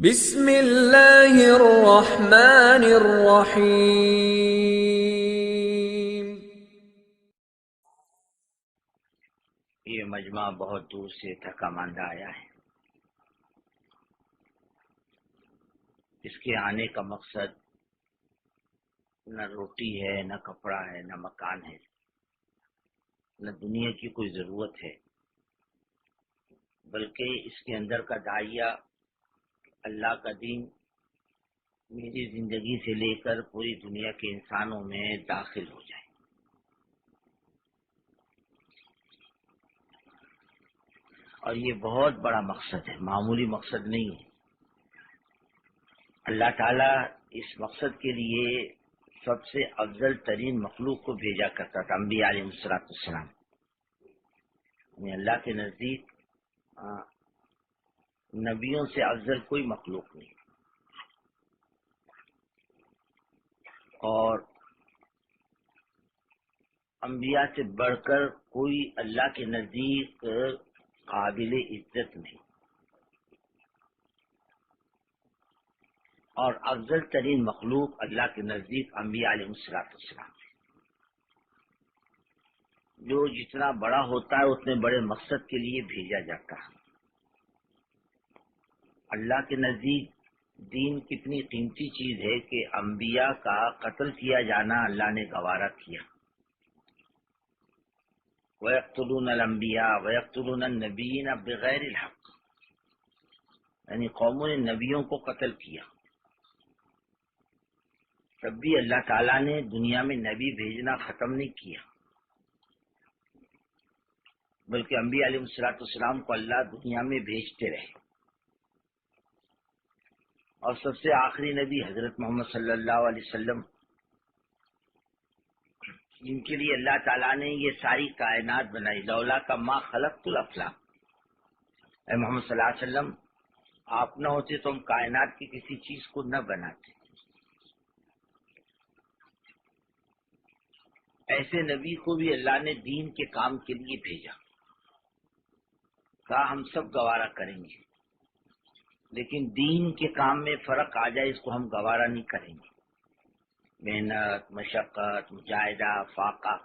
بسم اللہ الرحمن الرحیم۔ یہ مجمع بہت دور سے تھکا ماندہ آیا ہے۔ اس کے آنے کا مقصد نہ روٹی ہے، نہ کپڑا ہے، نہ مکان ہے، نہ دنیا کی کوئی ضرورت ہے، بلکہ اس کے اندر کا داعیہ اللہ کا دین میری زندگی سے لے کر پوری دنیا کے انسانوں میں داخل ہو جائے۔ اور یہ بہت بڑا مقصد ہے، معمولی مقصد نہیں ہے۔ اللہ تعالیٰ اس مقصد کے لیے سب سے افضل ترین مخلوق کو بھیجا کرتا تھا، انبیاء علیہ السلام۔ یعنی اللہ کے نزدیک نبیوں سے افضل کوئی مخلوق نہیں، اور انبیاء سے بڑھ کر کوئی اللہ کے نزدیک قابل عزت نہیں، اور افضل ترین مخلوق اللہ کے نزدیک انبیاء علیہ السلام۔ جو جتنا بڑا ہوتا ہے اتنے بڑے مقصد کے لیے بھیجا جاتا ہے۔ اللہ کے نزدیک دین کتنی قیمتی چیز ہے کہ انبیاء کا قتل کیا جانا اللہ نے گوارا کیا۔ وَيَقْتُلُونَ الْأَنْبِيَاءَ وَيَقْتُلُونَ النَّبِيِّينَ بِغَيْرِ الْحَقِّ، یعنی قوموں نے نبیوں کو قتل کیا، تب بھی اللہ تعالیٰ نے دنیا میں نبی بھیجنا ختم نہیں کیا، بلکہ انبیاء علیہ السلام کو اللہ دنیا میں بھیجتے رہے۔ اور سب سے آخری نبی حضرت محمد صلی اللہ علیہ وسلم، جن کے لیے اللہ تعالیٰ نے یہ ساری کائنات بنائی۔ لولا کا ما خلقت الافلاق، اے محمد صلی اللہ علیہ وسلم، آپ نہ ہوتے تو ہم کائنات کی کسی چیز کو نہ بناتے۔ ایسے نبی کو بھی اللہ نے دین کے کام کے لیے بھیجا، کہا ہم سب گوارا کریں گے، لیکن دین کے کام میں فرق آ جائے اس کو ہم گوارا نہیں کریں گے۔ محنت، مشقت، مجاہدہ، فاقہ،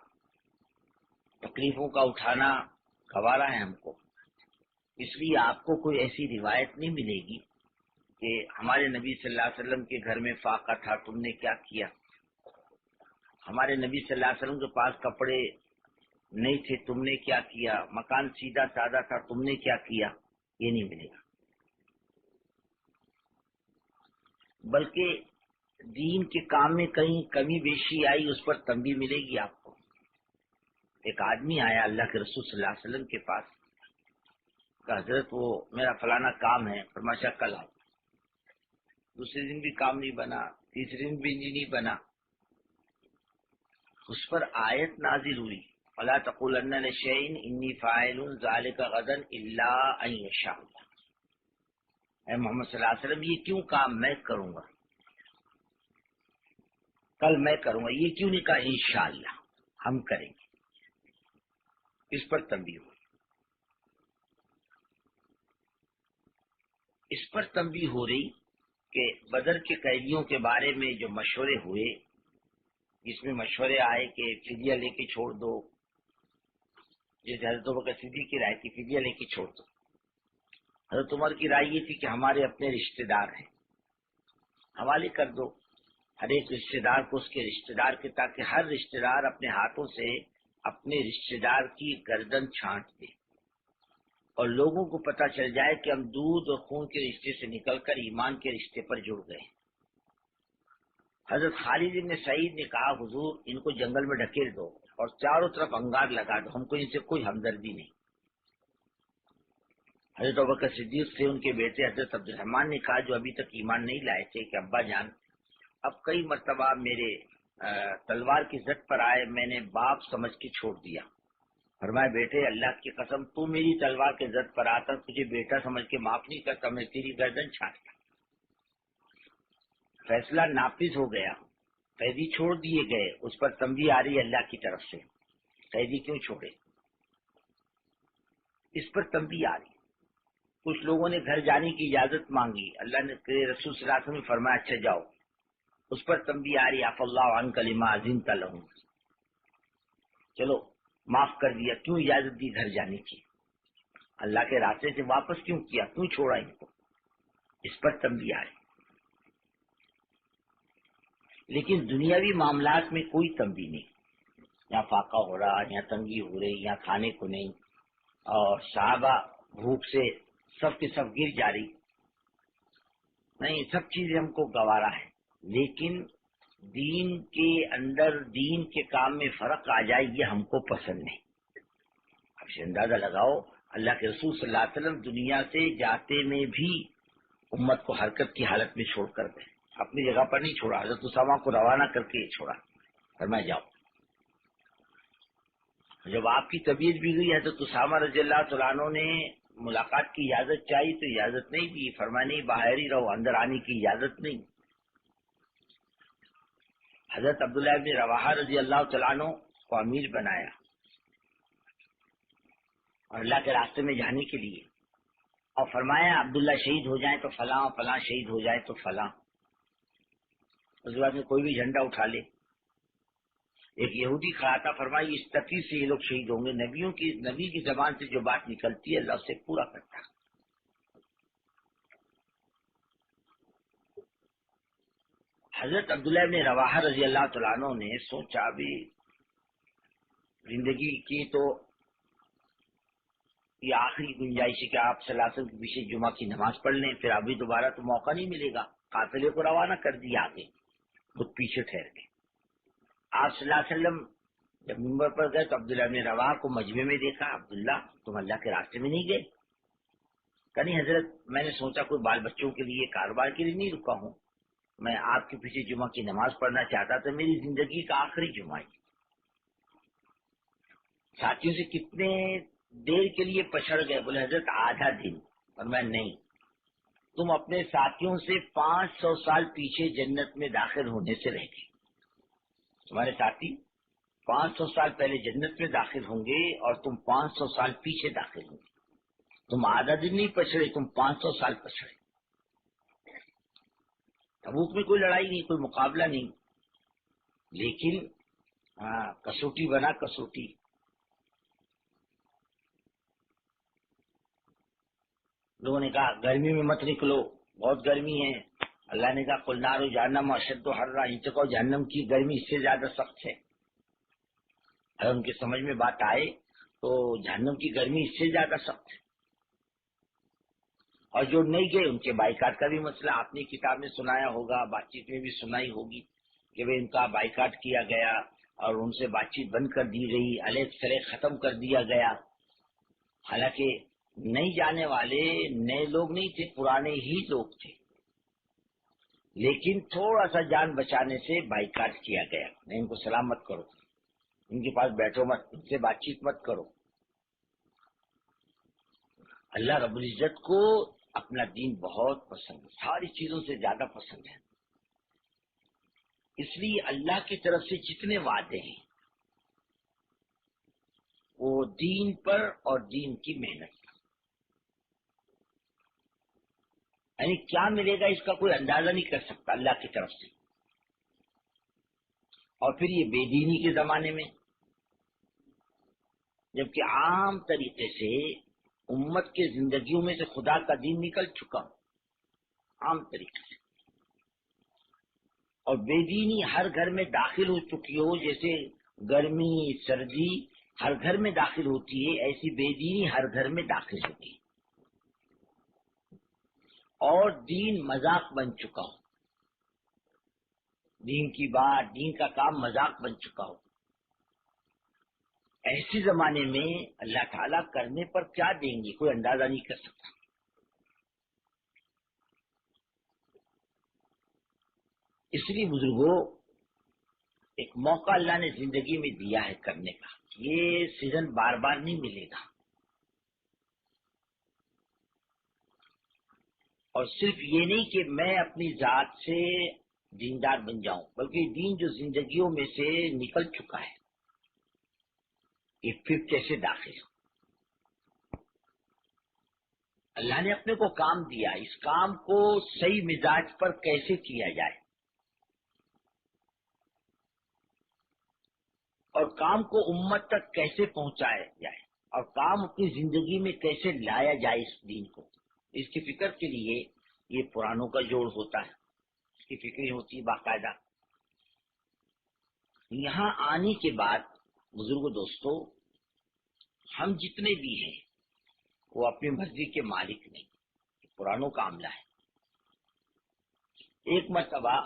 تکلیفوں کا اٹھانا گوارا ہے ہم کو۔ اس لیے آپ کو کوئی ایسی روایت نہیں ملے گی کہ ہمارے نبی صلی اللہ علیہ وسلم کے گھر میں فاقہ تھا، تم نے کیا کیا؟ ہمارے نبی صلی اللہ علیہ وسلم کے پاس کپڑے نہیں تھے، تم نے کیا کیا؟ مکان سیدھا سادہ تھا، تم نے کیا کیا؟ یہ نہیں ملے گا، بلکہ دین کے کام میں کہیں کمی بیشی آئی اس پر تنبیہ ملے گی آپ کو۔ ایک آدمی آیا اللہ کے رسول صلی اللہ علیہ وسلم کے پاس، کہ حضرت وہ میرا فلانا کام ہے، فرمایا کل آؤ۔ دوسرے دن بھی کام نہیں بنا، تیسرے دن بھی نہیں بنا، اس پر آیت نازل ہوئی، فلا تقولن لشیء انی فاعل ذلک غدا الا ان یشاء اللہ۔ اے محمد صلی اللہ علیہ وسلم، یہ کیوں کام میں کروں گا، کل میں کروں گا، یہ کیوں نہیں کہا انشاءاللہ ہم کریں گے؟ اس پر تنبیہ ہوئی۔ اس پر تنبیہ ہو رہی کہ بدر کے قیدیوں کے بارے میں جو مشورے ہوئے، جس میں مشورے آئے کہ فدیہ لے کے چھوڑ دو، جیسے حضرت ابوبکر صدیق کی رائے تھی فدیہ لے کے چھوڑ دو، حضرت عمر کی رائے یہ تھی کہ ہمارے اپنے رشتہ دار ہیں، حوالے کر دو ہر ایک رشتہ دار کو اس کے رشتہ دار کے، تاکہ ہر رشتہ دار اپنے ہاتھوں سے اپنے رشتہ دار کی گردن چھانٹ دے، اور لوگوں کو پتہ چل جائے کہ ہم دودھ اور خون کے رشتے سے نکل کر ایمان کے رشتے پر جڑ گئے۔ حضرت خالد بن سعید نے کہا حضور ان کو جنگل میں ڈھکیل دو اور چاروں طرف انگار لگا دو، ہم کو ان سے کوئی ہمدردی نہیں۔ حضرت ابوبکر صدیق سے ان کے بیٹے حضرت عبد الرحمن نے کہا، جو ابھی تک ایمان نہیں لائے تھے، کہ ابا جان اب کئی مرتبہ میرے تلوار کی زد پر آئے، میں نے باپ سمجھ کے چھوڑ دیا۔ فرمایا بیٹے اللہ کی قسم تو میری تلوار کے زد پر آتا، تجھے بیٹا سمجھ کے معاف نہیں کرتا، میں تیری گردن چھانٹتا۔ فیصلہ نافذ ہو گیا، قیدی چھوڑ دیے گئے۔ اس پر تنبیہ آ رہی ہے اللہ کی طرف سے، قیدی کیوں چھوڑے، اس پر تنبیہ آ رہی۔ کچھ لوگوں نے گھر جانے کی اجازت مانگی، اللہ نے رسول صلی اللہ علیہ وسلم نے فرمایا اچھا جاؤ. اس پر تنبیہ آ رہی عفا اللہ عنک لما اذنت لهم، چلو معاف کر دیا، کیوں اجازت دی گھر جانے کی؟ اللہ کے راستے سے واپس کیوں کیا، کیوں چھوڑا ان کو؟ اس پر تنبیہ آ رہی. لیکن دنیاوی معاملات میں کوئی تنبیہ نہیں. یہاں فاقہ ہو رہا، یہاں تنگی ہو رہی، یہاں کھانے کو نہیں، اور صحابہ بھوک سے سب کے سب گر جا رہی. نہیں، سب چیزیں ہم کو گوارا ہے، لیکن دین کے اندر دین کے کام میں فرق آ جائے یہ ہم کو پسند نہیں. اب سے اندازہ لگاؤ، اللہ کے رسول صلی اللہ علیہ وسلم دنیا سے جاتے میں بھی امت کو حرکت کی حالت میں چھوڑ کر گئے، اپنی جگہ پر نہیں چھوڑا، حضرت اسامہ کو روانہ کر کے چھوڑا، فرمایا جاؤ. جب آپ کی طبیعت بگڑی حضرت اسامہ رضی اللہ تعالیٰ عنہ نے ملاقات کی اجازت چاہی تو اجازت نہیں دی، فرمایا نہیں، باہر ہی رہو، اندر آنے کی اجازت نہیں. حضرت عبداللہ ابن رواحہ رضی اللہ تعالیٰ عنہ کو امیر بنایا اور اللہ کے راستے میں جانے کے لیے، اور فرمایا عبداللہ شہید ہو جائیں تو فلاں، فلاں شہید ہو جائے تو فلاں. اس کے بعد میں کوئی بھی جھنڈا اٹھا لے. ایک یہودی کھڑا تھا، فرمایا اس تقی سے یہ لوگ شہید ہوں گے. نبی کی زبان سے جو بات نکلتی ہے اللہ اسے پورا کرتا. حضرت عبداللہ ابن رواحہ رضی اللہ تعالیٰ عنہ نے سوچا ابھی زندگی کی تو یہ آخری گنجائش ہے کہ آپ صلی اللہ علیہ وسلم کے پیچھے جمعہ کی نماز پڑھ لیں، پھر ابھی دوبارہ تو موقع نہیں ملے گا. قافلے کو روانہ کر دیا آگے، خود پیچھے ٹھہر گئے. آپ صلی اللہ علیہ وسلم جب ممبر پر گئے تو عبداللہ ابن رواحہ کو مجمع میں دیکھا. عبداللہ تم اللہ کے راستے میں نہیں گئے؟ کہ نہیں حضرت، میں نے سوچا کوئی بال بچوں کے لیے کاروبار کے لیے نہیں رکا ہوں، میں آپ کے پیچھے جمعہ کی نماز پڑھنا چاہتا تھا، میری زندگی کا آخری جمعہ ہے. ساتھیوں سے کتنے دیر کے لیے پچھڑ گئے؟ بولے حضرت آدھا دن. اور میں نہیں، تم اپنے ساتھیوں سے 500 سال پیچھے جنت میں داخل ہونے سے رہ گئے. تمہارے ساتھی 500 سال پہلے جنت میں داخل ہوں گے اور تم 500 سال پیچھے داخل ہوں گے. تم آدھا دن نہیں پچھڑے، تم 500 سال پچھڑے. تبوک میں کوئی لڑائی نہیں، کوئی مقابلہ نہیں، لیکن کسوٹی بنا کسوٹی. لوگوں نے کہا گرمی میں مت نکلو، بہت گرمی ہے. اللہ نے کہا قل نار جہنم اشد حرا، ان سے کہو جہنم کی گرمی اس سے زیادہ سخت ہے. اگر ان کی سمجھ میں بات آئے تو جہنم کی گرمی اس سے زیادہ سخت ہے. اور جو نہیں گئے ان کے بائیکاٹ کا بھی مسئلہ آپ نے کتاب میں سنایا ہوگا، بات چیت میں بھی سنائی ہوگی کہ ان کا بائیکاٹ کیا گیا اور ان سے بات چیت بند کر دی گئی، علیحدہ سرے ختم کر دیا گیا. حالانکہ نہیں جانے والے نئے لوگ نہیں تھے، پرانے ہی لوگ تھے، لیکن تھوڑا سا جان بچانے سے بائیکاٹ کیا گیا. نہیں، ان کو سلام مت کرو، ان کے پاس بیٹھو مت، ان سے بات چیت مت کرو. اللہ رب العزت کو اپنا دین بہت پسند ہے، ساری چیزوں سے زیادہ پسند ہے. اس لیے اللہ کی طرف سے جتنے وعدے ہیں وہ دین پر اور دین کی محنت پر. یعنی کیا ملے گا اس کا کوئی اندازہ نہیں کر سکتا اللہ کی طرف سے. اور پھر یہ بے دینی کے زمانے میں، جبکہ عام طریقے سے امت کے زندگیوں میں سے خدا کا دین نکل چکا عام طریقے سے، اور بے دینی ہر گھر میں داخل ہو چکی ہو. جیسے گرمی سردی ہر گھر میں داخل ہوتی ہے، ایسی بے دینی ہر گھر میں داخل ہوتی ہے، اور دین مذاق بن چکا ہو، دین کی بات دین کا کام مذاق بن چکا ہو. ایسے زمانے میں اللہ تعالیٰ کرنے پر کیا دیں گے کوئی اندازہ نہیں کر سکتا. اس لیے بزرگوں، ایک موقع اللہ نے زندگی میں دیا ہے کرنے کا، یہ سیزن بار بار نہیں ملے گا. اور صرف یہ نہیں کہ میں اپنی ذات سے دیندار بن جاؤں، بلکہ دین جو زندگیوں میں سے نکل چکا ہے یہ پھر کیسے داخل ہو. اللہ نے اپنے کو کام دیا، اس کام کو صحیح مزاج پر کیسے کیا جائے اور کام کو امت تک کیسے پہنچایا جائے اور کام اپنی زندگی میں کیسے لایا جائے اس دین کو، اس کی فکر کے لیے یہ پرانوں کا جوڑ ہوتا ہے، اس کی فکریں ہوتی ہے باقاعدہ۔ یہاں آنے کے بعد بزرگ دوستو، ہم جتنے بھی ہیں وہ اپنی مرضی کے مالک نہیں، پرانوں کا عملہ ہے۔ ایک مرتبہ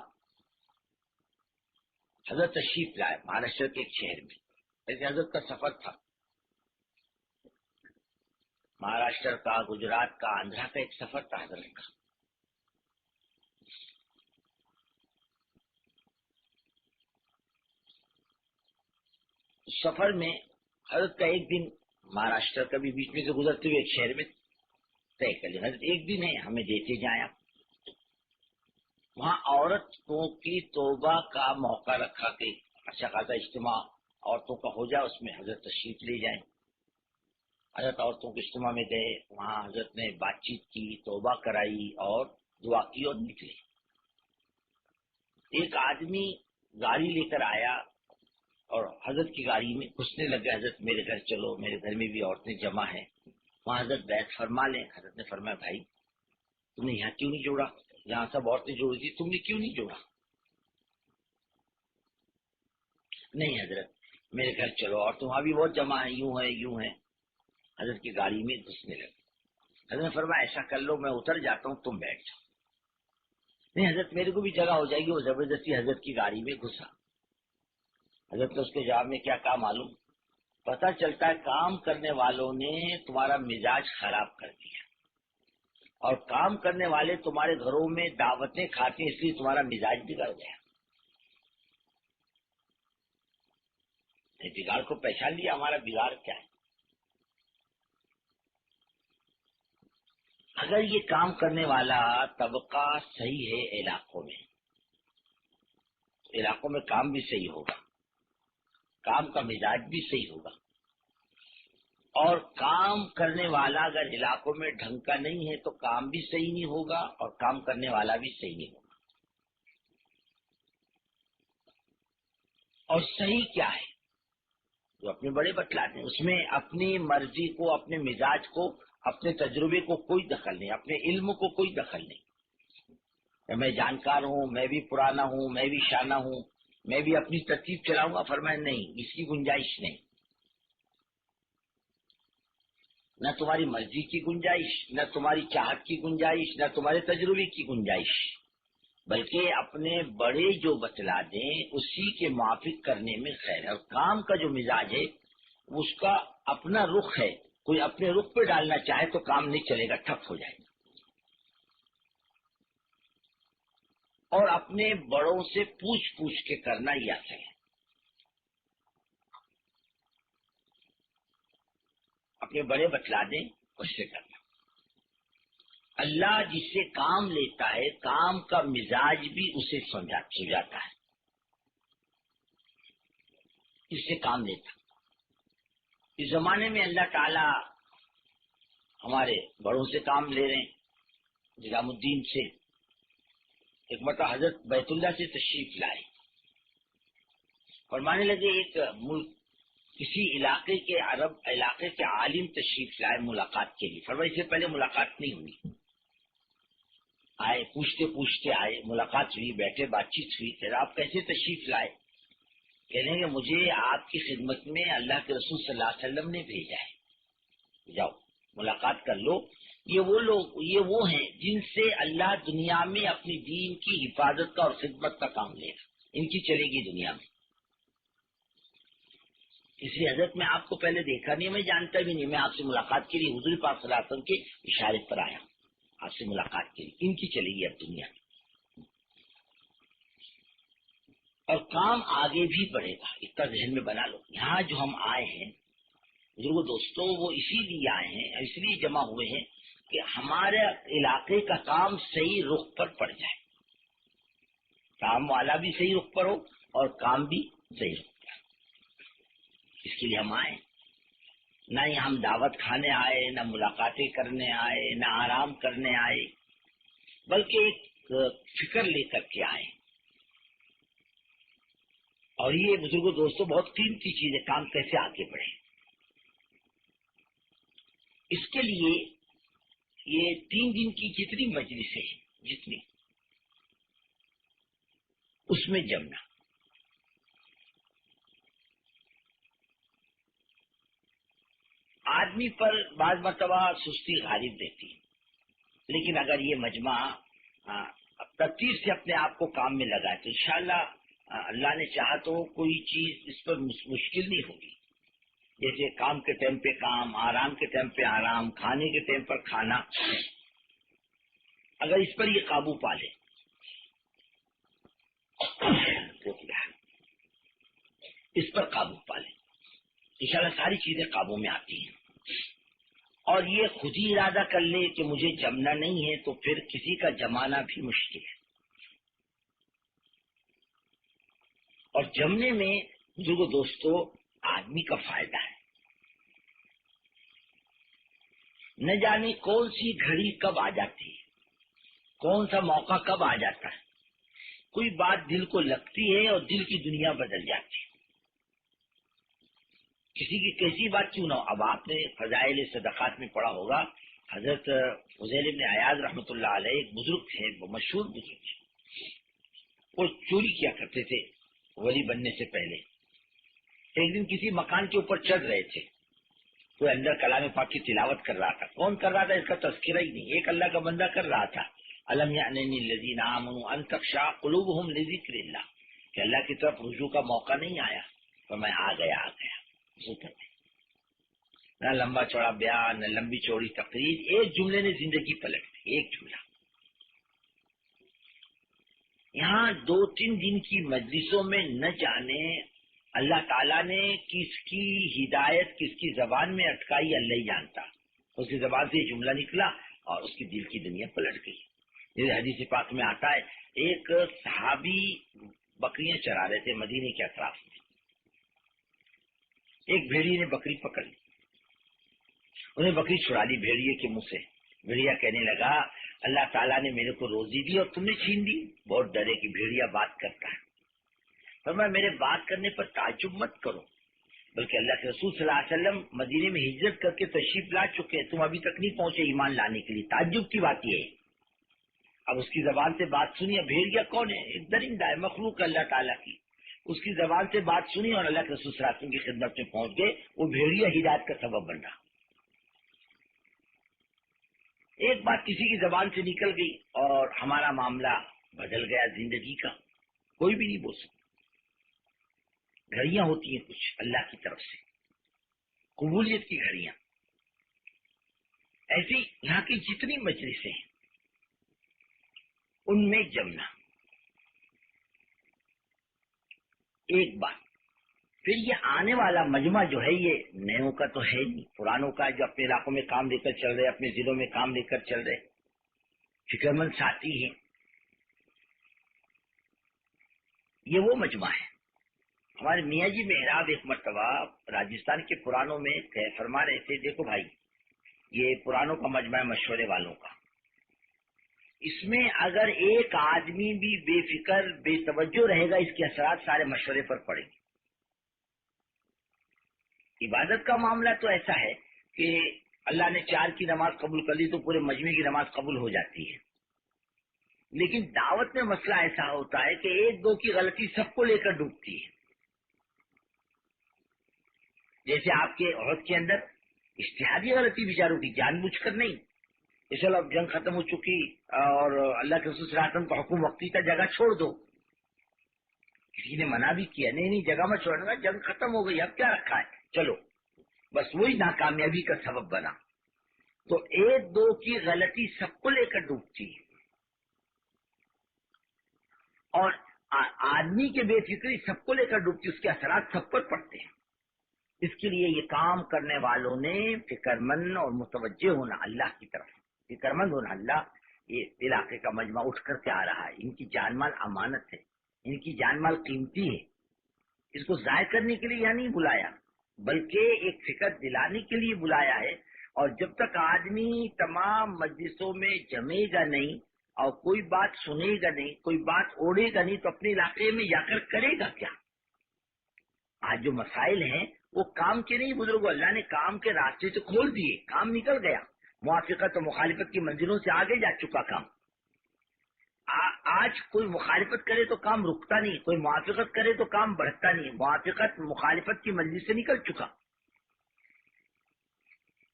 حضرت تشریف لائے مہاراشٹر کے ایک شہر میں، ایسے حضرت کا سفر تھا، مہاراشٹر کا، گجرات کا، آندھرا کا ایک سفر تھا حضرت کا۔ اس سفر میں حضرت کا ایک دن مہاراشٹر کا بھی بیچ میں سے گزرتے ہوئے ایک شہر میں طے کر لیا، حضرت ایک دن ہے ہمیں دیتے جائیں آپ۔ وہاں عورتوں کی توبہ کا موقع رکھا کہ اچھا خاصا اجتماع عورتوں کا ہو جائے، اس میں حضرت تشریف لے جائیں۔ حضرت عورتوں کے اجتماع میں گئے، وہاں حضرت نے بات چیت کی، توبہ کرائی اور دعا کی اور نکلے۔ ایک آدمی گاڑی لے کر آیا اور حضرت کی گاڑی میں گھسنے لگے، حضرت میرے گھر چلو، میرے گھر میں بھی عورتیں جمع ہیں، وہاں حضرت بیعت فرما لیں۔ حضرت نے فرمایا بھائی تم نے یہاں کیوں نہیں جوڑا، جہاں سب عورتیں جوڑی تھی تم نے کیوں نہیں جوڑا؟ نہیں حضرت میرے گھر چلو، اور تمہاں بھی بہت جمع ہے، یوں ہے یوں ہے۔ حضرت کی گاڑی میں گھسنے لگے۔ حضرت نے فرمایا ایسا کر لو میں اتر جاتا ہوں تم بیٹھ جاؤ۔ نہیں حضرت میرے کو بھی جگہ ہو جائے گی۔ وہ زبردستی حضرت کی گاڑی میں گھسا۔ حضرت نے اس کے جواب میں کیا کہا معلوم؟ پتہ چلتا ہے کام کرنے والوں نے تمہارا مزاج خراب کر دیا، اور کام کرنے والے تمہارے گھروں میں دعوتیں کھاتے اس لیے تمہارا مزاج بگڑ گیا۔ بگاڑ کو پہچان لیا، ہمارا بگاڑ کیا ہے؟ اگر یہ کام کرنے والا طبقہ صحیح ہے علاقوں میں کام بھی صحیح ہوگا، کام کا مزاج بھی صحیح ہوگا، اور کام کرنے والا اگر علاقوں میں ڈھنگ کا نہیں ہے تو کام بھی صحیح نہیں ہوگا اور کام کرنے والا بھی صحیح نہیں ہوگا۔ اور صحیح کیا ہے جو اپنے بڑے بتلاتے ہیں، اس میں اپنی مرضی کو، اپنے مزاج کو، اپنے تجربے کو کوئی دخل نہیں، اپنے علم کو کوئی دخل نہیں۔ میں جانکار ہوں، میں بھی پرانا ہوں، میں بھی شانہ ہوں، میں بھی اپنی ترتیب چلاؤں گا، فرمایا نہیں، اس کی گنجائش نہیں۔ نہ تمہاری مرضی کی گنجائش، نہ تمہاری چاہت کی گنجائش، نہ تمہارے تجربے کی گنجائش، بلکہ اپنے بڑے جو بتلا دیں اسی کے موافق کرنے میں خیر ہے۔ اور کام کا جو مزاج ہے اس کا اپنا رخ ہے، کوئی اپنے رخ پہ ڈالنا چاہے تو کام نہیں چلے گا، ٹھپ ہو جائے گا۔ اور اپنے بڑوں سے پوچھ پوچھ کے کرنا یہ اصل ہے، اپنے بڑے بتلا دیں اس سے کرنا۔ اللہ جس سے کام لیتا ہے کام کا مزاج بھی اسے سمجھاتا ہے، اس سے کام لیتا۔ اس زمانے میں اللہ تعالی ہمارے بڑوں سے کام لے رہے ہیں۔ نظام الدین سے ایک مرتبہ حضرت بیت اللہ سے تشریف لائے، فرمانے لگے ایک ملک کسی علاقے کے عرب علاقے کے عالم تشریف لائے ملاقات کے لیے، فرمایا اس سے پہلے ملاقات نہیں ہوئی، آئے پوچھتے پوچھتے آئے، ملاقات ہوئی، بیٹھے بات چیت ہوئی، پھر آپ کیسے تشریف لائے؟ کہنے کہ مجھے آپ کی خدمت میں اللہ کے رسول صلی اللہ علیہ وسلم نے بھیجا ہے، جاؤ ملاقات کر لو۔ یہ وہ ہیں جن سے اللہ دنیا میں اپنی دین کی حفاظت کا اور خدمت کا کام لے گا، ان کی چلے گی دنیا میں۔ اس لیے حضرت میں آپ کو پہلے دیکھا نہیں، میں جانتا بھی نہیں، میں آپ سے ملاقات کے لیے حضور پاک صلی اللہ علیہ وسلم کے اشارے پر آیا ہوں، آپ سے ملاقات کے لیے، ان کی چلے گی اب دنیا میں، اور کام آگے بھی بڑھے گا، اتنا ذہن میں بنا لو۔ یہاں جو ہم آئے ہیں بزرگوں دوستوں، وہ اسی لیے آئے ہیں، اس لیے جمع ہوئے ہیں کہ ہمارے علاقے کا کام صحیح رخ پر پڑ جائے، کام والا بھی صحیح رخ پر ہو اور کام بھی صحیح رخ پر، اس کے لیے ہم آئے۔ نہ ہی ہم دعوت کھانے آئے، نہ ملاقاتیں کرنے آئے، نہ آرام کرنے آئے، بلکہ ایک فکر لے کر کے آئے. اور یہ بزرگوں دوستوں بہت قیمتی چیز ہے، کام کیسے آگے بڑھے. اس کے لیے یہ 3 دن کی جتنی مجلسیں ہیں، جتنی اس میں جمنا. آدمی پر بعض مرتبہ سستی غالب رہتی ہے، لیکن اگر یہ مجمع ترتیب سے اپنے آپ کو کام میں لگائے تو انشاءاللہ اللہ نے چاہا تو کوئی چیز اس پر مشکل نہیں ہوگی. جیسے کام کے ٹائم پہ کام، آرام کے ٹائم پہ آرام، کھانے کے ٹائم پر کھانا، اگر اس پر یہ قابو پا لے اس پر قابو پا لے انشاءاللہ ساری چیزیں قابو میں آتی ہیں. اور یہ خود ہی ارادہ کر لے کہ مجھے جمنا نہیں ہے تو پھر کسی کا جمانا بھی مشکل ہے. اور جمنے میں بزرگوں دوستوں آدمی کا فائدہ ہے. نہ جانے کون سی گھڑی کب آ جاتی ہے، کون سا موقع کب آ جاتا ہے. کوئی بات دل کو لگتی ہے اور دل کی دنیا بدل جاتی ہے. کسی کی کیسی بات کیوں نہ ہو. اب آپ نے فضائل صدقات میں پڑھا ہوگا، حضرت فضیل بن عیاض رحمۃ اللہ علیہ ایک بزرگ تھے، وہ مشہور بزرگ تھے. وہ چوری کیا کرتے تھے ولی بننے سے پہلے. ایک دن کسی مکان کے اوپر چڑھ رہے تھے، کوئی اندر کلام پاک کی تلاوت کر رہا تھا. کون کر رہا تھا اس کا تذکرہ ہی نہیں، ایک اللہ کا بندہ کر رہا تھا. الم یعن للذین آمنوا ان تخشع قلوبهم لذکر اللہ، کہ اللہ کی طرف رجوع کا موقع نہیں آیا تو میں آ گیا. نہ لمبا چوڑا بیان، نہ لمبی چوڑی تقریر، ایک جملے نے زندگی پلٹ دی. ایک جملہ. یہاں 2-3 دن کی مجلسوں میں نہ جانے اللہ تعالیٰ نے کس کی ہدایت کس کی زبان میں اٹکائی اللہ ہی جانتا. اس کی زبان سے یہ جملہ نکلا اور اس کی دل کی دنیا پلٹ گئی. جیسے حدیث پاک میں آتا ہے، ایک صحابی بکریاں چرا رہے تھے مدینے کے اطراف میں. ایک بھیڑیے نے بکری پکڑ لی، انہیں بکری چھڑا لی بھیڑیے کے منہ سے. بھیڑیا کہنے لگا اللہ تعالیٰ نے میرے کو روزی دی اور تم نے چھین دی. بہت ڈرے کہ بھیڑیا بات کرتا ہے. فرمایا میرے بات کرنے پر تعجب مت کرو، بلکہ اللہ کے رسول صلی اللہ علیہ وسلم مدینے میں ہجرت کر کے تشریف لا چکے ہیں، تم ابھی تک نہیں پہنچے ایمان لانے کے لیے. تعجب کی بات یہ ہے. اب اس کی زبان سے بات سنی. بھیڑیا کون ہے؟ ایک درندہ ہے، مخلوق اللہ تعالیٰ کی. اس کی زبان سے بات سنی اور اللہ کے رسول صلی اللہ علیہ وسلم کی خدمت میں پہنچ گئے. وہ بھیڑیا ہدایت کا سبب بن رہا. ایک بات کسی کی زبان سے نکل گئی اور ہمارا معاملہ بدل گیا زندگی کا. کوئی بھی نہیں بول سکتا. گھڑیاں ہوتی ہیں کچھ اللہ کی طرف سے، قبولیت کی گھڑیاں. ایسی یہاں کی جتنی مجلسیں ہیں ان میں جمنا. ایک بات. پھر یہ آنے والا مجمع جو ہے یہ نئےوں کا تو ہے نہیں، پرانوں کا جو اپنے علاقوں میں کام لے کر چل رہے، اپنے ضلعوں میں کام لے کر چل رہے، فکر مند ساتھی ہیں. یہ وہ مجمع ہے. ہمارے میاں جی محراب ایک مرتبہ راجستھان کے پرانوں میں فرما رہے تھے، دیکھو بھائی یہ پرانوں کا مجمع ہے مشورے والوں کا، اس میں اگر ایک آدمی بھی بے فکر بے توجہ رہے گا اس کے اثرات سارے مشورے پر پڑیں گے. عبادت کا معاملہ تو ایسا ہے کہ اللہ نے 4 کی نماز قبول کر لی تو پورے مجمع کی نماز قبول ہو جاتی ہے. لیکن دعوت میں مسئلہ ایسا ہوتا ہے کہ 1-2 کی غلطی سب کو لے کر ڈوبتی ہے. جیسے آپ کے عہد کے اندر اجتہادی غلطی بیچاروں کی، جان بوجھ کر نہیں. چلو اب جنگ ختم ہو چکی اور اللہ کے رسول صلی اللہ علیہ وسلم کا حکم وقتی کا جگہ چھوڑ دو. کسی نے منع بھی کیا، نہیں جگہ میں چھوڑنے کا، جنگ ختم ہو گئی اب کیا رکھا ہے، چلو بس وہی ناکامیابی کا سبب بنا. تو 1-2 کی غلطی سب کو لے کر ڈوبتی ہے اور آدمی کے بے فکری سب کو لے کر ڈوبتی، اس کے اثرات سب پر پڑتے ہیں. اس کے لیے یہ کام کرنے والوں نے فکر مند اور متوجہ ہونا اللہ کی طرف، فکر مند ہونا. اللہ یہ علاقے کا مجمع اٹھ کر کے آ رہا ہے، ان کی جان مال امانت ہے، ان کی جان مال قیمتی ہے، اس کو ضائع کرنے کے لیے یہاں نہیں بلایا. بلکہ ایک فکر دلانے کے لیے بلایا ہے. اور جب تک آدمی تمام مجلسوں میں جمے گا نہیں اور کوئی بات سنے گا نہیں، کوئی بات اوڑھے گا نہیں، تو اپنے علاقے میں جا کر کرے گا کیا؟ آج جو مسائل ہیں وہ کام کے نہیں بزرگوں، اللہ نے کام کے راستے سے کھول دیے، کام نکل گیا. موافقت اور مخالفت کی منزلوں سے آگے جا چکا کام. آج کوئی مخالفت کرے تو کام رکتا نہیں، کوئی موافقت کرے تو کام بڑھتا نہیں. موافقت مخالفت کی منزل سے نکل چکا.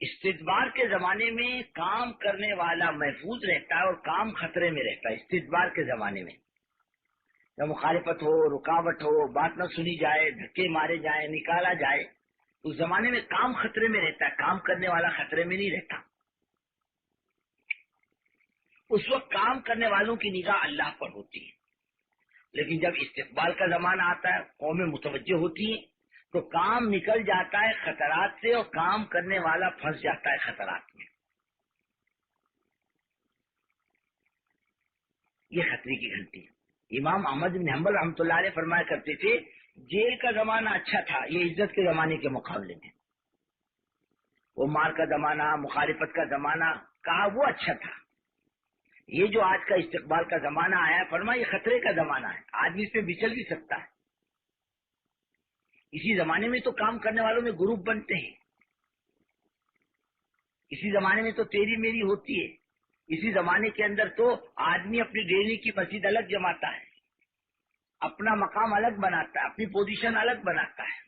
استدبار کے زمانے میں کام کرنے والا محفوظ رہتا ہے اور کام خطرے میں رہتا ہے. استدبار کے زمانے میں جب مخالفت ہو، رکاوٹ ہو، بات نہ سنی جائے، دھکے مارے جائیں، نکالا جائے، اس زمانے میں کام خطرے میں رہتا ہے، کام کرنے والا خطرے میں نہیں رہتا. اس وقت کام کرنے والوں کی نگاہ اللہ پر ہوتی ہے. لیکن جب استقبال کا زمانہ آتا ہے، قومیں متوجہ ہوتی ہیں، تو کام نکل جاتا ہے خطرات سے اور کام کرنے والا پھنس جاتا ہے خطرات میں. یہ خطرے کی گھنٹی ہے. امام احمد بن حنبل رحمۃ اللہ علیہ فرمایا کرتے تھے، جیل کا زمانہ اچھا تھا یہ عزت کے زمانے کے مقابلے میں. وہ مار کا زمانہ، مخالفت کا زمانہ کہا وہ اچھا تھا. یہ جو آج کا استقبال کا زمانہ آیا ہے، فرمایا یہ خطرے کا زمانہ ہے، آدمی اس میں بچل بھی سکتا ہے. اسی زمانے میں تو کام کرنے والوں میں گروپ بنتے ہیں، اسی زمانے میں تو تیری میری ہوتی ہے، اسی زمانے کے اندر تو آدمی اپنی ڈیری کی مسجد الگ جماتا ہے، اپنا مقام الگ بناتا ہے، اپنی پوزیشن الگ بناتا ہے.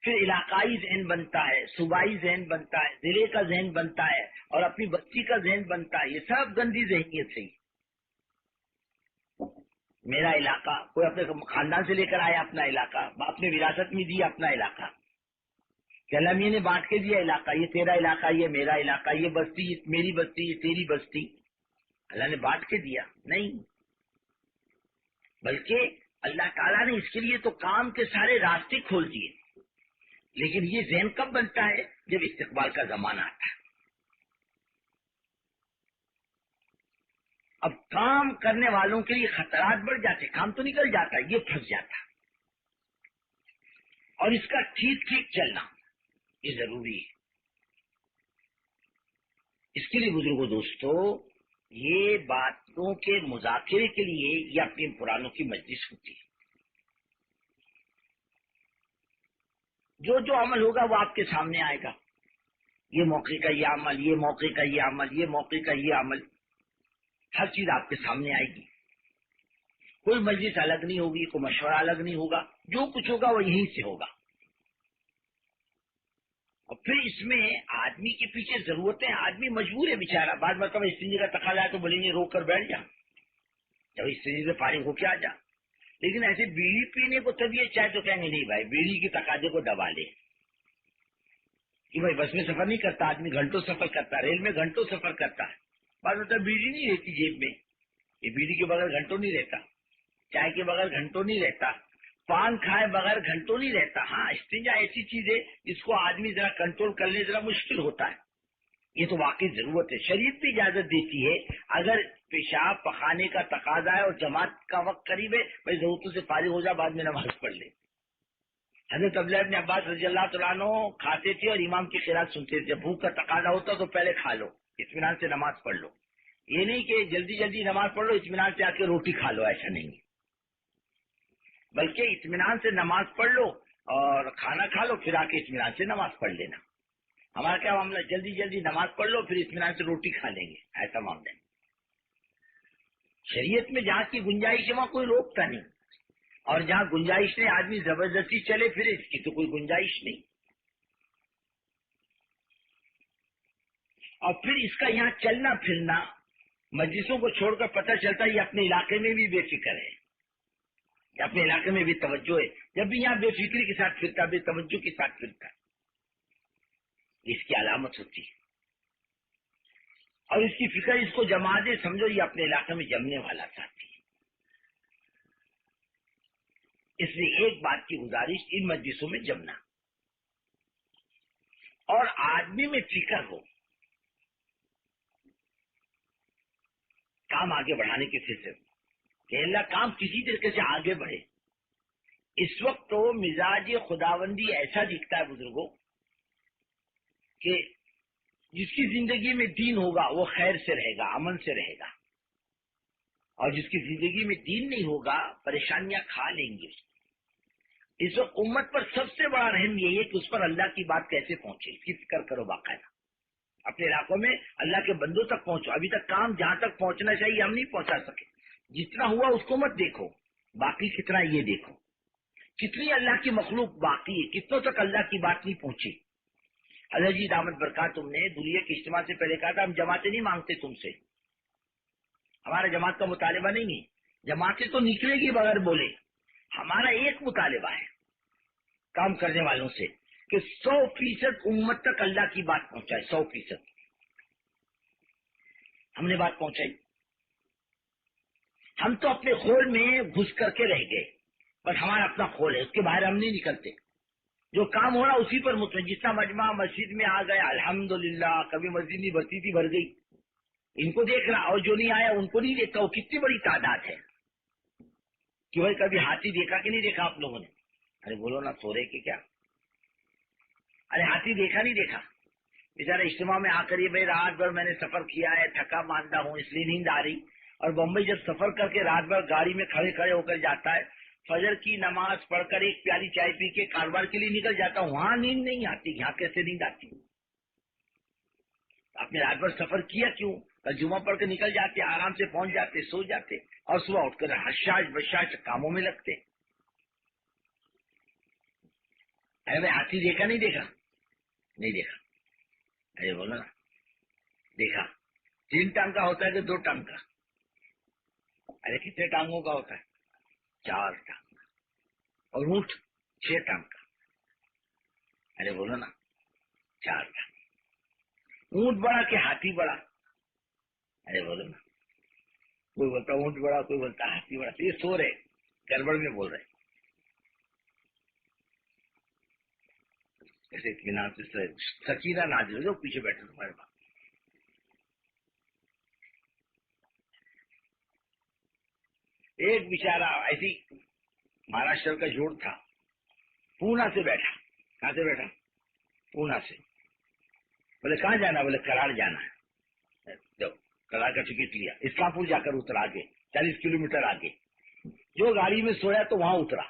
پھر علاقائی ذہن بنتا ہے، صوبائی ذہن بنتا ہے، ضلع کا ذہن بنتا ہے، اور اپنی بستی کا ذہن بنتا ہے. یہ سب گندی ذہنیت سے ہی. میرا علاقہ، کوئی اپنے خاندان سے لے کر آیا اپنا علاقہ، باپ نے وراثت میں دیا اپنا علاقہ، کہ اللہ میاں نے بانٹ کے دیا علاقہ، یہ تیرا علاقہ، یہ میرا علاقہ، یہ بستی میری بستی، یہ تیری بستی. اللہ نے بانٹ کے دیا نہیں، بلکہ اللہ تعالیٰ نے اس کے لیے تو کام کے سارے راستے کھول دیے. لیکن یہ ذہن کب بنتا ہے؟ جب استقبال کا زمانہ آتا ہے. اب کام کرنے والوں کے لیے خطرات بڑھ جاتے، کام تو نکل جاتا ہے، یہ پھنس جاتا ہے. اور اس کا ٹھیک ٹھیک چلنا یہ ضروری ہے. اس کے لیے بزرگوں دوستو، یہ باتوں کے مذاکرے کے لیے یہ اپنے پرانوں کی مجلس ہوتی ہے. جو جو عمل ہوگا وہ آپ کے سامنے آئے گا. یہ موقع کا یہ عمل، یہ موقع کا یہ عمل، یہ موقع کا یہ عمل، ہر چیز آپ کے سامنے آئے گی. کوئی مجلس الگ نہیں ہوگی، کوئی مشورہ الگ نہیں ہوگا، جو کچھ ہوگا وہ یہیں سے ہوگا. اور پھر اس میں آدمی کے پیچھے ضرورتیں، آدمی مجبور ہے بیچارہ. بعض مرتبہ استنجے کا تقاضا ہے تو بولیں گے روک کر بیٹھ جا، جب استنجے سے فارغ ہو کے آ جا. لیکن ایسے بیڑی پینے کو طبیعت چاہے تو کہیں گے نہیں بھائی بیڑی کے تقاضے کو دبا لے. کہ بھائی بس میں سفر نہیں کرتا آدمی، گھنٹوں سفر کرتا ہے، ریل میں گھنٹوں سفر کرتا ہے، بعض مطلب بیڑی نہیں رہتی جیب میں، یہ بیڑی کے بغیر گھنٹوں نہیں رہتا، چائے کے بغیر گھنٹوں نہیں رہتا، پان کھائے بغیر گھنٹوں نہیں رہتا. ہاں استنجا ایسی چیز ہے جس کو آدمی ذرا کنٹرول کرنے ذرا مشکل ہوتا ہے. یہ تو واقعی ضرورت ہے، شریعت بھی اجازت دیتی ہے. اگر پیشاب پخانے کا تقاضا ہے اور جماعت کا وقت قریب ہے، بھائی ضرورتوں سے فارغ ہو جا، بعد میں نماز پڑھ لے. حضرت عبداللہ ابن عباس رضی اللہ تعالیٰ عنہ کھاتے تھے اور امام کی قرات سنتے تھے. بھوک کا تقاضا ہوتا تو پہلے کھا لو، اطمینان سے نماز پڑھ لو. یہ نہیں کہ جلدی جلدی نماز پڑھ لو اطمینان سے آ کے روٹی کھا لو، ایسا نہیں ہے. بلکہ اطمینان سے نماز پڑھ لو اور کھانا کھا لو، پھر آ کے اطمینان سے نماز پڑھ لینا. ہمارا کیا معاملہ، جلدی جلدی نماز پڑھ لو پھر اطمینان سے روٹی کھا لیں گے، ایسا معاملہ ہے. شریعت میں جہاں کی گنجائش ہے وہاں کوئی روکتا نہیں، اور جہاں گنجائش نہیں آدمی زبردستی چلے پھرے، اس کی تو کوئی گنجائش نہیں. اور پھر اس کا یہاں چلنا پھرنا، مجلسوں کو چھوڑ کر پتہ چلتا ہے یہ اپنے علاقے میں بھی بے فکر ہے، کہ اپنے علاقے میں بھی توجہ ہے. جب بھی یہاں بے فکری کے ساتھ پھرتا، بے توجہ کے ساتھ پھرتا، اس کی علامت ہوتی ہے. اور اس کی فکر اس کو جما دے، سمجھو یہ اپنے علاقے میں جمنے والا ساتھی ہے. اس لیے ایک بات کی گزارش، ان مجلسوں میں جمنا اور آدمی میں فکر ہو کام آگے بڑھانے کے سلسلے میں، کہ اللہ کام کسی طریقے سے آگے بڑھے. اس وقت تو مزاج خداوندی ایسا دکھتا ہے بزرگوں کہ جس کی زندگی میں دین ہوگا وہ خیر سے رہے گا، امن سے رہے گا، اور جس کی زندگی میں دین نہیں ہوگا پریشانیاں کھا لیں گے اس کو۔ اس وقت امت پر سب سے بڑا رحم یہی ہے کہ اس پر اللہ کی بات کیسے پہنچے، اس کی فکر کرو باقاعدہ، اپنے علاقوں میں اللہ کے بندوں تک پہنچو۔ ابھی تک کام جہاں تک پہنچنا چاہیے ہم نہیں پہنچا سکے، جتنا ہوا اس کو مت دیکھو، باقی کتنا یہ دیکھو، کتنی اللہ کی مخلوق باقی ہے، کتنوں تک اللہ کی بات نہیں پہنچی۔ حضرت جی دامت برکات تم نے دنیا کے اجتماع سے پہلے کہا تھا ہم جماعتیں نہیں مانگتے تم سے، ہمارا جماعت کا مطالبہ نہیں ہے، جماعتیں تو نکلے گی بغیر بولے، ہمارا ایک مطالبہ ہے کام کرنے والوں سے کہ 100% امت تک اللہ کی بات پہنچائے، 100%۔ ہم نے بات پہنچائی، ہم تو اپنے خول میں گھس کر کے رہ گئے، بس ہمارا اپنا خول ہے، اس کے باہر ہم نہیں نکلتے، جو کام ہو رہا اسی پر مطمئن۔ جتنا مجمع مسجد میں آ گیا الحمدللہ، کبھی مسجد نہیں بھرتی تھی بھر گئی، ان کو دیکھ رہا، اور جو نہیں آیا ان کو نہیں دیکھتا، وہ کتنی بڑی تعداد ہے کہ بھائی کبھی ہاتھی دیکھا کہ نہیں دیکھا آپ لوگوں نے؟ ارے بولو نا، سو رہے کہ کیا؟ ارے ہاتھی دیکھا نہیں دیکھا؟ بیچارہ اجتماع میں آ کر یہ بھائی رات بھر میں نے سفر کیا ہے، تھکا ماندہ ہوں اس لیے نیند آ رہی، اور بمبئی جب سفر کر کے رات بھر گاڑی میں کھڑے کھڑے ہو کر جاتا ہے، فجر کی نماز پڑھ کر ایک پیالی چائے پی کے کاروبار کے لیے نکل جاتا ہوں، وہاں نیند نہیں آتی، یہاں کیسے نیند آتی؟ آپ نے رات بھر سفر کیا کیوں؟ جمعہ پڑھ کے نکل جاتے، آرام سے پہنچ جاتے، سو جاتے، اور صبح اٹھ کر حشاش بشاش کاموں میں لگتے۔ ارے بھائی ہاتھی دیکھا نہیں دیکھا؟ نہیں دیکھا؟ ارے بولو نا، دیکھا؟ 3 ٹانگ کا ہوتا ہے کہ 2 ٹانگ کا؟ ارے کتنے ٹانگوں کا ہوتا ہے؟ 4 ٹانگ کا۔ اور اونٹ 6 ٹانگ کا؟ ارے بولو نا، 4 ٹانگ۔ اونٹ بڑا کہ ہاتھی بڑا؟ ارے بولو نا، کوئی بولتا اونٹ بڑا، کوئی بولتا ہاتھی بڑا، تو یہ سو رہے، گڑبڑ میں بول رہے، ایسے اطمینان سے سکینہ نازل ہو، پیچھے بیٹھے تمہارے پاس۔ ایک بیچارہ ایسی مہاراشٹر کا جوڑ تھا، پونا سے بیٹھا۔ کہاں سے بیٹھا؟ پونا سے۔ بولے کہاں جانا؟ بولے کراڑ جانا ہے۔ جب کراڑ کا ٹکٹ لیا، اسلام پور جا کر اترا، آگے 40 کلومیٹر آگے، جو گاڑی میں سویا تو وہاں اترا۔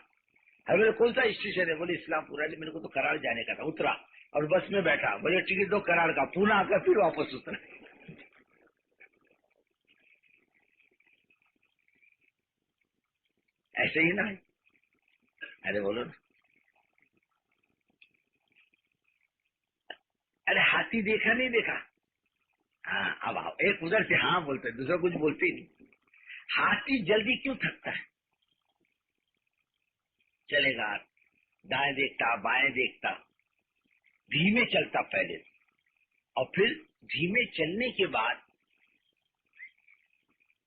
بولے کون سا اسٹیشن ہے؟ بولے اسلام پور ہے، میرے کو تو کراڑ جانے کا تھا۔ اترا اور بس میں بیٹھا، بولے ٹکٹ دو کراڑ کا، پونا آ کر پھر واپس اترا۔ ایسے ہی نا؟ ارے بولو نا، ارے ہاتھی دیکھا نہیں دیکھا؟ ہاں اب آؤ، ایک ادھر سے ہاں بولتے، دوسرا کچھ بولتے ہی نہیں۔ ہاتھی جلدی کیوں تھکتا ہے؟ چلے گا، دائیں دیکھتا بائیں دیکھتا، دھیمے چلتا پہلے، اور پھر دھیمے چلنے کے بعد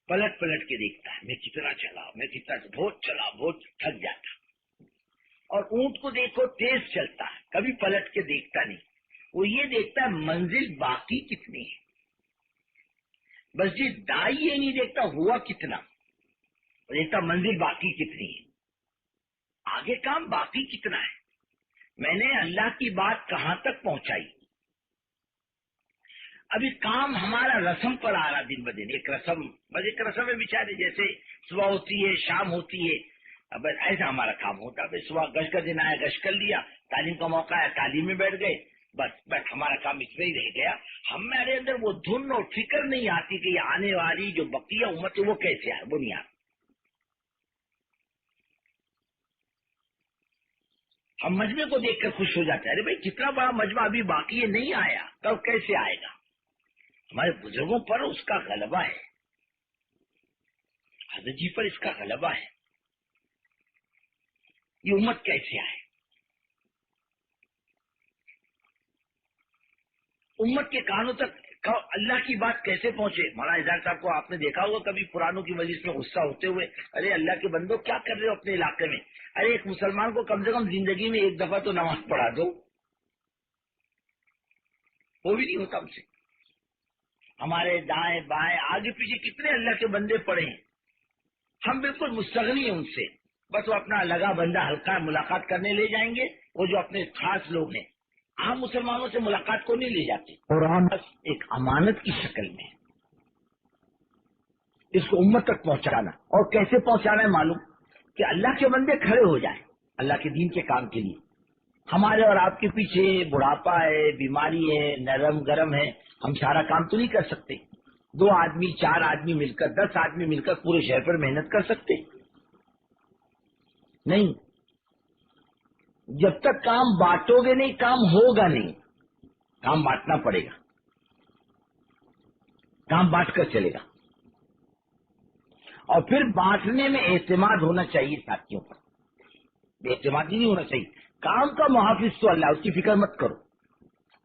پلٹ پلٹ کے دیکھتا ہے میں کتنا چلا، میں کتنا، بہت چلا، بہت تھک جاتا۔ اور اونٹ کو دیکھو تیز چلتا ہے، کبھی پلٹ کے دیکھتا نہیں، وہ یہ دیکھتا ہے منزل باقی کتنی ہے، بس جی دائی یہ نہیں دیکھتا ہوا کتنا، وہ دیکھتا منزل باقی کتنی ہے، آگے کام باقی کتنا ہے، میں نے اللہ کی بات کہاں تک پہنچائی۔ ابھی کام ہمارا رسم پر آ رہا، دن بدن ایک رسم، بس ایک رسم ہے بیچارے، جیسے صبح ہوتی ہے شام ہوتی ہے، اب ایسا ہمارا کام ہوتا ہے، صبح گشت کا دن آیا گشت کر لیا، تعلیم کا موقع آیا تعلیم میں بیٹھ گئے، بس ہمارا کام اس میں ہی رہ گیا۔ ہمارے اندر وہ دھن اور فکر نہیں آتی کہ یہ آنے والی جو بقیہ امت ہے وہ کیسے آئے، وہ نہیں آتی۔ ہم مجمع کو دیکھ کر خوش ہو جاتے ہیں، ارے بھائی کتنا بڑا مجمع ابھی باقی ہے، نہیں آیا، کب کیسے آئے گا؟ ہمارے بزرگوں پر اس کا غلبہ ہے، حضرت جی پر اس کا غلبہ ہے، یہ امت کیسے آئے، امت کے کانوں تک اللہ کی بات کیسے پہنچے۔ مولانا اظہار صاحب کو آپ نے دیکھا ہوگا کبھی پرانوں کی مجلس میں غصہ ہوتے ہوئے، ارے اللہ کے بندو کیا کر رہے ہو اپنے علاقے میں، ارے ایک مسلمان کو کم سے کم زندگی میں ایک دفعہ تو نماز پڑھا دو، وہ بھی نہیں ہوتا ہم سے۔ ہمارے دائیں بائیں آگے پیچھے کتنے اللہ کے بندے پڑے ہیں، ہم بالکل مستغنی ہیں ان سے، بس وہ اپنا لگا بندہ ہلکا ملاقات کرنے لے جائیں گے. وہ جو اپنے خاص لوگ ہیں عام مسلمانوں سے ملاقات کو نہیں لے جاتے. قرآن بس ایک امانت کی شکل میں اس کو امت تک پہنچانا. اور کیسے پہنچانا ہے معلوم؟ کہ اللہ کے بندے کھڑے ہو جائیں اللہ کے دین کے کام کے لیے. ہمارے اور آپ کے پیچھے بڑھاپا ہے, بیماری ہے, نرم گرم ہے, ہم سارا کام تو نہیں کر سکتے. 2 آدمی 4 آدمی مل کر 10 آدمی مل کر پورے شہر پر محنت کر سکتے نہیں. جب تک کام بانٹو گے نہیں کام ہوگا نہیں. کام بانٹنا پڑے گا, کام بانٹ کر چلے گا. اور پھر بانٹنے میں اعتماد ہونا چاہیے ساتھیوں پر. اعتماد ہی نہیں ہونا چاہیے. کام کا محافظ تو اللہ, اس کی فکر مت کرو.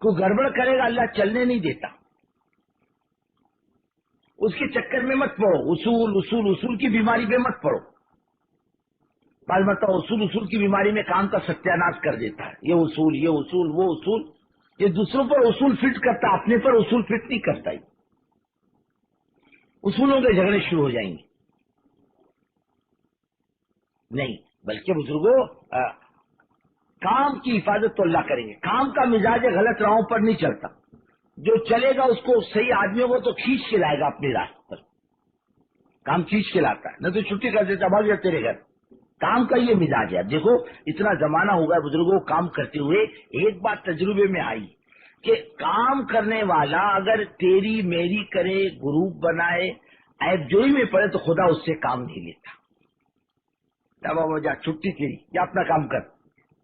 کوئی گڑبڑ کرے گا اللہ چلنے نہیں دیتا. اس کے چکر میں مت پڑو. اصول اصول اصول کی بیماری پہ مت پڑو. بعض مرتبہ اصول کی بیماری میں کام کا ستیہ ناش کر دیتا ہے. یہ اصول وہ اصول. یہ دوسروں پر اصول فٹ کرتا, اپنے پر اصول فٹ نہیں کرتا. اصولوں کے جھگڑے شروع ہو جائیں گے. نہیں, بلکہ بزرگوں کام کی حفاظت تو اللہ کریں گے. کام کا مزاج غلط راہوں پر نہیں چلتا. جو چلے گا اس کو صحیح آدمیوں کو تو کھینچ کے لائے گا اپنی راہ پر. کام کھینچ کے لاتا ہے, نہ تو چھٹی کر دیتا بھاگ جا تیرے گھر. کام کا یہ مزاج ہے. اب دیکھو اتنا زمانہ ہوگا بزرگوں کام کرتے ہوئے, ایک بات تجربے میں آئی کہ کام کرنے والا اگر تیری میری کرے, گروپ بنائے, ایب جوئی میں پڑے تو خدا اس سے کام نہیں لیتا. جا بابا جا, چھٹی تیری, جا اپنا کام کر,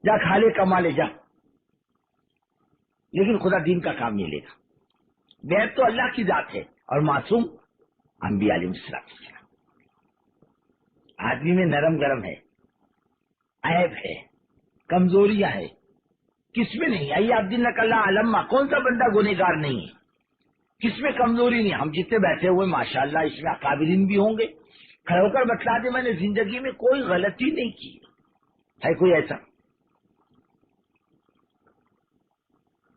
جا کھا لے کما لے جا. لیکن خدا دین کا کام نہیں لے گا. غیب تو اللہ کی ذات ہے اور معصوم انبیاء علیہ السلام. آدمی میں نرم گرم ہے, عیب ہے, کمزوریاں ہے. کس میں نہیں؟ آئیے عبداللہ کلّہ علمہ, کون سا بندہ گنہگار نہیں ہے؟ کس میں کمزوری نہیں؟ ہم جتنے بیٹھے ہوئے ماشاءاللہ اس میں اکابرین بھی ہوں گے, کھڑے ہو کر بتلا دے میں نے زندگی میں کوئی غلطی نہیں کی. ہے کوئی ایسا؟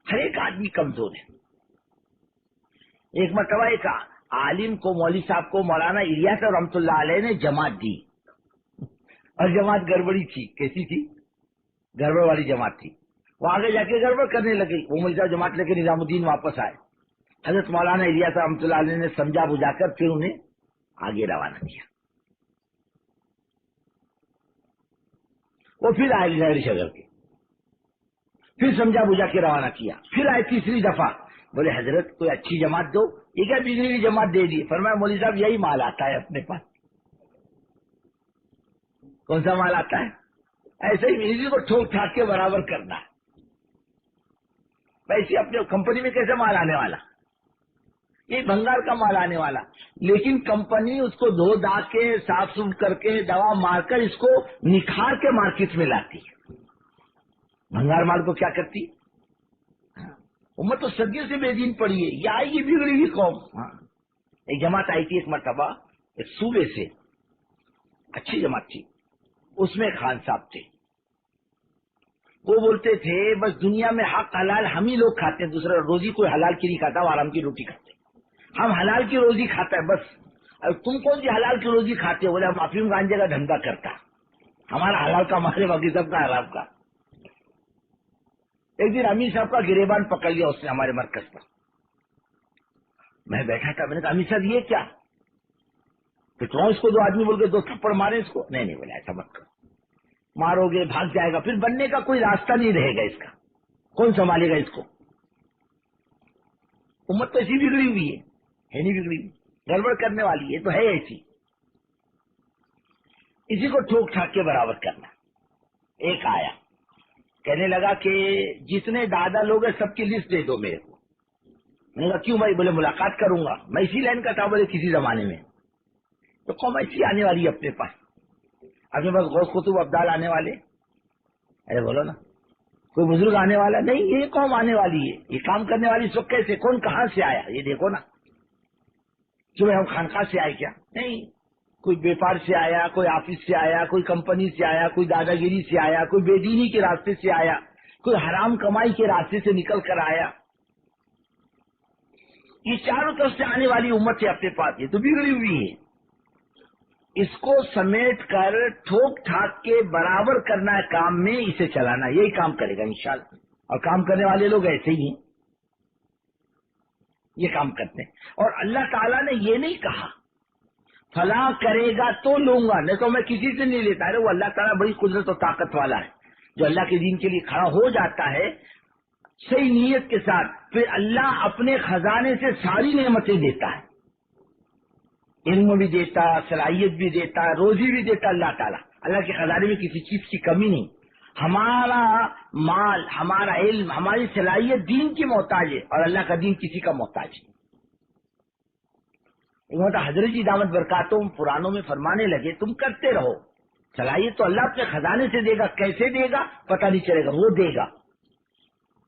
ہر ایک آدمی کمزور ہے. ایک مرتبہ ایک عالم کو, مولوی صاحب کو مولانا الیاس رحمۃ اللہ علیہ نے جماعت دی, اور جماعت گڑبڑی تھی. کیسی تھی؟ گڑبڑ والی جماعت تھی. وہ آگے جا کے گڑبڑ کرنے لگی. وہ مولوی صاحب جماعت لے کے نظام الدین واپس آئے. حضرت مولانا الیاس رحمۃ اللہ علیہ نے سمجھا بجھا کر پھر انہیں آگے روانہ کیا. وہ پھر آئے غیر شگر کے, پھر سمجھا بجھا کے روانہ کیا. پھر آئے تیسری دفعہ, بولے حضرت کوئی اچھی جماعت دو. یہ کیا بگڑی ہوئی جماعت دے دی؟ فرمایا مولوی صاحب یہی مال آتا ہے اپنے پاس. کون سا مال آتا ہے؟ ایسے ہی اسی کو ٹھوک ٹھاک کے برابر کرنا ہے. ویسے اپنے کمپنی میں کیسے مال آنے والا؟ یہ بھنگار کا مال آنے والا. لیکن کمپنی اس کو دھو دا کے صاف ستھرا کر کے دوا مار کر اس کو نکھار کے مارکیٹ میں لاتی ہے. بھنگار مال کو کیا کرتی؟ امت تو صدیوں سے بے دین پڑی ہے. یہ آئے گی بگڑی ہوئی قوم. ایک جماعت آئی تھی ایک مرتبہ ایک صوبے سے, اچھی جماعت تھی. اس میں خان صاحب تھے. وہ بولتے تھے بس دنیا میں حق حلال ہم ہی لوگ کھاتے ہیں, دوسرا روزی کوئی حلال کی نہیں کھاتا, وہ حرام کی روٹی کھاتے ہیں. ہم حلال کی روزی کھاتا ہے بس. تم کون سی حلال کی روزی کھاتے ہو؟ بولے ہم افیم گانجے کا دھندا کرتا, ہمارا حلال کا ہمارے باقی سب کا حرام کا. ایک دن امیر صاحب کا گریبان پکڑ لیا اس نے ہمارے مرکز پر. میں بیٹھا تھا, میں نے کہا امیر صاحب یہ کیا؟ پھر اس کو 2 آدمی بول کے 2 تھپڑ مارے اس کو. نہیں بولے ایسا مت کرو, مارو گے بھاگ جائے گا, پھر بننے کا کوئی راستہ نہیں رہے گا اس کا. کون سنبھالے گا اس کو؟ امت تو ایسی بگڑی ہوئی ہے نہیں بگڑی ہوئی, گڑبڑ کرنے والی ہے تو ہے ایسی. اسی کو ٹھوک ٹھاک کے برابر کرنا. ایک آیا کہنے لگا کہ جتنے دادا لوگ ہیں سب کی لسٹ دے دو میرے کو. میں نے کہا کیوں بھائی؟ بولے ملاقات کروں گا. میں اسی لائن کا تھا, بولے کسی زمانے میں تو قوم ایسی آنے والی ہے اپنے پاس. اپنے پاس غوث قطب ابدال آنے والے, ارے بولو نا, کوئی بزرگ آنے والا نہیں. یہ قوم آنے والی ہے, یہ کام کرنے والی سب کیسے, کون کہاں سے آیا یہ دیکھو نا. کیوں ہم خانقاہ سے آئے کیا؟ نہیں, کوئی بیپار سے آیا, کوئی آفس سے آیا, کوئی کمپنی سے آیا, کوئی دادا گیری سے آیا, کوئی بے دینی کے راستے سے آیا, کوئی حرام کمائی کے راستے سے نکل کر آیا. یہ چاروں طرف سے آنے والی امت ہے اپنے پاس. یہ تو بگڑی ہوئی ہے. اس کو سمیٹ کر ٹھوک ٹھاک کے برابر کرنا ہے کام میں، اسے چلانا، یہی کام کرے گا انشاءاللہ۔ اور کام کرنے والے لوگ ایسے ہی ہیں، یہ کام کرتے ہیں۔ اور اللہ تعالیٰ نے یہ نہیں کہا فلاں کرے گا تو لوں گا، نہیں تو میں کسی سے نہیں لیتا۔ ارے وہ اللہ تعالیٰ بڑی قدرت و طاقت والا ہے، جو اللہ کے دین کے لیے کھڑا ہو جاتا ہے صحیح نیت کے ساتھ، پھر اللہ اپنے خزانے سے ساری نعمتیں دیتا ہے، علم بھی دیتا، صلاحیت بھی دیتا، روزی بھی دیتا اللہ تعالیٰ۔ اللہ کے خزانے میں کسی چیز کی کمی نہیں۔ ہمارا مال، ہمارا علم، ہماری صلاحیت دین کی محتاج ہے، اور اللہ کا دین کسی کا محتاج ہے۔ حضرت جی دامت برکاتہم پرانوں میں فرمانے لگے تم کرتے رہو، صلاحیت تو اللہ اپنے خزانے سے دے گا، کیسے دے گا پتہ نہیں چلے گا، وہ دے گا۔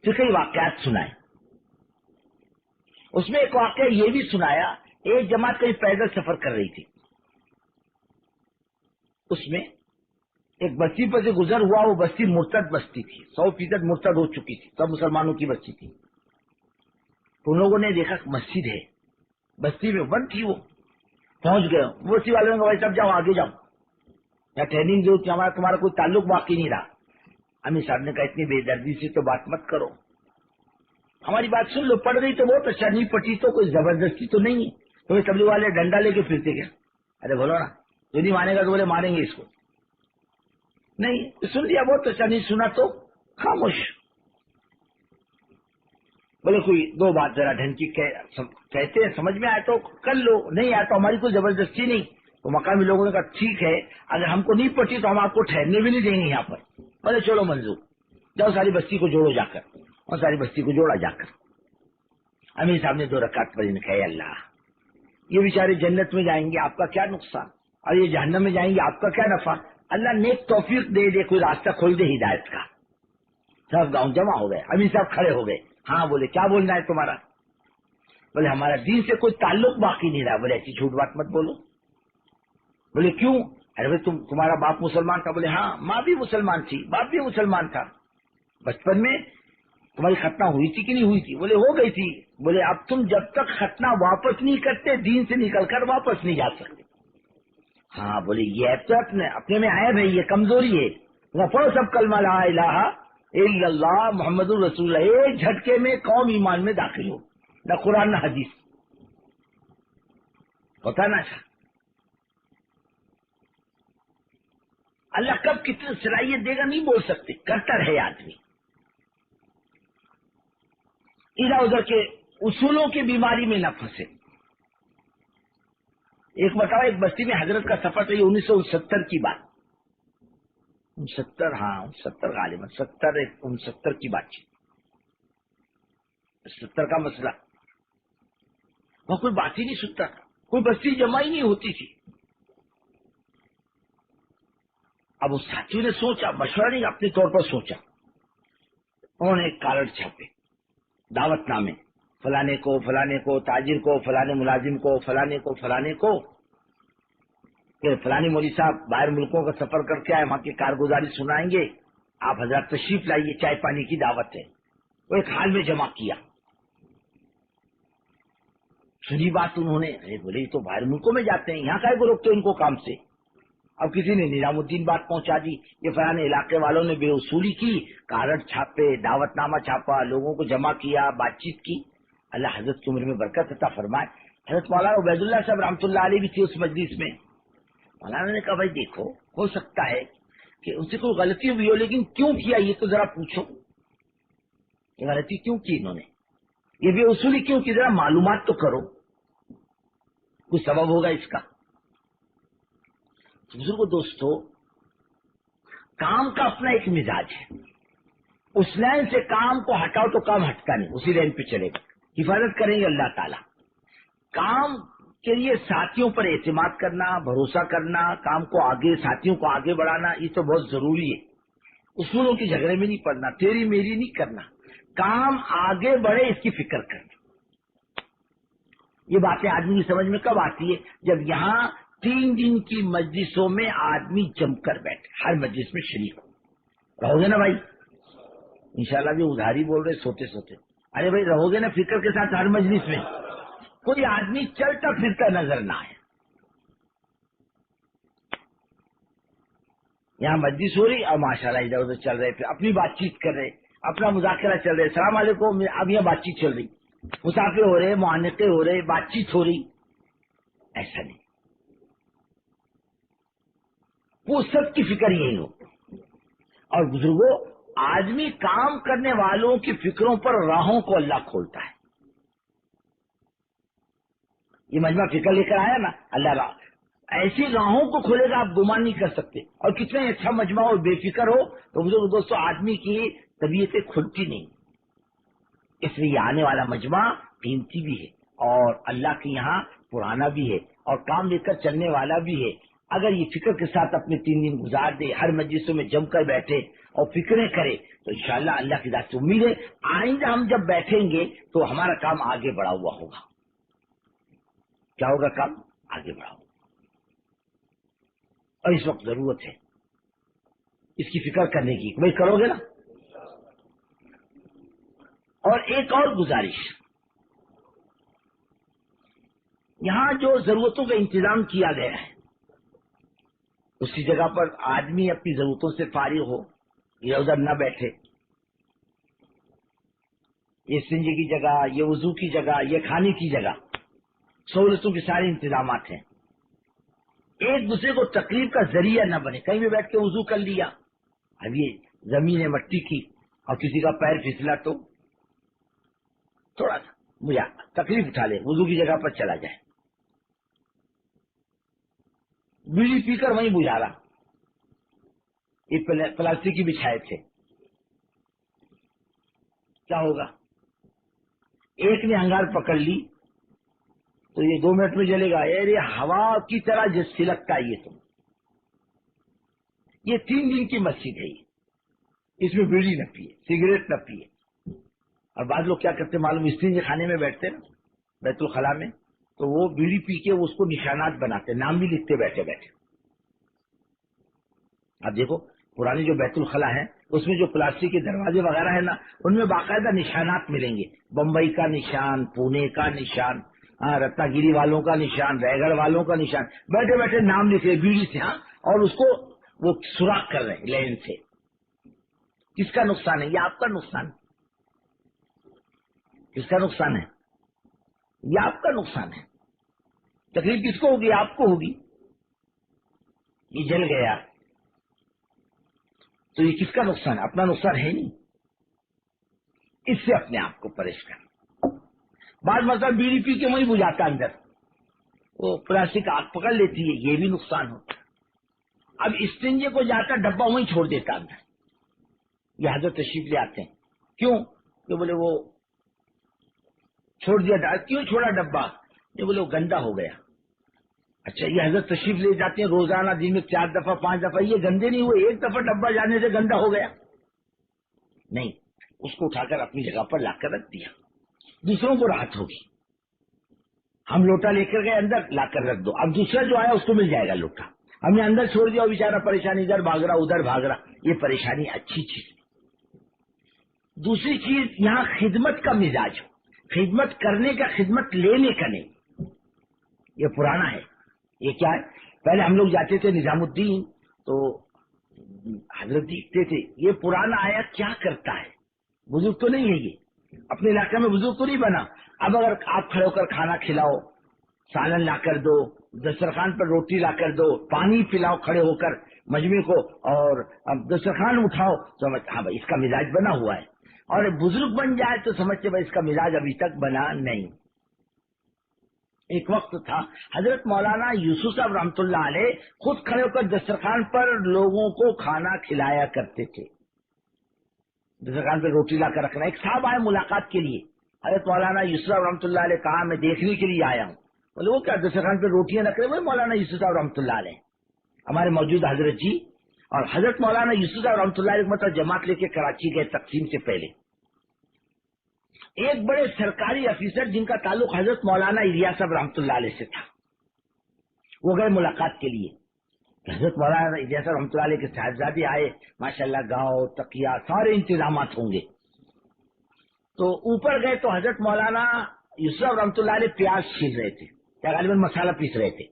پھر کئی واقعات سنائے، اس میں ایک واقعہ یہ بھی سنایا، ایک جماعت کہیں پیدل سفر کر رہی تھی، اس میں ایک بستی پر سے گزر ہوا، وہ بستی مرتد بستی تھی، 100% مرتد ہو چکی تھی، سب مسلمانوں کی بستی تھی۔ تو ان لوگوں نے دیکھا مسجد ہے بستی میں، بند تھی، وہ پہنچ گئے، وہ بستی والوں نے کہا بھائی صاحب جاؤ آگے جاؤ، یا ٹریننگ جو ہمارا تمہارا کوئی تعلق باقی نہیں رہا۔ امیر صاحب نے کہا اتنی بے دردی سے تو بات مت کرو، ہماری بات سن لو، پڑھ گئی تو بہت اچھا، نہیں پڑھی تو کوئی زبردستی تو نہیں ہے۔ تو یہ تبلیغ والے ڈنڈا لے کے پھرتے کیا؟ ارے بولو نا، جو نہیں مانے گا تو بولے ماریں گے اس کو، نہیں سن لیا بہت اچھا، نہیں سنا تو خاموش۔ بولے کوئی دو بات ذرا ڈھنگ کی کہتے ہیں، سمجھ میں آئے تو کر لو، نہیں آیا تو ہماری کوئی زبردستی نہیں۔ تو مقامی لوگوں نے کہا ٹھیک ہے، اگر ہم کو نہیں پڑتی تو ہم آپ کو ٹھہرنے بھی نہیں دیں گے یہاں پر۔ بولے چلو منظور، جاؤ ساری بستی کو جوڑو جا کر، اور ساری بستی کو جوڑا جا کر۔ امیر صاحب نے 2 رکعت پڑھی، نے کہا اللہ یہ بیچارے جنت میں جائیں گے، آپ کا کیا نقصان، اور یہ جہنم میں جائیں گے، آپ کا کیا نفع، اللہ نیک توفیق دے دے، کوئی راستہ کھول دے ہدایت کا۔ سب گاؤں جمع ہو گئے، امیر صاحب کھڑے ہو گئے، ہاں بولے کیا بولنا ہے تمہارا؟ بولے ہمارا دین سے کوئی تعلق باقی نہیں رہا۔ بولے ایسی جھوٹ بات مت بولو۔ بولے کیوں؟ ارے بھائی تمہارا باپ مسلمان تھا؟ بولے ہاں، ماں بھی مسلمان تھی، باپ بھی مسلمان تھا۔ بچپن میں تمہاری ختنہ ہوئی تھی کہ نہیں ہوئی تھی؟ بولے ہو گئی تھی۔ بولے اب تم جب تک ختنہ واپس نہیں کرتے دین سے نکل کر واپس نہیں جا سکتے۔ ہاں بولے یہ تو اپنے میں عیب ہے، یہ کمزوری ہے۔ پڑھو سب کلمہ لا الہ الا اللہ محمد الرسول اللہ، ایک جھٹکے میں قوم ایمان میں داخل ہو، نہ قرآن نہ حدیث ہوتا نا۔ اللہ کب کتنی صلاحیت دے گا نہیں بول سکتے، کرتا رہے آدمی۔ ادھر ادھر کے اصولوں کی بیماری میں نہ پھنسے۔ ایک مرتبہ ایک بستی میں حضرت کا سفر تھا، یہ 1969 کی بات، 69 ہاں 69 غالباً 69 کی بات تھی، 70 کا مسئلہ۔ وہاں کوئی بات ہی نہیں سنتا تھا، کوئی بستی جمع ہی نہیں ہوتی تھی۔ اب اس ساتھیوں نے سوچا، مشورہ نہیں اپنے طور پر سوچا، انہوں نے ایک کارڈ چھاپے، دعوت نامے، فلانے کو فلانے کو تاجر کو، فلانے ملازم کو، فلانے کو فلانے کو، کہ فلانے مولوی صاحب باہر ملکوں کا سفر کر کے آئے، وہاں کی کارگزاری سنائیں گے، آپ حضرات تشریف لائیے، چائے پانی کی دعوت ہے۔ وہ ایک حال میں جمع کیا، سنی بات انہوں نے، ارے بولے یہ تو باہر ملکوں میں جاتے ہیں، یہاں کائے کو روکتے ان کو کام سے؟ اب کسی نے نظام الدین بات پہنچا دی، یہ فلانے علاقے والوں نے بے اصولی کی، کارڈ چھاپے، دعوت نامہ چھاپا، لوگوں کو جمع کیا، بات چیت کی۔ اللہ حضرت کی عمر میں برکت عطا فرمائے۔ حضرت مولانا عبید اللہ صاحب رحمۃ اللہ علیہ بھی تھی اس مجلس میں۔ مولانا نے کہا بھائی دیکھو، ہو سکتا ہے کہ ان سے کوئی غلطی ہوئی ہو، لیکن کیوں کیا یہ تو ذرا پوچھو، یہ غلطی کیوں کی انہوں نے، یہ بے اصولی کیوں کی، ذرا معلومات تو کرو، کوئی سبب ہوگا اس کا۔ بزرگوں دوستو، کام کا اپنا ایک مزاج ہے، اس لائن سے کام کو ہٹاؤ تو کام ہٹتا نہیں، اسی لائن پہ چلے گا، حفاظت کریں گے اللہ تعالیٰ۔ کام کے لیے ساتھیوں پر اعتماد کرنا، بھروسہ کرنا، کام کو آگے، ساتھیوں کو آگے بڑھانا، یہ تو بہت ضروری ہے۔ اصولوں کی جھگڑے میں نہیں پڑنا، تیری میری نہیں کرنا، کام آگے بڑھے اس کی فکر کرنا۔ یہ باتیں آدمی کی سمجھ میں کب آتی ہے؟ جب یہاں 3 دن کی مجلسوں میں آدمی جم کر بیٹھے، ہر مجلس میں شریک ہو۔ رہو گے نا بھائی؟ انشاءاللہ بھی ادھاری بول رہے سوتے سوتے، ارے بھائی رہو گے نا فکر کے ساتھ ہر مجلس میں؟ کوئی آدمی چلتا پھرتا نظر نہ آئے، یہاں مجلس ہو رہی اور ماشاءاللہ ادھر ادھر چل رہے تھے، اپنی بات چیت کر رہے، اپنا مذاکرہ چل رہے، السلام علیکم، اب یہاں بات چیت چل رہی، مسافر ہو رہے، معانقے ہو رہے، بات چیت ہو رہی. ایسا نہیں، وہ سب کی فکر یہی ہو. اور بزرگوں، آدمی کام کرنے والوں کی فکروں پر راہوں کو اللہ کھولتا ہے. یہ مجمع فکر لے کر آیا نا، اللہ راہ ایسی راہوں کو کھولے گا، آپ گمان نہیں کر سکتے. اور کتنا اچھا مجمع ہو، بے فکر ہو تو بزرگ دوستوں آدمی کی طبیعتیں کھلتی نہیں. اس لیے آنے والا مجمع قیمتی بھی ہے اور اللہ کے یہاں پرانا بھی ہے اور کام لے کر چلنے والا بھی ہے. اگر یہ فکر کے ساتھ اپنے 3 دن گزار دے، ہر مجلسوں میں جم کر بیٹھے اور فکریں کرے تو انشاءاللہ اللہ کی ذات سے امید ہے آئندہ ہم جب بیٹھیں گے تو ہمارا کام آگے بڑھا ہوا ہوگا. کیا ہوگا؟ کام آگے بڑھا ہوگا. اور اس وقت ضرورت ہے اس کی فکر کرنے کی. بھائی کرو گے نا؟ اور ایک اور گزارش، یہاں جو ضرورتوں کا انتظام کیا گیا ہے اس کی جگہ پر آدمی اپنی ضرورتوں سے فارغ ہو، ادھر ادھر نہ بیٹھے. یہ سنجے کی جگہ، یہ وضو کی جگہ، یہ کھانے کی جگہ، سہولتوں کے سارے انتظامات ہیں. ایک دوسرے کو تکلیف کا ذریعہ نہ بنے. کہیں بھی بیٹھ کے وضو کر لیا، اب یہ زمین ہے مٹی کی اور کسی کا پیر پھسلا تو تھوڑا سا مجھے تکلیف اٹھا لے، وضو کی جگہ پر چلا جائے. بیڑی پی کر وہیں بجھا رہا، یہ پلاسٹک کی بچھائے تھے، کیا ہوگا؟ ایک نے انگار پکڑ لی تو یہ 2 منٹ میں جلے گا. ارے ہوا کی طرح جس سلکتا ہے یہ. تم یہ 3 دن کی مسجد ہے، اس میں بیڑی نہ پیے، سگریٹ نہ پیے. اور بعض لوگ کیا کرتے معلوم، استنجے خانے میں بیٹھتے نا بیت الخلاء میں، تو وہ بیڑی پی کے اس کو نشانات بناتے، نام بھی لکھتے بیٹھے بیٹھے. اب دیکھو پرانے جو بیت الخلاء ہیں اس میں جو پلاسٹک کے دروازے وغیرہ ہیں نا، ان میں باقاعدہ نشانات ملیں گے. بمبئی کا نشان، پونے کا نشان، رتنا گیری والوں کا نشان، رائے والوں کا نشان، بیٹھے بیٹھے نام لکھ رہے بیڑی سے. ہاں، اور اس کو وہ سوراخ کر رہے ہیں لین سے. کس کا نقصان ہے؟ یہ آپ کا نقصان ہے. کس کا نقصان ہے؟ یہ آپ کا نقصان ہے. تکلیف کس کو ہوگی؟ آپ کو ہوگی. یہ جل گیا تو یہ کس کا نقصان ہے؟ اپنا نقصان ہے نہیں. اس سے اپنے آپ کو پرہیز کرنا. بعض مطلب بیڑی پی کے وہیں بجھاتا اندر، وہ پلاسٹک آگ پکڑ لیتی ہے، یہ بھی نقصان ہوتا. اب استنجے کو جاتا ڈبہ وہیں چھوڑ دیتا اندر. یہ حضرت تشریف لے آتے ہیں، کیوں کہ بولے وہ چھوڑ دیا. کیوں چھوڑا ڈبہ؟ یہ بولے وہ گندا ہو گیا. اچھا، یہ حضرت تشریف لے جاتے ہیں روزانہ، دن میں 4 دفعہ 5 دفعہ، یہ گندے نہیں ہوئے، ایک دفعہ ڈبہ جانے سے گندا ہو گیا؟ نہیں، اس کو اٹھا کر اپنی جگہ پر لا کر رکھ دیا. دوسروں کو راحت ہوگی. ہم لوٹا لے کر گئے اندر، لا کر رکھ دو. اب دوسرا جو آیا اس کو مل جائے گا لوٹا. ہم نے اندر چھوڑ دیا، بیچارہ پریشانی، ادھر بھاگ رہا ادھر بھاگ رہا. یہ پریشانی اچھی چیز. دوسری چیز، یہاں خدمت کا مزاج ہو، خدمت کرنے کا، خدمت لینے کا نہیں. یہ پرانا ہے. یہ کیا ہے؟ پہلے ہم لوگ جاتے تھے نظام الدین تو حضرت دیکھتے تھے یہ پرانا آیا کیا کرتا ہے. بزرگ تو نہیں ہے یہ، اپنے علاقے میں بزرگ تو نہیں بنا. اب اگر آپ کھڑے ہو کر کھانا کھلاؤ، سالن لا کر دو، دسترخوان پر روٹی لا کر دو، پانی پلاؤ کھڑے ہو کر مجمع کو، اور اب دسترخوان اٹھاؤ تو ہاں بھائی اس کا مزاج بنا ہوا ہے. اور بزرگ بن جائے تو سمجھتے بھائی اس کا مزاج ابھی تک بنا نہیں. ایک وقت تھا حضرت مولانا یوسف صاحب رحمۃ اللہ علیہ خود کھڑے ہو کر دسترخوان پر لوگوں کو کھانا کھلایا کرتے تھے. دسترخوان پہ روٹی لا کر رکھنا. ایک صاحب آئے ملاقات کے لیے، حضرت مولانا یوسف صاحب رحمۃ اللہ علیہ، کہا میں دیکھنے کے لیے آیا ہوں. بولے وہ کیا دسترخوان پہ روٹیاں رکھ رہے؟ وہ مولانا یوسف صاحب رحمۃ اللہ علیہ ہمارے موجود حضرت جی. اور حضرت مولانا یوسف صاحب رحمۃ اللہ علیہ مطلب جماعت لے کے کراچی گئے تقسیم سے پہلے. ایک بڑے سرکاری افیسر جن کا تعلق حضرت مولانا الیاس صاحب رحمۃ اللہ علیہ سے تھا، وہ گئے ملاقات کے لیے. حضرت مولانا الیاس صاحب رحمۃ اللہ علیہ کے صاحبزادے آئے، ماشاءاللہ گاؤں تکیا سارے انتظامات ہوں گے. تو اوپر گئے تو حضرت مولانا یوسف صاحب رحمۃ اللہ علیہ پیاز چھیل رہے تھے، یا غالباً مسالہ پیس رہے تھے.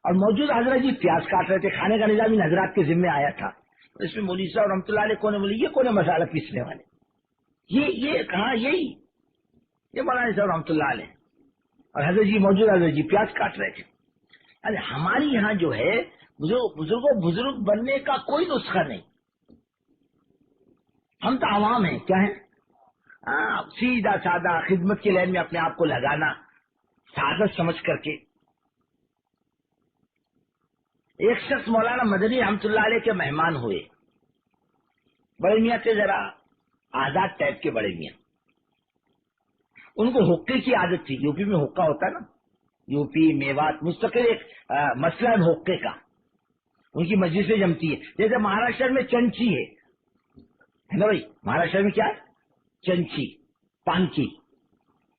اور موجود حضرت جی پیاز کاٹ رہے تھے. کھانے کا نظام ان حضرات کے ذمہ آیا تھا. اس میں مولوی صاحب رحمۃ اللہ علیہ کونے بولے یہ کونے مسالہ پیسنے والے, یہ کہاں, یہی یہ مولانا صاحب رحمۃ اللہ علیہ. اور حضرت جی موجود حضرت جی پیاز کاٹ رہے تھے. ارے ہماری یہاں جو ہے بزرگوں بزرگ بننے کا کوئی نسخہ نہیں. ہم تو عوام ہیں, کیا ہے, سیدھا سادہ خدمت کی لائن میں اپنے آپ کو لگانا, سعادت سمجھ کر کے. ایک شخص مولانا مدنی رحمۃ اللہ علیہ کے مہمان ہوئے. بڑے میاں تھے, ذرا آزاد ٹائپ کے بڑے میاں. ان کو حقے کی عادت تھی. یو پی میں حقہ ہوتا ہے نا, یو پی میوات مستقل ایک مسئلہ ہے حقے کا. ان کی مجلسیں جمتی ہے. جیسے مہاراشٹر میں چنچی ہے نا بھائی, مہاراشٹر میں کیا ہے, چنچی, پان کی.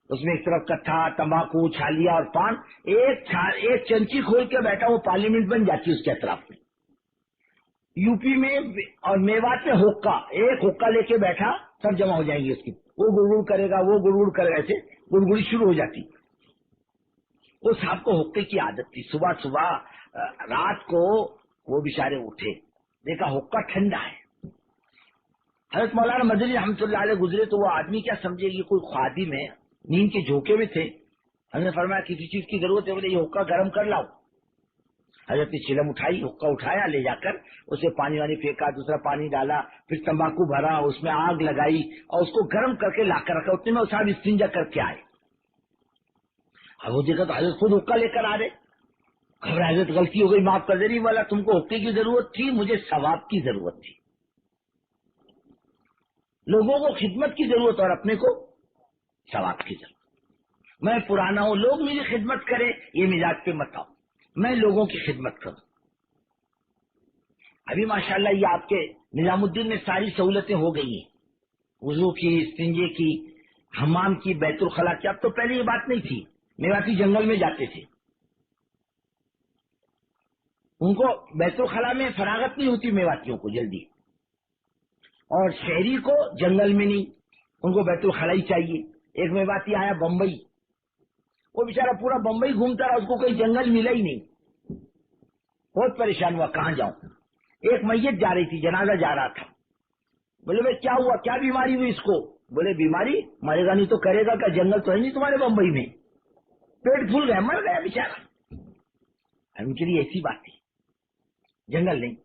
اس میں ایک طرف کٹھا, تمباکو, چھالیا اور پان. ایک چنچی کھول کے بیٹھا, وہ پارلیمنٹ بن جاتی ہے اس کے اطراف میں. یو پی میں اور میوات میں حقہ, ایک حقہ لے کے بیٹھا, سب جمع ہو جائیں گے اس کی. وہ گڑگڑ کرے گا, وہ گڑگڑ کرے گا, ایسے گڑگڑی شروع ہو جاتی. وہ صاحب کو حقے کی عادت تھی. صبح صبح رات کو وہ بیچارے اٹھے, دیکھا حقہ ٹھنڈا ہے. حضرت مولانا مدنی رحمۃ اللہ علیہ گزرے تو وہ آدمی کیا سمجھے, یہ کوئی خادم ہے, نیند کے جھونکے میں تھے. حضرت نے فرمایا کسی چیز کی ضرورت ہے, بولے یہ حقہ گرم کر لاؤ. حضرت نے چلم اٹھائی, حقہ اٹھایا, لے جا کر اسے پانی وانی پھینکا, دوسرا پانی ڈالا, پھر تمباکو بھرا, اس میں آگ لگائی اور اس کو گرم کر کے لا کر رکھا. اتنے میں صاحب استنجا کر کے آئے. اب وہ دیکھا تو حضرت خود حقہ لے کر آ رہے. خبر حضرت غلطی ہو گئی, معاف کر دے رہی, والا تم کو حقے کی ضرورت تھی, مجھے ثواب کی ضرورت تھی. لوگوں کو خدمت کی ضرورت اور اپنے کو ثواب کی ضرورت. میں پرانا ہوں, لوگ میری خدمت کرے, یہ مزاج پہ مت آؤ, میں لوگوں کی خدمت کروں. ابھی ماشاءاللہ یہ آپ کے نظام الدین میں ساری سہولتیں ہو گئی ہیں, وضو کی, استنجے کی, حمام کی, بیت الخلا کی. اب تو پہلے یہ بات نہیں تھی. میواتی جنگل میں جاتے تھے, ان کو بیت الخلا میں فراغت نہیں ہوتی میواتیوں کو جلدی, اور شہری کو جنگل میں نہیں, ان کو بیت الخلا ہی چاہیے. ایک میواتی آیا بمبئی, وہ بیچارہ پورا بمبئی گھومتا رہا, اس کو کوئی جنگل ملا ہی نہیں. بہت پریشان ہوا, کہاں جاؤں. ایک میت جا رہی تھی, جنازہ جا رہا تھا. بولے بھائی کیا ہوا, کیا بیماری ہوئی اس کو. بولے بیماری مرے گا نہیں تو کرے گا کیا, جنگل تو ہے نہیں تمہارے بمبئی میں, پیٹ پھول گیا, مر گیا بیچارہ. ان کے لیے ایسی بات تھی, جنگل نہیں.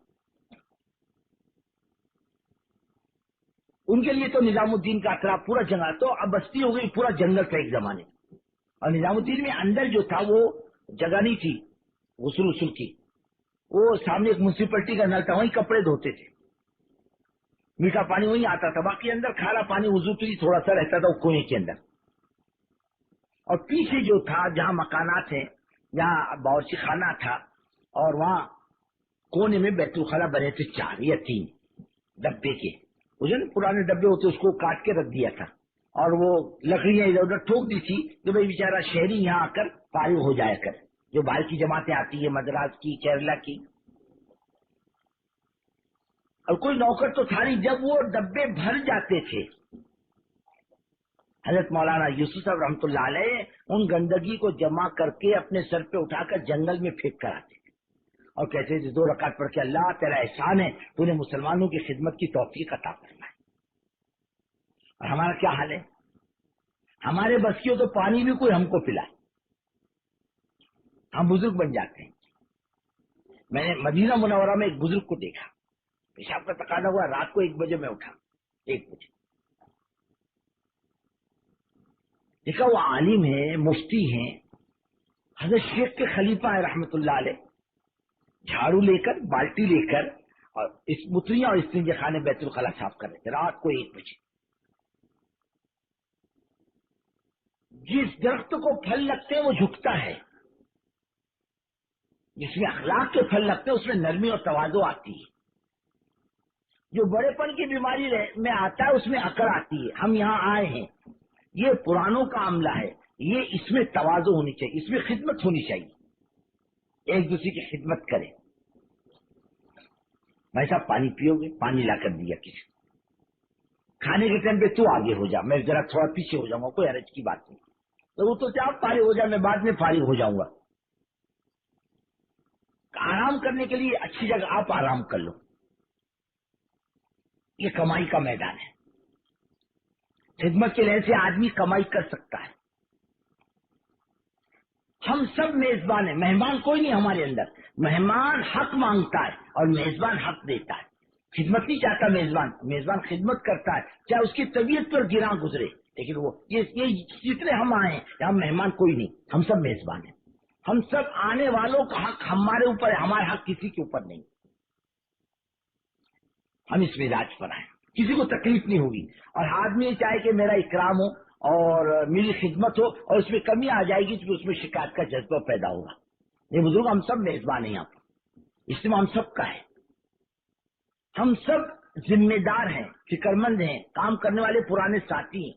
ان کے لیے تو نظام الدین کا اطراف پورا جنگل, تو اب بستی ہو گئی, پورا جنگل تھا ایک زمانے. اور نظام الدین میں اندر جو تھا وہ جگہ نہیں تھی غسل وسل کی. وہ سامنے ایک میونسپلٹی کا نل تھا, وہیں کپڑے دھوتے تھے, میٹھا پانی وہیں آتا تھا. باقی اندر کھارا پانی وضو کے لیے تھوڑا سا رہتا تھا وہ کونے کے اندر. اور پیچھے جو تھا جہاں مکانات ہیں, جہاں باورچی خانہ تھا, اور وہاں کونے میں بیت الخلا بنے تھے 4 یا 3 ڈبے کے. جو پرانے ڈبے ہوتے اس کو کاٹ کے رکھ دیا تھا, اور وہ لکڑیاں ادھر ادھر ٹھوک دی تھی کہ بھائی بیچارہ شہری یہاں آ کر فارغ ہو جایا کر, جو باہر کی جماعتیں آتی ہیں, مدراس کی, کیرلا کی. اور کوئی نوکر تو تھا نہیں. جب وہ ڈبے بھر جاتے تھے, حضرت مولانا یوسف صاحب رحمۃ اللہ علیہ ان گندگی کو جمع کر کے اپنے سر پہ اٹھا کر جنگل میں پھینک کر آتے تھے, اور کہتے تھے 2 رکعت پڑھ کے, اللہ تیرا احسان ہے, تو نے مسلمانوں کی خدمت کی توفیق عطا فرمائی. اور ہمارا کیا حال ہے, ہمارے بس کی ہو تو پانی بھی کوئی ہم کو پلائے, ہم بزرگ بن جاتے ہیں. میں نے مدینہ منورہ میں ایک بزرگ کو دیکھا, پیشاب کا تقاضا ہوا, رات کو 1 بجے میں اٹھا, 1 بجے دیکھا وہ عالم ہے, مفتی ہیں, حضرت شیخ کے خلیفہ ہے رحمت اللہ علیہ. جھاڑو لے کر, بالٹی لے کر, اور اس متریاں اور استنجے خانے بیت الخلا صاف کر رہے تھے رات کو 1 بجے. جس درخت کو پھل لگتے ہیں وہ جھکتا ہے, جس میں اخلاق کے پھل لگتے ہیں اس میں نرمی اور تواضع آتی ہے. جو بڑے پن کی بیماری میں آتا ہے اس میں اکڑ آتی ہے. ہم یہاں آئے ہیں, یہ پرانوں کا عملہ ہے, یہ اس میں تواضع ہونی چاہیے, اس میں خدمت ہونی چاہیے, ایک دوسرے کی خدمت کریں. بھائی صاحب پانی پیو گے, پانی لا کر دیا کسی کو. کھانے کے ٹائم پہ تو آگے ہو جا, میں ذرا تھوڑا پیچھے ہو جاؤں گا, کوئی حرج کی بات نہیں. تو وہ تو آپ فارغ ہو جائے, میں بعد میں فارغ ہو جاؤں گا. آرام کرنے کے لیے اچھی جگہ آپ آرام کر لو. یہ کمائی کا میدان ہے. خدمت کے لحاظ سے آدمی کمائی کر سکتا ہے. ہم سب میزبان ہیں, مہمان کوئی نہیں ہمارے اندر. مہمان حق مانگتا ہے اور میزبان حق دیتا ہے. خدمت نہیں چاہتا میزبان, میزبان خدمت کرتا ہے چاہے اس کی طبیعت پر گراں گزرے. لیکن وہ یہ جتنے ہم آئے ہیں یہاں مہمان کوئی نہیں, ہم سب میزبان ہیں. ہم سب آنے والوں کا حق ہمارے اوپر ہے, ہمارا حق کسی کے اوپر نہیں. ہم اس مزاج پر آئے, کسی کو تکلیف نہیں ہوگی. اور آدمی یہ چاہے کہ میرا اکرام ہو اور میری خدمت ہو اور اس میں کمی آ جائے گی تو اس میں شکایت کا جذبہ پیدا ہوگا. یہ بزرگ ہم سب میزبان ہیں یہاں پر, اجتماع ہم سب کا ہے. ہم سب ذمہ دار ہیں, فکر مند ہیں, کام کرنے والے پرانے ساتھی ہیں.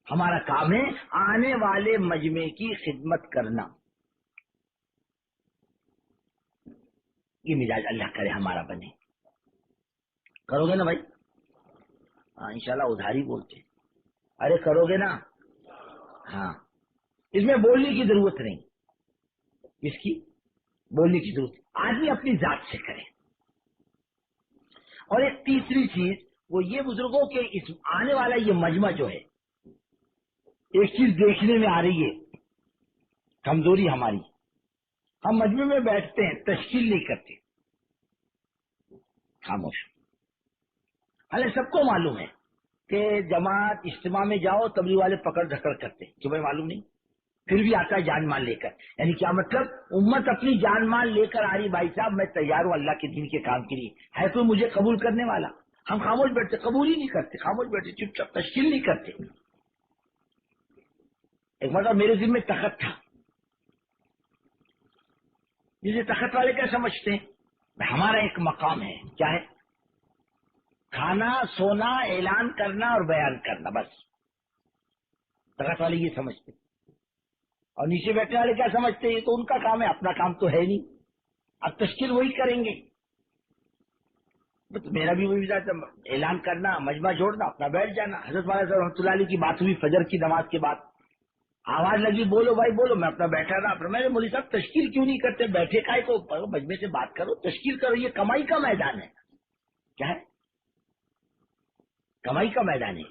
ہمارا کام ہے آنے والے مجمع کی خدمت کرنا. یہ مزاج اللہ کرے ہمارا بنے. کرو گے نا بھائی؟ ہاں انشاءاللہ ادھاری بولتے. ارے کرو گے نا؟ ہاں, اس میں بولنے کی ضرورت نہیں. اس کی بولنے کی ضرورت, آدمی اپنی ذات سے کرے. اور ایک تیسری چیز وہ یہ بزرگوں کے اس آنے والا یہ مجمع جو ہے, ایک چیز دیکھنے میں آ رہی ہے کمزوری ہماری. ہم مجمع میں بیٹھتے ہیں, تشکیل نہیں کرتے, خاموش. حالانکہ سب کو معلوم ہے کہ جماعت اجتماع میں جاؤ تبلیغ والے پکڑ دھکڑ کرتے, کیوں بھائی معلوم نہیں, پھر بھی آتا ہے جان مال لے کر. یعنی کیا مطلب, امت اپنی جان مال لے کر آ رہی, بھائی صاحب میں تیار ہوں اللہ کے دین کے کام کے لیے, ہے کوئی مجھے قبول کرنے والا؟ ہم خاموش بیٹھتے, قبول ہی نہیں کرتے, خاموش بیٹھتے, چپ چاپ, تشکیل نہیں کرتے. ایک مرتبہ میرے ذمہ میں تخت تھا, جسے تخت والے کیا سمجھتے ہیں, ہمارا ایک مقام ہے, کیا ہے؟ کھانا, سونا, اعلان کرنا اور بیان کرنا, بس. تخت والے یہ سمجھتے. اور نیچے بیٹھنے والے کیا سمجھتے ہیں, یہ تو ان کا کام ہے, اپنا کام تو ہے نہیں, اب تشکیل وہی کریں گے. میرا بھی وہی تھا, اعلان کرنا, مجمع جوڑنا, اپنا بیٹھ جانا. حضرت مولانا صاحب رحمۃ اللہ علیہ کی بات ہوئی فجر کی نماز کے بعد, آواز لگی بولو بھائی بولو, میں اپنا بیٹھا رہا. میں نے مولوی صاحب تشکیل کیوں نہیں کرتے, بیٹھے کائے کو, مجمع سے بات کرو, تشکیل کرو, یہ کمائی کا میدان ہے. کیا ہے؟ کمائی کا میدان ہے.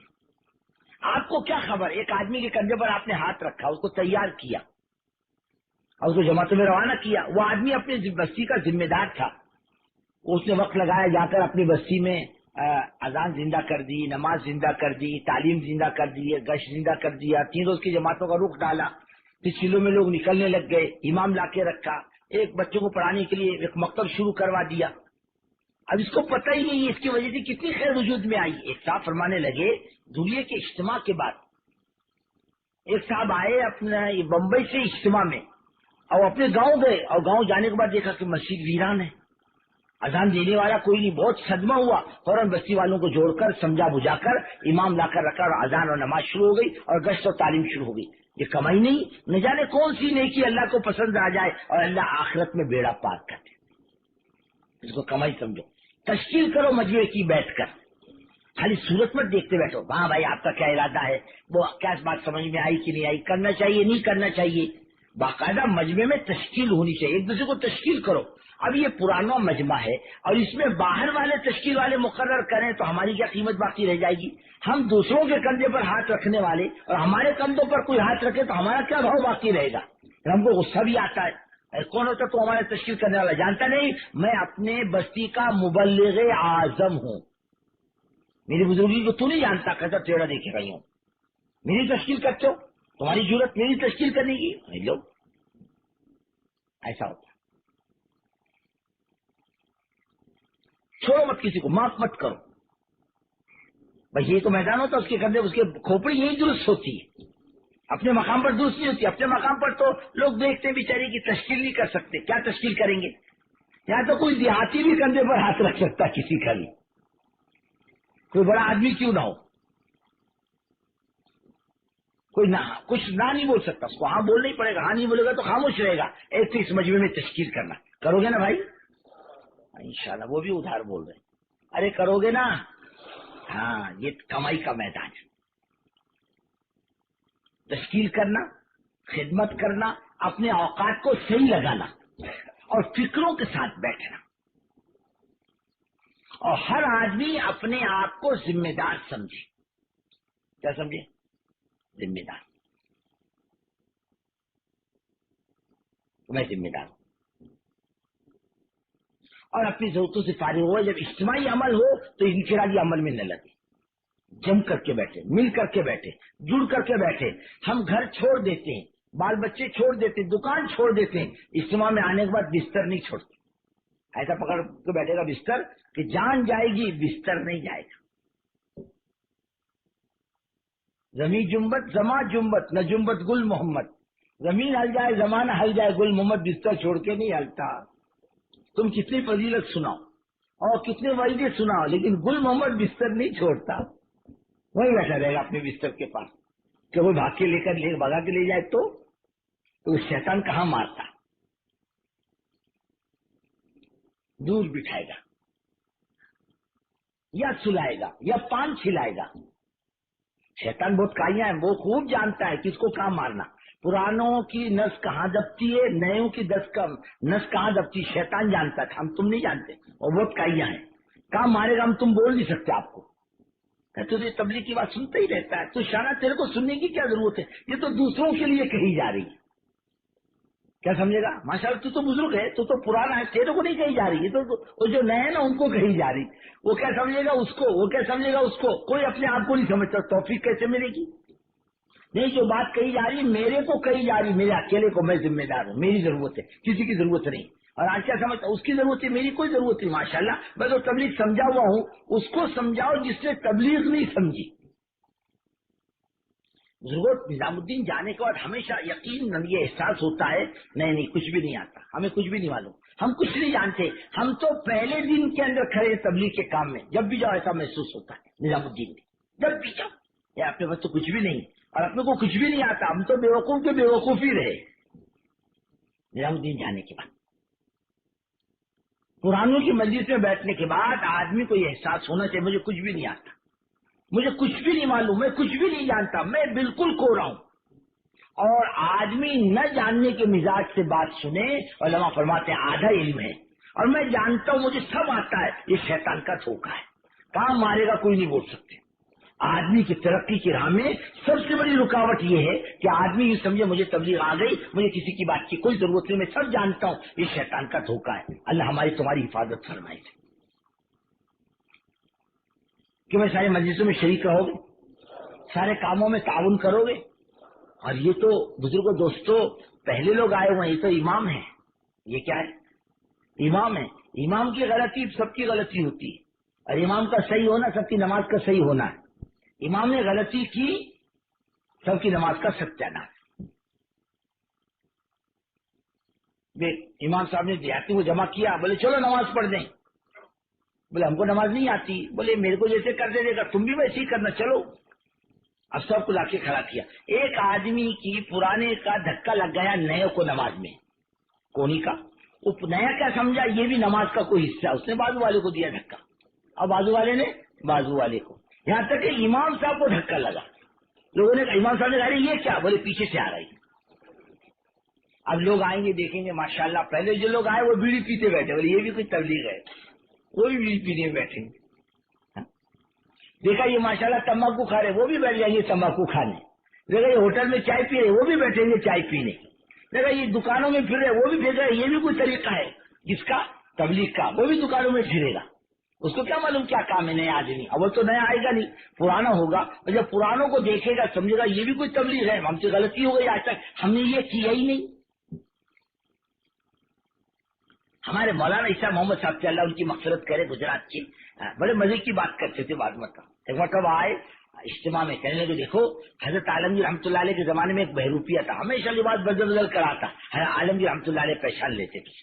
آپ کو کیا خبر, ایک آدمی کے کندھے پر آپ نے ہاتھ رکھا, اس کو تیار کیا اور اس کو جماعتوں میں روانہ کیا. وہ آدمی اپنی بستی کا ذمہ دار تھا, اس نے وقت لگایا, جا کر اپنی بستی میں اذان زندہ کر دی, نماز زندہ کر دی, تعلیم زندہ کر دی, گشت زندہ کر دیا, 3 روز کی جماعتوں کا رخ ڈالا. پھر سلوں میں لوگ نکلنے لگ گئے, امام لا کے رکھا, ایک بچوں کو پڑھانے کے لیے ایک مکتب شروع کروا دیا. اب اس کو پتہ ہی نہیں اس کی وجہ سے کتنی خیر وجود میں آئی. ایک صاحب فرمانے لگے, دھولیے کے اجتماع کے بعد ایک صاحب آئے اپنا بمبئی سے اجتماع میں, اور اپنے گاؤں گئے, اور گاؤں جانے کے بعد دیکھا کہ مسجد ویران ہے, اذان دینے والا کوئی نہیں. بہت صدمہ ہوا, فوراً بستی والوں کو جوڑ کر سمجھا بجھا کر امام لا کر رکھا, اور اذان اور نماز شروع ہو گئی, اور گشت اور تعلیم شروع ہو گئی. یہ کمائی نہیں, نہ جانے کون سی نیکی اللہ کو پسند آ جائے اور اللہ آخرت میں بیڑا پار کر دے. اس کو کمائی سمجھو. تشکیل کرو مجمع کی بیٹھ کر, خالی صورت مت دیکھتے بیٹھو, ہاں بھائی آپ کا کیا ارادہ ہے, وہ کیا بات سمجھ میں آئی کہ نہیں آئی, کرنا چاہیے نہیں کرنا چاہیے. باقاعدہ مجمع میں تشکیل ہونی چاہیے, ایک دوسرے کو تشکیل کرو. اب یہ پرانا مجمع ہے اور اس میں باہر والے تشکیل والے مقرر کریں تو ہماری کیا قیمت باقی رہ جائے گی. ہم دوسروں کے کندھے پر ہاتھ رکھنے والے اور ہمارے کندھوں پر کوئی ہاتھ رکھے تو ہمارا کیا بھاؤ باقی رہے گا. ہم کو غصہ بھی آتا ہے, کون ہوتا تو ہمارے تشکیل کرنے والا, جانتا نہیں میں اپنے بستی کا مبلغ اعظم ہوں. میری بزرگی کو تو نہیں جانتا, کہتا ٹیڑھا دیکھے رہی ہوں, میری تشکیل کرتے ہو, تمہاری ضرورت میری تشکیل کرنے کی. لو ایسا ہوتا, چھوڑو مت کسی کو, معاف مت کرو. بھائی یہ تو میدان ہوتا, اس کے کندھے اس کے کھوپڑی یہی درست ہوتی ہے, اپنے مقام پر درست نہیں ہوتی. اپنے مقام پر تو لوگ دیکھتے ہیں بیچارے کی تشکیل نہیں کر سکتے, کیا تشکیل کریں گے. یہاں تو کوئی دیہاتی بھی کندھے پر ہاتھ رکھ سکتا ہے کسی کا بھی, کوئی بڑا آدمی کیوں نہ ہو, کوئی نہ کچھ نہ نہیں بول سکتا, اس کو ہاں بولنا ہی پڑے گا. ہاں نہیں بولے گا تو خاموش رہے گا. ایک تو اس مجمع میں تشکیل کرنا, کرو گے نا بھائی انشاءاللہ. وہ بھی ادھار بول رہے ہیں, ارے کرو گے نا. ہاں یہ کمائی کا میدان ہے, تشکیل کرنا, خدمت کرنا, اپنے اوقات کو صحیح لگانا. اور فکروں کے ساتھ بیٹھنا، اور ہر آدمی اپنے آپ کو ذمہ دار سمجھے. کیا سمجھے؟ ذمہ دار. میں ذمہ دار ہوں، اور اپنی ضرورتوں سے فارغ ہوا. جب اجتماعی عمل ہو تو انفرادی عمل میں نہ لگے، جم کر کے بیٹھے، مل کر کے بیٹھے، جڑ کر کے بیٹھے. ہم گھر چھوڑ دیتے ہیں، بال بچے چھوڑ دیتے ہیں، دکان چھوڑ دیتے ہیں، اجتماع میں آنے کے بعد بستر نہیں چھوڑتے. ایسا پکڑ کے بیٹھے گا بستر کہ جان جائے گی، بستر نہیں جائے گا. زمین جنبت زماں جنبت نہ جنبت گل محمد. زمین ہل جائے، زمانہ ہل جائے، گل محمد بستر چھوڑ کے نہیں ہلتا. تم کتنی فضیلت سناؤ اور کتنے وعیدے سناؤ، لیکن گل محمد بستر نہیں چھوڑتا. وہی بیٹھا رہے گا اپنے بستر کے پاس کہ وہ بھاگ کے لے کر بھگا کے لے جائے تو شیطان کہاں مارتا. دور بٹھائے گا یا سلائے گا یا پان کھلائے گا. شیطان بہت کائیاں ہے، وہ خوب جانتا ہے کس کو کہاں مارنا. پرانوں کی نس کہاں دبتی ہے، نیوں کی نس کہاں دبتی، شیطان جانتا ہے، ہم تم نہیں جانتے. اور بہت کائیاں ہیں، کہاں مارے گا ہم تم بول نہیں سکتے. آپ کو تجھے تبلیغ کی بات سنتا ہی رہتا ہے تو شانہ تیرے کو سننے کی کیا ضرورت ہے، یہ تو دوسروں کے لیے کہی جا رہی ہے. کیا سمجھے گا؟ ماشاءاللہ تو بزرگ ہے، تو پرانا ہے، تیرے کو نہیں کہی جا رہی. یہ تو وہ جو نئے ہیں نا ان کو کہی جا رہی. وہ کیا سمجھے گا اس کو، وہ کیا سمجھے گا اس کو. کوئی اپنے آپ کو نہیں سمجھتا. توفیق کیسے ملے گی؟ نہیں، جو بات کہی جا رہی میرے کو کہی جا رہی، میرے اکیلے کو، میں ذمہ دار ہوں، میری ضرورت ہے، کسی کی ضرورت نہیں. اور آج کیا سمجھتا اس کی ضرورت ہے، میری کوئی ضرورت نہیں. ماشاءاللہ میں تو تبلیغ سمجھا ہوا ہوں. اس کو سمجھاؤ جس نے تبلیغ نہیں سمجھی. ضرورت نظام الدین جانے کے بعد ہمیشہ یقین یہ احساس ہوتا ہے نہیں کچھ بھی نہیں آتا، ہمیں کچھ بھی نہیں معلوم، ہم کچھ نہیں جانتے. ہم تو پہلے دن کے اندر کھڑے تبلیغ کے کام میں، جب بھی جاؤ ایسا محسوس ہوتا ہے نظام الدین میں. جب بھی جاؤ یا اپنے پاس تو کچھ بھی نہیں اور اپنے کو کچھ بھی نہیں آتا، ہم تو بیوقوف کے بیوقوف ہی رہے. نظام الدین جانے کے بعد، پرانوں کی مجلس میں بیٹھنے کے بعد آدمی کو یہ احساس ہونا چاہیے مجھے کچھ بھی نہیں آتا، مجھے کچھ بھی نہیں معلوم، میں کچھ بھی نہیں جانتا، میں بالکل کورا ہوں. اور آدمی نہ جاننے کے مزاج سے بات سنے، علماء فرماتے ہیں آدھا علم ہے. اور میں جانتا ہوں مجھے سب آتا ہے، یہ شیطان کا دھوکہ ہے. کہاں مارے گا کوئی نہیں بول سکتے. آدمی کی ترقی کی راہ میں سب سے بڑی رکاوٹ یہ ہے کہ آدمی یہ سمجھے مجھے تبلیغ آ گئی، مجھے کسی کی بات کی کوئی ضرورت نہیں، میں سب جانتا ہوں. یہ شیطان کا دھوکہ ہے. اللہ ہماری تمہاری حفاظت فرمائے کہ میں سارے مجلسوں میں شریک رہو گے، سارے کاموں میں تعاون کرو گے. اور یہ تو بزرگوں دوستوں پہلے لوگ آئے ہوئے ہیں، یہ تو امام ہے. یہ کیا ہے؟ امام ہے. امام کی غلطی سب کی غلطی ہوتی ہے، اور امام کا صحیح ہونا سب کی نماز کا صحیح ہونا ہے. امام نے غلطی کی، سب کی نماز کا ستیاناش. امام صاحب نے دیہاتی کو جمع کیا، بولے چلو نماز پڑھ دیں. بولے ہم کو نماز نہیں آتی. بولے میرے کو جیسے کر دے گا تم بھی ویسے ہی کرنا، چلو. اب سب کو لا کے کھڑا کیا. ایک آدمی کی پرانے کا دھکا لگ گیا نئے کو نماز میں، کونی کا. وہ نیا کیا سمجھا یہ بھی نماز کا کوئی حصہ، اس نے بازو والے کو دیا دھکا، اور بازو والے نے بازو والے کو. یہاں تک کہ امام صاحب کو دھکا لگا. لوگوں نے کہا امام صاحب نے کہا یہ کیا؟ بولے پیچھے سے آ رہی. اب لوگ آئیں گے دیکھیں گے ماشاءاللہ پہلے جو لوگ آئے وہ بیڑی پیتے بیٹھے، بولے یہ بھی کوئی تبلیغ ہے، وہ بھی بیڑی پینے بیٹھیں گے. دیکھا یہ ماشاءاللہ تمباکو کھا رہے، وہ بھی بیٹھ جائیں گے تمباکو کھانے. دیکھا یہ ہوٹل میں چائے پی رہے، وہ بھی بیٹھیں گے چائے پینے. دیکھا یہ دکانوں میں پھر رہے، وہ بھی پھر رہے. یہ بھی کوئی طریقہ ہے جس کا تبلیغ کا، وہ بھی دکانوں میں پھرے گا. اس کو کیا معلوم کیا کام ہے نیا آدمی. اول تو نیا آئے گا نہیں، پرانا ہوگا، اور جب پرانوں کو دیکھے گا سمجھے گا یہ بھی کوئی تبلیغ ہے، ہم سے غلطی ہو گئی، آج تک ہم نے یہ کیا ہی نہیں. ہمارے مولانا عیسیٰ محمد صاحب سے اللہ ان کی مغفرت کرے، گجرات کے بڑے مزے کی بات کرتے تھے. بعد میں ایک مرتبہ آئے اجتماع میں، کہنے لگے دیکھو حضرت عالمگیر رحمۃ اللہ علیہ کے زمانے میں ایک بہروپیہ تھا، ہمیشہ لباس بدل بدل کر آتا. حضرت عالمگیر رحمۃ اللہ علیہ پہچان لیتے تھے.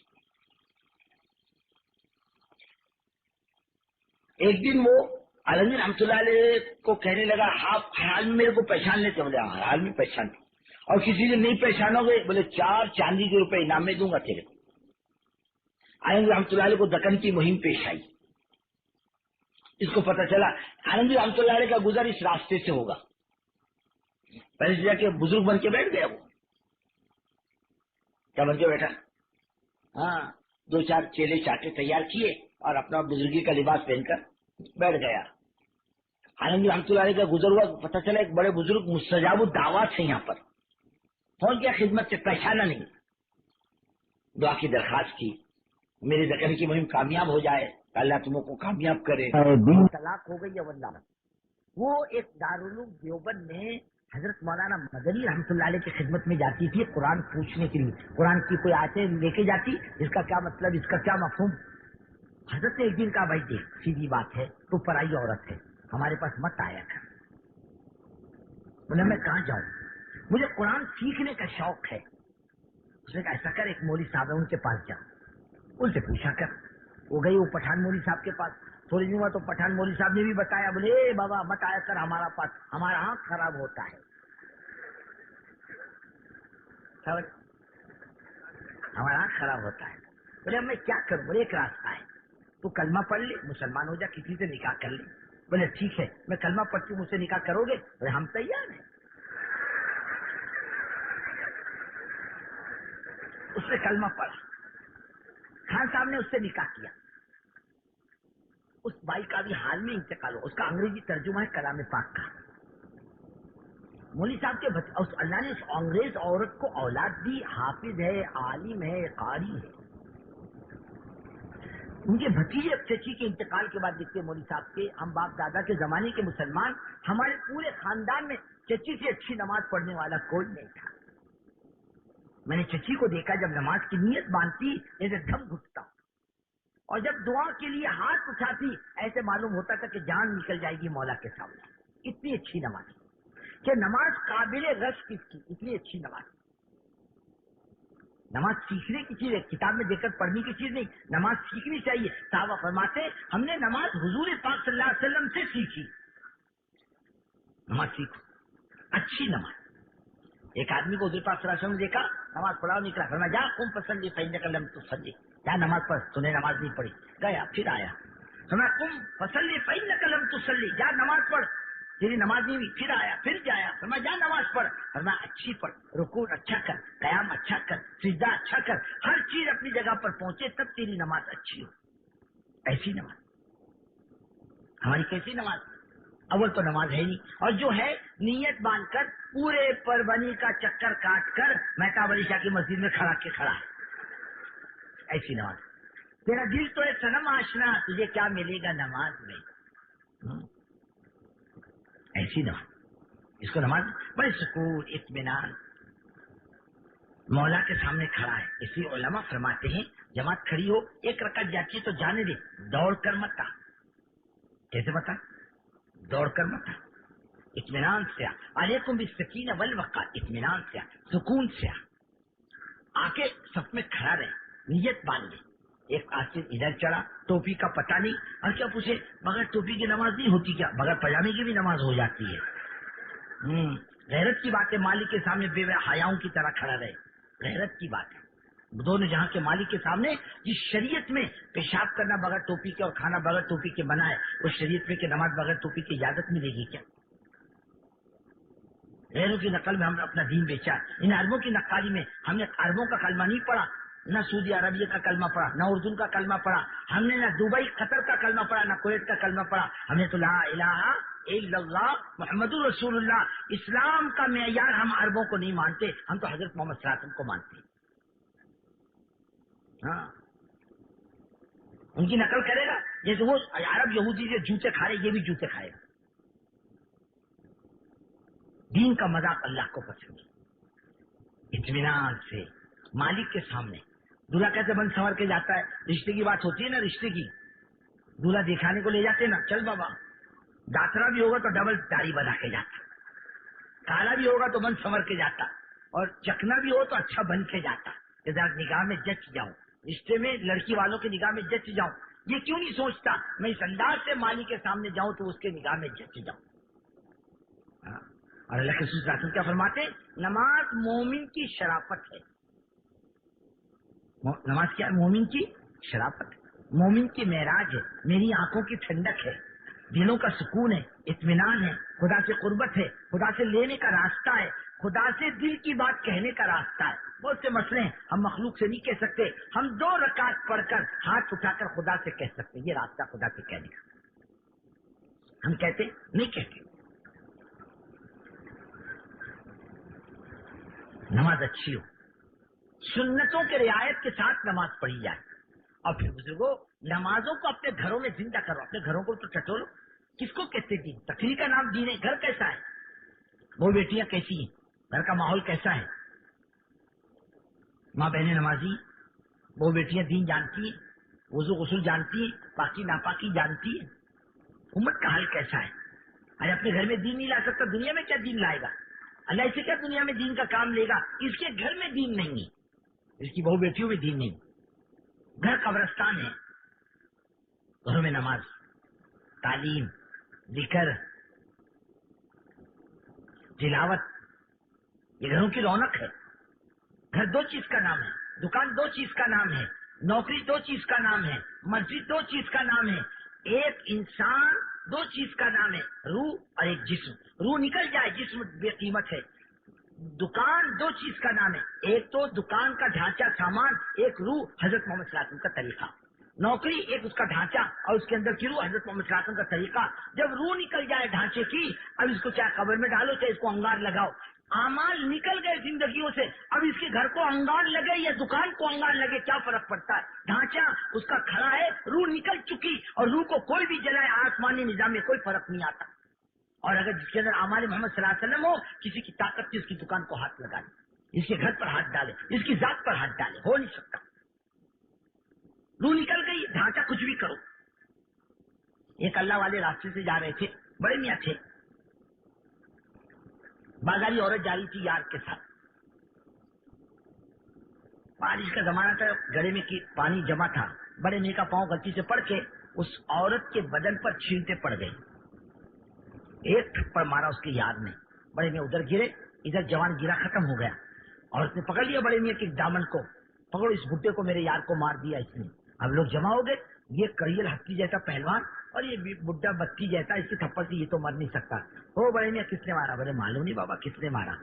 ایک دن وہ عالمگیر رحمۃ اللہ علیہ کو کہنے لگا آپ ہر حال میں میرے کو پہچان لیتے؟ بولے ہر حال میں پہچانتے. اور کسی سے نہیں پہچانو گے؟ بولے 4 چاندی کے روپے انعام میں دوں گا تیرے کو. عالمگیر رحمۃ اللہ علیہ کو دکن کی مہم پیش آئی. اس کو پتہ چلا عالمگیر رحمۃ اللہ علیہ کا گزر اس راستے سے ہوگا. پہلے سے جا کے بزرگ بن کے بیٹھ گیا. وہ کیا بن کے بیٹھا؟ ہاں 2-4 چیلے چاٹے تیار کیے اور اپنا بزرگی کا لباس پہن کر بیٹھ گیا. عالمگیر رحمۃ اللہ علیہ کا گزر ہوا، پتہ چلا ایک بڑے بزرگ مستجاب الدعوات ہیں یہاں پر. پہنچ گیا خدمت سے، پہچانا نہیں. دعا کی درخواست کی، میری ذکر کی مہم کامیاب ہو جائے، اللہ تم کو کامیاب کرے. طلاق ہو گئی ہے واللہ. وہ ایک دارالعلوم دیوبند میں حضرت مولانا مدنی رحمۃ اللہ علیہ کی خدمت میں جاتی تھی قرآن پوچھنے کے لیے. قرآن کی کوئی آیتیں لے کے جاتی، اس کا کیا مطلب، اس کا کیا مفہوم. حضرت نے ایک دن کہا بھائی دیکھ سیدھی بات ہے، تو پرائی عورت ہے، ہمارے پاس مت آیا کر. بولے میں کہاں جاؤں، مجھے قرآن سیکھنے کا شوق ہے. اس نے کہا ایسا کر، ایک مولوی صاحب ہے ان کے پاس جا، ان سے پوچھا کر. وہ گئی وہ پٹھان مولوی صاحب کے پاس. تھوڑی دن ہوا تو پٹھان مولوی صاحب نے بھی بتایا، بولے اے بابا مت آیا کر ہمارا پاس، ہمارا آنکھ خراب ہوتا ہے. ہمارا آنکھ خراب ہوتا ہے. بولے میں کیا کروں، بولے ایک راستہ ہے، تو کلمہ پڑھ لے، مسلمان ہو جا، کسی سے نکاح کر لے. بولے ٹھیک ہے، میں کلمہ پڑھتی ہوں، مجھ سے نکاح کرو گے؟ بولے ہم تیار ہیں. اس نے کلمہ پڑھا، خان صاحب نے اس سے نکاح کیا. اس بائی کا بھی حال میں انتقال ہو. اس کا انگریزی ترجمہ ہے کلام پاک کا. مولوی صاحب کے اللہ نے اس انگریز عورت کو اولاد دی، حافظ ہے، عالم ہے، قاری ہے. ان کے بھتیجے چچی کے انتقال کے بعد لکھتے مولوی صاحب کے، ہم باپ دادا کے زمانے کے مسلمان، ہمارے پورے خاندان میں چچی سے اچھی نماز پڑھنے والا کوئی نہیں تھا. میں نے چچی کو دیکھا جب نماز کی نیت باندھتی جیسے دم گھٹتا، اور جب دعا کے لیے ہاتھ اٹھاتی ایسے معلوم ہوتا تھا کہ جان نکل جائے گی مولا کے سامنے. اتنی اچھی نماز کہ نماز قابل رشک اس کی، اتنی اچھی نماز. نماز سیکھنے کی چیز ہے، کتاب میں دیکھ کر پڑھنے کی چیز نہیں. نماز سیکھنی چاہیے. صحابہ فرماتے ہم نے نماز حضور پاک صلی اللہ علیہ وسلم سے سیکھی. نماز سیکھو، اچھی نماز. ایک آدمی کو حضور پاک صلی اللہ علیہ وسلم نے دیکھا نماز پڑھا نکلا، فرمایا جا قم فصلی فإنک لم تصلی، کیا نماز پڑھ، تو نے نماز نہیں پڑھی. گیا پھر آیا، فرمایا قم فصلی فإنک لم تصلی، جا نماز پڑھ، تیری نماز نہیں ہوئی. پھر آیا، پھر جایا، فرمایا جا نماز پڑھ، فرمایا اچھی پڑھ، رکوع اچھا کر، قیام اچھا کر، سجدہ اچھا کر، ہر چیز اپنی جگہ پر پہنچے تب تیری نماز اچھی ہو. ایسی نماز ہماری کیسی نماز؟ اول تو نماز ہے نہیں، اور جو ہے نیت باندھ کر پورے پربنی کا چکر کاٹ کر مہتاب علی شاہ کی مسجد میں کھڑا کے کھڑا ہے. ایسی نماز. تیرا دل تو ہے صنم آشنا، تجھے کیا ملے گا نماز میں. ایسی نماز، اس کو نماز بڑے سکون اطمینان مولا کے سامنے کھڑا ہے. اسی علماء فرماتے ہیں جماعت کھڑی ہو، ایک رکعت جاتی ہے تو جانے دے، دوڑ کر مت آ. کیسے بتا؟ دوڑ کر مت آ، اطمینان سے آ. علیکم بالسکینہ والوقار، اطمینان سے آ، سکون سے آ کے صف میں کھڑا رہے، نیت باندھ لے. ایک آدمی ادھر چڑھا، ٹوپی کا پتہ نہیں، اور کیا پوچھے بغیر ٹوپی کی نماز نہیں ہوتی کیا؟ بغیر پجامے کی بھی نماز ہو جاتی ہے. غیرت کی بات ہے، مالک کے سامنے بے حیاؤں کی طرح کھڑا رہے، غیرت کی بات ہے. دونوں جہاں کے مالک کے سامنے جس شریعت میں پیشاب کرنا بغیر ٹوپی کے اور کھانا بغیر ٹوپی کے بنا ہے، اس شریعت میں کہ نماز بغیر ٹوپی کی اجازت ملے گی کیا؟ غیروں کی نقل میں ہم نے اپنا دین بیچا. ان عربوں کی نقالی میں ہم نے عربوں کا کلمہ نہیں پڑھا، نہ سعودی عربیہ کا کلمہ پڑھا، نہ اردو کا کلمہ پڑھا، ہم نے نہ دبئی قطر کا کلمہ پڑھا، نہ کویت کا کلمہ پڑھا. ہم نے تو لا الہ الا اللہ محمد رسول اللہ. اسلام کا معیار ہم عربوں کو نہیں مانتے، ہم تو حضرت محمد صلی اللہ علیہ وسلم کو مانتے ہیں. ہاں، ان کی نقل کرے گا جیسے وہ عرب یہودی سے جوتے کھا رہے، یہ بھی جوتے کھائے گا. دین کا مذاق اللہ کو پسند ہے. اطمینان سے مالک کے سامنے دولہا کیسے بن سنور کے جاتا ہے. رشتے کی بات ہوتی ہے نا، رشتے کی، دولہا دکھانے کو لے جاتے نا، چل بابا، داترا بھی ہوگا تو ڈبل داڑھی بنا کے جاتا، کالا بھی ہوگا تو بن سنور کے جاتا، اور چکنا بھی ہو تو اچھا بن کے جاتا کہ ذرا نگاہ میں جچ جاؤں، رشتے میں لڑکی والوں کی نگاہ میں جچ جاؤں. یہ کیوں نہیں سوچتا میں اس انداز سے مالک کے سامنے جاؤں تو اس کے نگاہ میں جچ جاؤں. اور اللہ کے رسول صلی اللہ علیہ وسلم کیا فرماتے ہیں؟ نماز مومن کی شرافت ہے. نماز کیا ہے؟ مومن کی شرافت ہے، مومن کی معراج ہے، میری آنکھوں کی ٹھنڈک ہے، دلوں کا سکون ہے، اطمینان ہے، خدا سے قربت ہے، خدا سے لینے کا راستہ ہے، خدا سے دل کی بات کہنے کا راستہ ہے. بہت سے مسئلے ہیں، ہم مخلوق سے نہیں کہہ سکتے، ہم 2 رکعت پڑھ کر ہاتھ اٹھا کر خدا سے کہہ سکتے، یہ راستہ خدا سے کہنے کا۔ ہم کہتے نہیں کہتے۔ نماز اچھی ہو، سنتوں کے رعایت کے ساتھ نماز پڑھی جائے، اور پھر بزرگوں نمازوں کو اپنے گھروں میں زندہ کرو، اپنے گھروں کو تو ٹٹولو۔ کس کو کہتے دین؟ تقریر کا نام دین ہے۔ گھر کیسا ہے؟ وہ بیٹیاں کیسی ہیں؟ گھر کا ماحول کیسا ہے؟ ماں بہنیں نمازی، وہ بیٹیاں دین جانتی ہیں، وضو غسل جانتی ہیں، پاکی ناپاکی جانتی ہیں، امت کا حال کیسا ہے؟ ارے اپنے گھر میں دین نہیں لا سکتا، دنیا میں کیا دین لائے گا؟ اللہ اسے کیا دنیا میں دین کا کام لے گا؟ اس کے گھر میں دین نہیں ہے، اس کی بہو بیٹیوں میں دین نہیں۔ گھر قبرستان ہے، گھروں میں نماز، تعلیم، ذکر، تلاوت، یہ گھروں کی رونق ہے۔ گھر 2 چیز کا نام ہے، دکان 2 چیز کا نام ہے، نوکری 2 چیز کا نام ہے، مسجد 2 چیز کا نام ہے، ایک انسان 2 چیز کا نام ہے، روح اور ایک جسم۔ روح نکل جائے جسم بے قیمت ہے۔ دکان 2 چیز کا نام ہے، ایک تو دکان کا ڈھانچہ سامان، ایک روح حضرت محمد صلی اللہ علیہ وسلم کا طریقہ۔ نوکری ایک اس کا ڈھانچہ اور اس کے اندر کی روح حضرت محمد صلی اللہ علیہ وسلم کا طریقہ۔ جب روح نکل جائے ڈھانچے کی، اب اس کو چاہے قبر میں ڈالو چاہے اس کو انگار لگاؤ، اعمال نکل گئے زندگیوں سے، اب اس کے گھر کو انگار لگے یا دکان کو انگار لگے کیا فرق پڑتا ہے؟ ڈھانچہ اس کا کھڑا ہے، روح نکل چکی، اور روح کو کوئی بھی جلائے آسمانی نظام میں کوئی فرق نہیں آتا۔ اور اگر جس کے اندر اعمال محمد صلی اللہ علیہ وسلم ہو، کسی کی طاقت کی اس کی دکان کو ہاتھ لگا دے، اس کے گھر پر ہاتھ ڈالے، اس کی ذات پر ہاتھ ڈالے، ہو نہیں سکتا۔ روح نکل گئی، ڈھانچہ کچھ بھی کرو۔ ایک اللہ والے راستے سے جا رہے تھے، بڑے میاں تھے، بازاری عورت جا رہی تھی یار کے ساتھ، بارش کا زمانہ تھا، گڑے میں کی پانی جمع تھا، بڑے میاں کا پاؤں غلطی سے پڑ کے اس عورت کے بدن پر چھینٹے پڑ گئے، ایک تھپڑ مارا اس کے یار نے، بڑے میاں ادھر گرے، ادھر جوان گرا، ختم ہو گیا۔ عورت نے پکڑ لیا بڑے میاں کے دامن کو، پکڑو اس بڈھے کو، میرے یار کو مار دیا اس نے۔ اب لوگ جمع ہو گئے، یہ کریل ہتھی جیسا پہلوان اور یہ بڈھا بتی جیسا، اس کے تھپڑ سے یہ تو مر نہیں سکتا۔ ہو بڑے میاں کس نے مارا؟ بولے معلوم نہیں بابا کس نے مارا،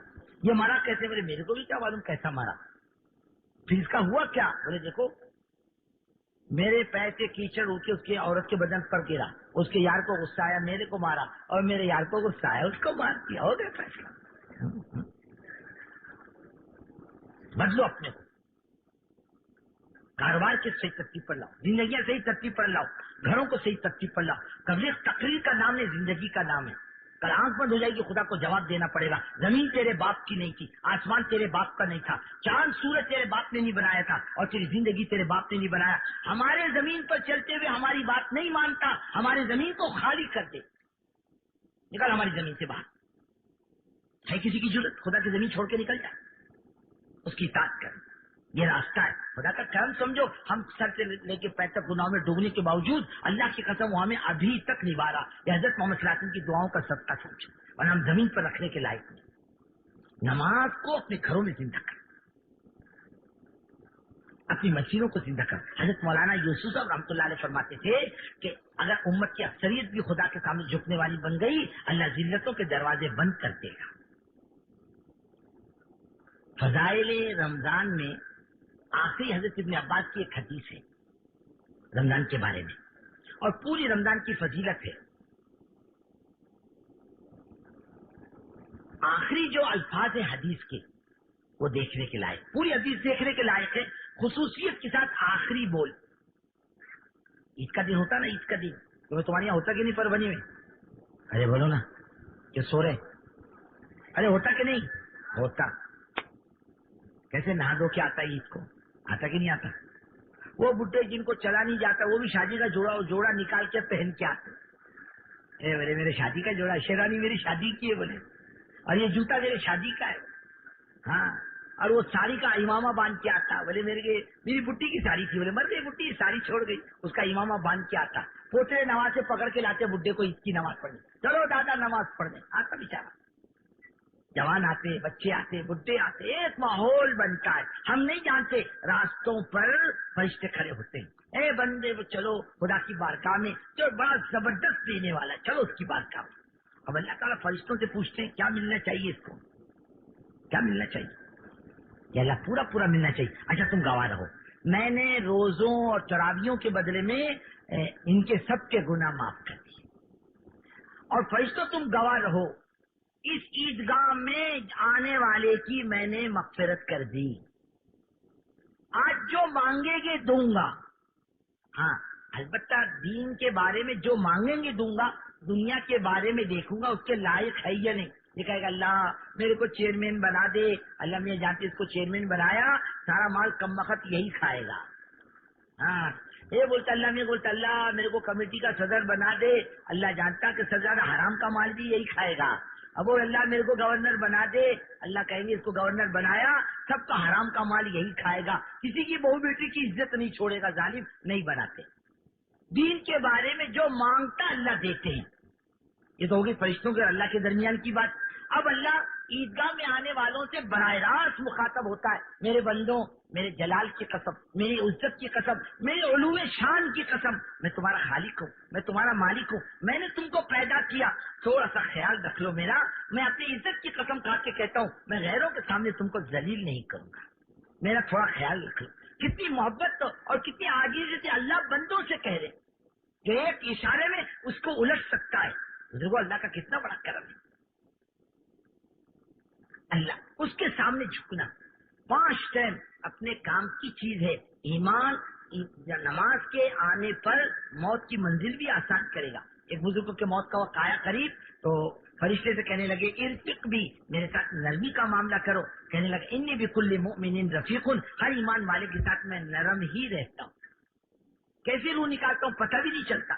یہ مارا کیسے؟ بولے میرے کو بھی کیا معلوم کیسا مارا۔ پھر اس کا ہوا کیا؟ بولے دیکھو میرے پیر سے کیچڑ اڑ کے اس کے عورت کے بدن پر گرا، اس کے یار کو غصہ آیا، میرے کو مارا، اور میرے یار کو غصہ آیا، اس کو مار دیا، ہو گیا فیصلہ۔ بدلو اپنے کو، کاروبار کے صحیح ترتیب پر لاؤ، زندگیاں صحیح ترتیب پر لاؤ، گھروں کو صحیح ترتیب پر لاؤ۔ تبلیغ تقریر کا نام ہے، زندگی کا نام ہے۔ کل آنکھ بند ہو جائے گی، خدا کو جواب دینا پڑے گا۔ زمین تیرے باپ کی نہیں تھی، آسمان تیرے باپ کا نہیں تھا، چاند سورج تیرے باپ نے نہیں بنایا تھا، اور تیری زندگی تیرے باپ نے نہیں بنایا۔ ہمارے زمین پر چلتے ہوئے ہماری بات نہیں مانتا، ہمارے زمین کو خالی کر دے، نکل ہماری زمین سے باہر۔ ہے کسی کی ضرورت خدا کی زمین چھوڑ کے نکل جائے، اس کی اطاعت کر، یہ راستہ ہے خدا کا کرم سمجھو۔ ہم سر سے لے کے پیر تک گناہوں میں ڈوبنے کے باوجود اللہ کی قسم وہ ہمیں ابھی تک نبھا رہا، یہ حضرت محمد صلی اللہ علیہ وسلم کی دعاؤں کا صدقہ سمجھو، اور ہم زمین پر رکھنے کے لائق نہیں۔ نماز کو اپنے گھروں میں زندہ کر، اپنی مسجدوں کو زندہ کر۔ حضرت مولانا یوسف صاحب رحمۃ اللہ علیہ فرماتے تھے کہ اگر امت کی اکثریت بھی خدا کے سامنے جھکنے والی بن گئی، اللہ ذلتوں کے دروازے بند کر دے گا۔ فضائل رمضان میں آخری حضرت ابن عباس کی ایک حدیث ہے رمضان کے بارے میں، اور پوری رمضان کی فضیلت ہے۔ آخری جو الفاظ ہیں حدیث کے وہ دیکھنے کے لائق، پوری حدیث دیکھنے کے لائق ہے، خصوصیت کے ساتھ آخری بول۔ عید کا دن ہوتا نا، عید کا دن تمہارے یہاں ہوتا کہ نہیں پربنی میں؟ ارے بولو نا کہ سو رہے، ارے ہوتا کہ نہیں ہوتا؟ کیسے نہا دھو کے آتا ہے عید کو، آتا کہ نہیں آتا؟ وہ بڈھے جن کو چلا نہیں جاتا وہ بھی شادی کا جوڑا نکال کے پہن کے آتے، اے بولے میرے شادی کا جوڑا، شیرانی میری شادی کی ہے بولے، اور یہ جوتا میرے شادی کا ہے، ہاں، اور وہ ساڑی کا امامہ باندھ کے آتا، بولے میری بڈھی کی ساڑی تھی، بولے مر گئی بڈھی، ساڑی چھوڑ گئی، اس کا امامہ باندھ کے آتا، پوترے نماز سے پکڑ کے لاتے بڈھے کو عید کی نماز پڑھنے، چلو دادا نماز پڑھنے آتا بیچارہ۔ جوان آتے، بچے آتے، بڈھے آتے، ایک ماحول بنتا ہے۔ ہم نہیں جانتے راستوں پر فرشتے کھڑے ہوتے ہیں، اے بندے وہ چلو خدا کی بارگاہ میں، جو بڑا زبردست دینے والا ہے، چلو اس کی بارگاہ میں۔ اب اللہ تعالیٰ فرشتوں سے پوچھتے ہیں کیا ملنا چاہیے اس کو، کیا ملنا چاہیے؟ یہ اللہ پورا پورا ملنا چاہیے. اچھا تم گواہ رہو، میں نے روزوں اور تراویحوں کے بدلے میں ان کے سب کے گناہ معاف کر دیے. اور فرشتوں تم گواہ رہو، اس عیدگاہ میں آنے والے کی میں نے مغفرت کر دی. آج جو مانگے گے دوں گا. ہاں البتہ دین کے بارے میں جو مانگیں گے دوں گا، دنیا کے بارے میں دیکھوں گا اس کے لائق ہے یا نہیں. یہ کہے گا اللہ میرے کو چیئرمین بنا دے، اللہ میں جانتے اس کو چیئرمین بنایا، سارا مال کم وقت یہی کھائے گا. ہاں یہ بولتا اللہ، میں بولتا اللہ میرے کو کمیٹی کا صدر بنا دے، اللہ جانتا کہ صدر حرام کا مال بھی یہی کھائے گا. اب وہ اللہ میرے کو گورنر بنا دے، اللہ کہیں گے اس کو گورنر بنایا، سب کا حرام کا مال یہی کھائے گا، کسی کی بہو بیٹی کی عزت نہیں چھوڑے گا، ظالم نہیں بناتے. دین کے بارے میں جو مانگتا اللہ دیتے ہیں. یہ تو ہوگی فرشتوں کے اور اللہ کے درمیان کی بات. اب اللہ عیدگاہ میں آنے والوں سے براہ راست مخاطب ہوتا ہے. میرے بندوں، میرے جلال کی قسم، میری عزت کی قسم، میرے علو شان کی قسم، میں تمہارا خالق ہوں، میں تمہارا مالک ہوں، میں نے تم کو پیدا کیا، تھوڑا سا خیال رکھ لو میرا. میں اپنی عزت کی قسم کھا کے کہتا ہوں میں غیروں کے سامنے تم کو ذلیل نہیں کروں گا، میرا تھوڑا خیال رکھ لو. کتنی محبت اور کتنی عاجزی سے اللہ بندوں سے کہہ رہے جو ایک اشارے میں اس کو الٹ سکتا ہے. بزرگوں اللہ کا کتنا بڑا کرم ہے. اللہ اس کے سامنے جھکنا 5 ٹائم اپنے کام کی چیز ہے. ایمان نماز کے آنے پر موت کی منزل بھی آسان کرے گا. ایک بزرگ کے موت کا وقت آیا قریب تو فرشتے سے کہنے لگے ارفق بھی، میرے ساتھ نرمی کا معاملہ کرو. کہنے لگے انی بکل مؤمن رفیق، ہر ایمان والے کے ساتھ میں نرم ہی رہتا ہوں. کیسے روح نکالتا ہوں پتہ بھی نہیں چلتا،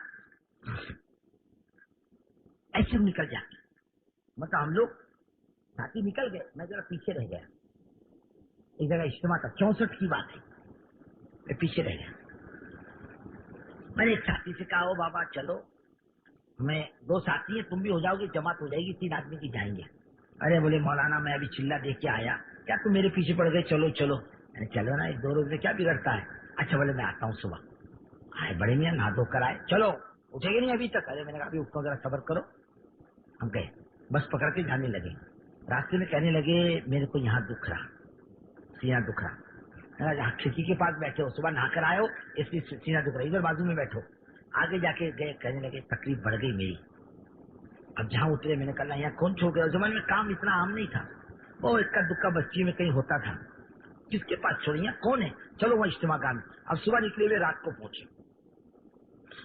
ایسے نکل جاتی. مطلب ہم لوگ ساتھی نکل گئے، میں ذرا پیچھے رہ گیا. ایک جگہ اجتماع تھا، 64 کی بات ہے، میں پیچھے رہ گیا. میں نے ایک ساتھی سے کہا بابا چلو، میں 2 ساتھی ہیں، تم بھی ہو جاؤ گے، جماعت ہو جائے گی، 3 آدمی کی جائیں گے. ارے بولے مولانا میں ابھی چلا دیکھ کے آیا، کیا تم میرے پیچھے پڑ گئے؟ چلو چلو. چلو نا، 1-2 روز میں کیا بگڑتا ہے. اچھا بولے میں آتا ہوں صبح. آئے بڑے میاں نہا دھو کر آئے. چلو اٹھے گے نہیں ابھی تک؟ ارے میں نے کہا ابھی اٹھتا ہوں، ذرا صبر کرو. ہم گئے، بس پکڑ کے جانے لگے. راستے میں کہنے لگے میرے کو یہاں دکھ رہا، سینہ دکھ رہا. جہاں کھڑکی کے پاس بیٹھے ہو، صبح نہا کر آئے ہو، اس لیے سینہ دکھ رہا، ادھر بازو میں بیٹھو. آگے جا کے گئے، کہنے لگے تکلیف بڑھ گئی میری. اب جہاں اترے میں نے کہا یہاں کون چھوڑ گیا؟ زمانے میں کام اتنا عام نہیں تھا، وہ اکا دکا بستی میں کہیں ہوتا تھا، کس کے پاس چھوڑیں؟ یہاں کون ہے؟ چلو وہ اجتماع گاہ میں. اب صبح نکلے ہوئے رات کو پہنچے،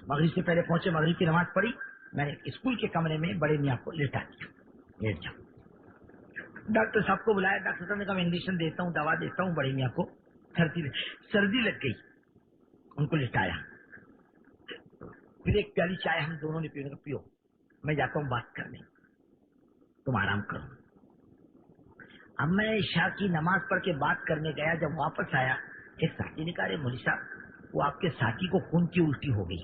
مغرب سے پہلے پہنچے، مغرب کی نماز پڑھی. میں نے اسکول کے کمرے میں بڑے میاں کو لیٹا دیا، لیٹ جاؤ. ڈاکٹر صاحب کو بلایا، ڈاکٹر صاحب نے کہا میں انجیکشن دیتا ہوں، دوا دیتا ہوں. بڑے میاں کو سردی لگ گئی، ان کو لٹایا. پھر ایک پیالی چائے ہم دونوں نے پینے کا، پیو میں جاتا ہوں بات کرنے، تم آرام کرو. اب میں عشاء کی نماز پڑھ کے بات کرنے گیا، جب واپس آیا ایک ساتھی نے کہا مولوی صاحب وہ آپ کے ساتھی کو خون کی الٹی ہو گئی.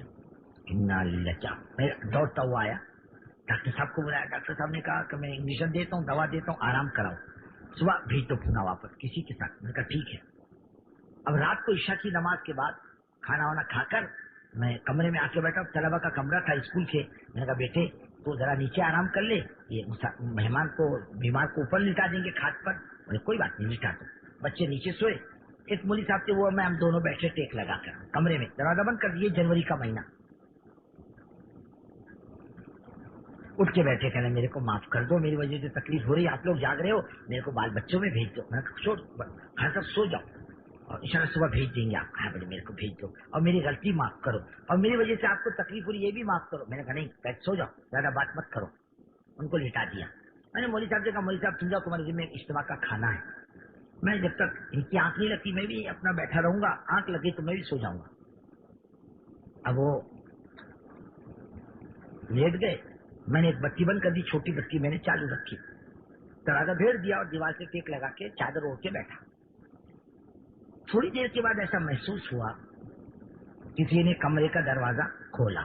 میں دوڑتا ہوا آیا، ڈاکٹر صاحب کو بلایا. ڈاکٹر صاحب نے کہا کہ میں انجیکشن دیتا ہوں، دوا دیتا ہوں، آرام کراؤ، صبح بھیج دو پونا واپس کسی کے ساتھ. میں نے کہا ٹھیک ہے. اب رات کو عشاء کی نماز کے بعد کھانا وانا کھا کر میں کمرے میں آ کے بیٹھا. طلبا کا کمرہ تھا اسکول کے. میں نے کہا بیٹے تو ذرا نیچے آرام کر لے، یہ مہمان کو بیمار کو اوپر لٹا دیں گے کھات پر. بولے کوئی بات نہیں لٹا دو. بچے نیچے سوئے. ایک مولوی صاحب تھے، وہ میں ہم دونوں بیٹھے ٹیک لگا کر کمرے میں، دروازہ بند کر دیے. جنوری کا مہینہ. اٹھ کے بیٹھے، کہنا میرے کو معاف کر دو، میری وجہ سے تکلیف ہو رہی ہے، آپ لوگ جاگ رہے ہو، میرے کو بال بچوں میں بھیج دو. میں نے کہا سب سو جاؤ اور انشاءاللہ صبح بھیج دیں گے آپ. ہاں بولے میرے کو بھیج دو اور میری غلطی معاف کرو اور میری وجہ سے آپ کو تکلیف ہو رہی یہ بھی معاف کرو. میں نے کہا نہیں بیٹھ سو جاؤ، زیادہ بات مت کرو. ان کو لٹا دیا. میں نے مولوی صاحب سے کہا مولوی صاحب سمجھاؤ تمہارے ذمہ اجتماع کا کھانا ہے، میں جب تک ان کی آنکھ نہیں لگتی میں بھی اپنا بیٹھا رہوں گا، آنکھ لگی تو میں بھی سو جاؤں گا. اب وہ لیٹ گئے. میں نے ایک بتی بند کر دی، چھوٹی بتی میں نے چالو رکھی، دروازہ بھیڑ دیا اور دیوار سے ٹیک لگا کے چادر اوڑھ کے بیٹھا. تھوڑی دیر کے بعد ایسا محسوس ہوا کسی نے کمرے کا دروازہ کھولا.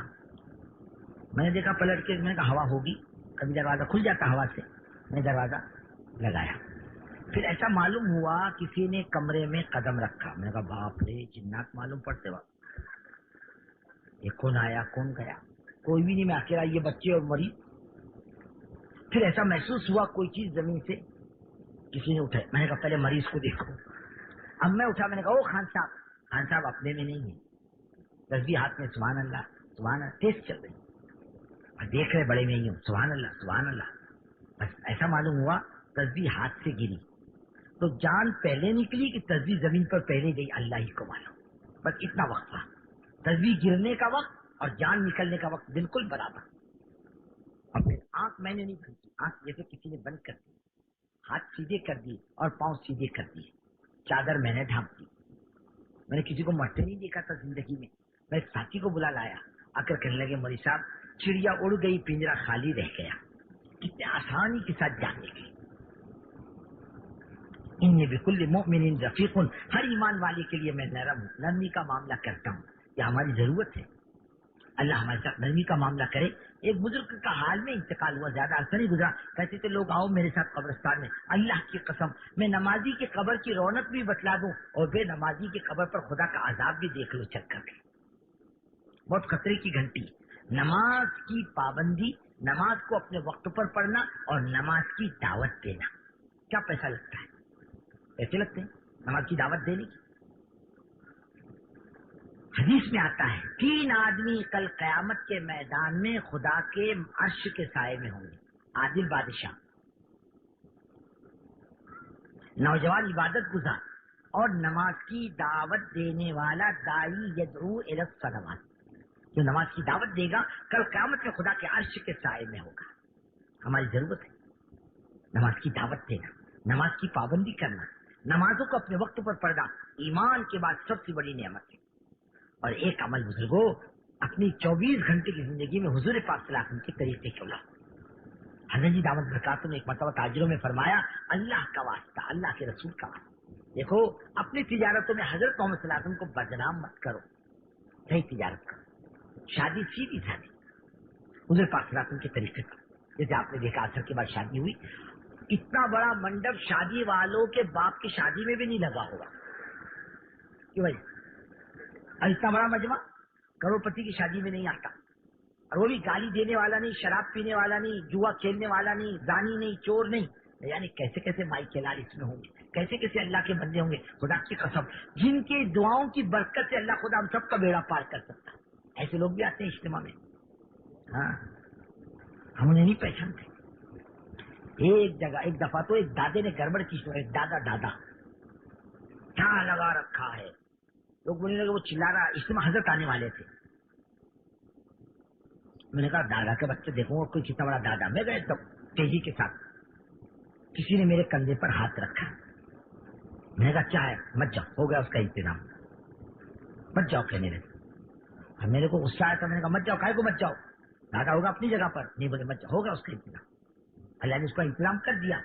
میں نے دیکھا پلٹ کے، میں نے کہا ہوا ہوگی، کبھی دروازہ کھل جاتا ہوا سے. میں نے دروازہ لگایا، پھر ایسا معلوم ہوا کسی نے کمرے میں قدم رکھا. میں نے کہا باپ رے، جنات معلوم پڑتے وقت. یہ کون آیا کون گیا؟ کوئی بھی نہیں، میں اکیلا، یہ بچے اور مریض. پھر ایسا محسوس ہوا کوئی چیز زمین سے کسی نے اٹھائی. میں نے کہا پہلے مریض کو دیکھو. اب میں اٹھا، میں نے کہا او خان صاحب اپنے میں نہیں ہے، تصویر ہاتھ میں، سبحان اللہ تیز چل رہی، اور دیکھ رہے بڑے میں ہی ہوں، سبحان اللہ. بس ایسا معلوم ہوا تصویر ہاتھ سے گری تو جان پہلے نکلی کہ تصویر زمین پر پہلے گئی، اللہ ہی کو معلوم. بس اتنا وقت تھا، تصویر گرنے کا وقت اور جان نکلنے کا وقت بالکل برابر. اور پھر آنکھ میں نے نہیں بند کی، آنکھ جیسے کسی نے بند کر دی، ہاتھ سیدھے کر دیے اور پاؤں سیدھے کر دیے، چادر میں نے ڈھانپ دی. میں نے کسی کو مرتے نہیں دیکھا تھا زندگی میں. میں ایک ساتھی کو بلا لایا، آ کر کہنے لگے مولوی صاحب چڑیا اڑ گئی، پنجرا خالی رہ گیا. کتنے آسانی کے ساتھ جاننے کی. ان بکل مؤمن رفیق، ہر ایمان والے کے لیے میں نرمی کا معاملہ کرتا ہوں. یہ ہماری ضرورت ہے. اللہ ہمارے ساتھ نرمی کا معاملہ کرے. ایک بزرگ کا حال میں انتقال ہوا، زیادہ عرصہ نہیں گزرا، کہتے تھے لوگ آؤ میرے ساتھ قبرستان میں، اللہ کی قسم میں نمازی کی قبر کی رونق بھی بتلا دوں اور بے نمازی کی قبر پر خدا کا عذاب بھی دیکھ لو چل کر کے. بہت خطرے کی گھنٹی. نماز کی پابندی، نماز کو اپنے وقت پر پڑھنا اور نماز کی دعوت دینا. کیا پیسہ لگتا ہے؟ پیسے لگتے ہیں نماز کی دعوت دینے کی. حدیث میں آتا ہے 3 آدمی کل قیامت کے میدان میں خدا کے عرش کے سائے میں ہوں گے. عادل بادشاہ، نوجوان عبادت گزار اور نماز کی دعوت دینے والا دائی یدعو الی الصلوات. جو نماز کی دعوت دے گا کل قیامت میں خدا کے عرش کے سائے میں ہوگا. ہماری ضرورت ہے نماز کی دعوت دینا، نماز کی پابندی کرنا، نمازوں کو اپنے وقت پر پڑھنا ایمان کے بعد سب سے بڑی نعمت ہے. اور ایک عمل بزرگوں، اپنی 24 گھنٹے کی زندگی میں حضور پاک صلی اللہ علیہ وسلم کے طریقے کو لاؤ. حضرت جی دامت برکاتہ نے ایک مرتبہ تاجروں میں فرمایا اللہ کا واسطہ، اللہ کے رسول کا واسطہ، دیکھو اپنی تجارتوں میں حضرت محمد صلی اللہ علیہ وسلم کو بدنام مت کرو، صحیح تجارت کرو. شادی سیدھی سادی حضور پاک صلی اللہ علیہ وسلم کے طریقے کا. جیسے آپ نے دیکھا اثر کے بعد شادی ہوئی، اتنا بڑا منڈپ شادی والوں کے باپ کی شادی میں بھی نہیں لگا ہوگا. کیوں بھائی؟ اور اتنا بڑا مجمع کروڑپتی کی شادی میں نہیں آتا، اور وہ بھی گالی دینے والا نہیں، شراب پینے والا نہیں، جوا کھیلنے والا نہیں، زانی نہیں، چور نہیں. یعنی کیسے کیسے مائی کے لال اس میں ہوں گے، کیسے کیسے اللہ کے بندے ہوں گے. خدا کی قسم جن کے دعاؤں کی برکت سے اللہ خدا ہم سب کا بیڑا پار کر سکتا. ایسے لوگ بھی آتے ہیں اجتماع میں. ہاں ہم انہیں نہیں پہچانتے. ایک جگہ ایک دفعہ تو ایک دادے نے گڑبڑ کی، ایک دادا کیا لگا رکھا ہے. لوگ بولنے لگے وہ چلا رہا، اجتماع حضرت آنے والے تھے. میں نے کہا دادا کے بچے دیکھو کوئی کتنا بڑا دادا. میں گئے تب تیزی کے ساتھ، کسی نے میرے کندھے پر ہاتھ رکھا. میں نے کہا کیا ہے؟ مت جاؤ، ہو گیا اس کا انتظام، مت جاؤ کہنے لگے. اب میرے کو غصہ آیا تھا، میں نے کہا مت جاؤ، کائے کو مت جاؤ، دادا ہوگا اپنی جگہ پر. نہیں بولے مت جاؤ، ہو گیا اس کا انتظام، اللہ نے اس کا انتظام کر دیا.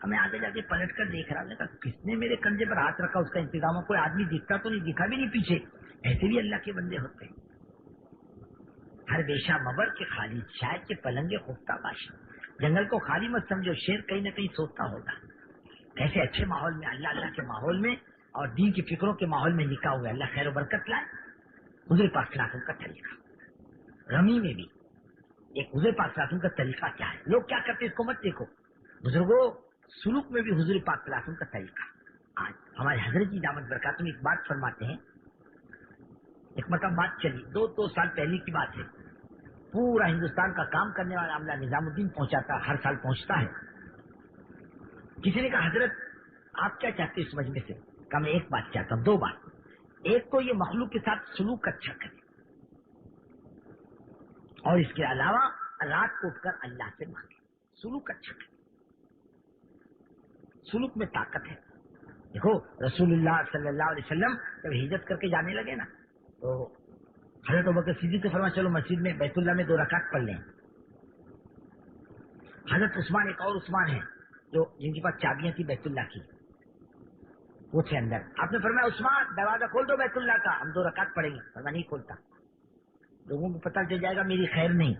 ہمیں آگے جا کے پلٹ کر دیکھ رہا، میں نے کہا کس نے میرے کندھے پر ہاتھ رکھا، اس کا انتظام ہو. کوئی آدمی دکھتا تو نہیں، دکھا بھی نہیں پیچھے. ایسے بھی اللہ کے بندے ہوتے ہیں. ہر بیشا مبر کے خالی، شاید کے پلنگے خفتہ باشا. جنگل کو خالی مت سمجھو، شیر کہیں نہ کہیں سوتا ہوگا. ایسے اچھے ماحول میں، اللہ کے ماحول میں اور دین کی فکروں کے ماحول میں نکاح ہوا. اللہ خیر و برکت لائے. حضور پاک صلی اللہ علیہ وسلم کا طریقہ رمی میں بھی ایک حضور پاک صلی اللہ علیہ وسلم کا طریقہ کیا ہے. لوگ کیا کرتے اس کو مت دیکھو بزرگوں. سلوک میں بھی حضور پاک صلی اللہ علیہ وسلم کا طریقہ. آج ہمارے حضرت جی دامت برکاتہ میں ایک بات فرماتے ہیں. ایک مطلب بات چلی 2 سال پہلے کی بات ہے. پورا ہندوستان کا کام کرنے والا عملہ نظام الدین پہنچاتا، ہر سال پہنچتا ہے. کسی نے کہا حضرت آپ کیا چاہتے ہیں اس مجمع سے؟ کہا میں ایک بات چاہتا ہوں، 2 بات. ایک تو یہ مخلوق کے ساتھ سلوک اچھا کرے، اور اس کے علاوہ رات کو اٹھ کر اللہ سے مانگے. سلوک اچھا کرے، سلوک میں طاقت ہے. دیکھو رسول اللہ صلی اللہ علیہ وسلم جب ہجرت کر کے جانے لگے نا تو حضرت ابوبکر صدیق سے فرمایا چلو مسجد میں بیت اللہ میں 2 رکعت پڑھ لیں. حضرت عثمان، ایک اور عثمان ہے جو جن کے پاس چابیاں تھی بیت اللہ کی، وہ تھے اندر. آپ نے فرمایا عثمان دروازہ کھول دو بیت اللہ کا، ہم 2 رکعت پڑھیں گے. فرمایا نہیں کھولتا، لوگوں کو پتہ چل جائے گا میری خیر نہیں.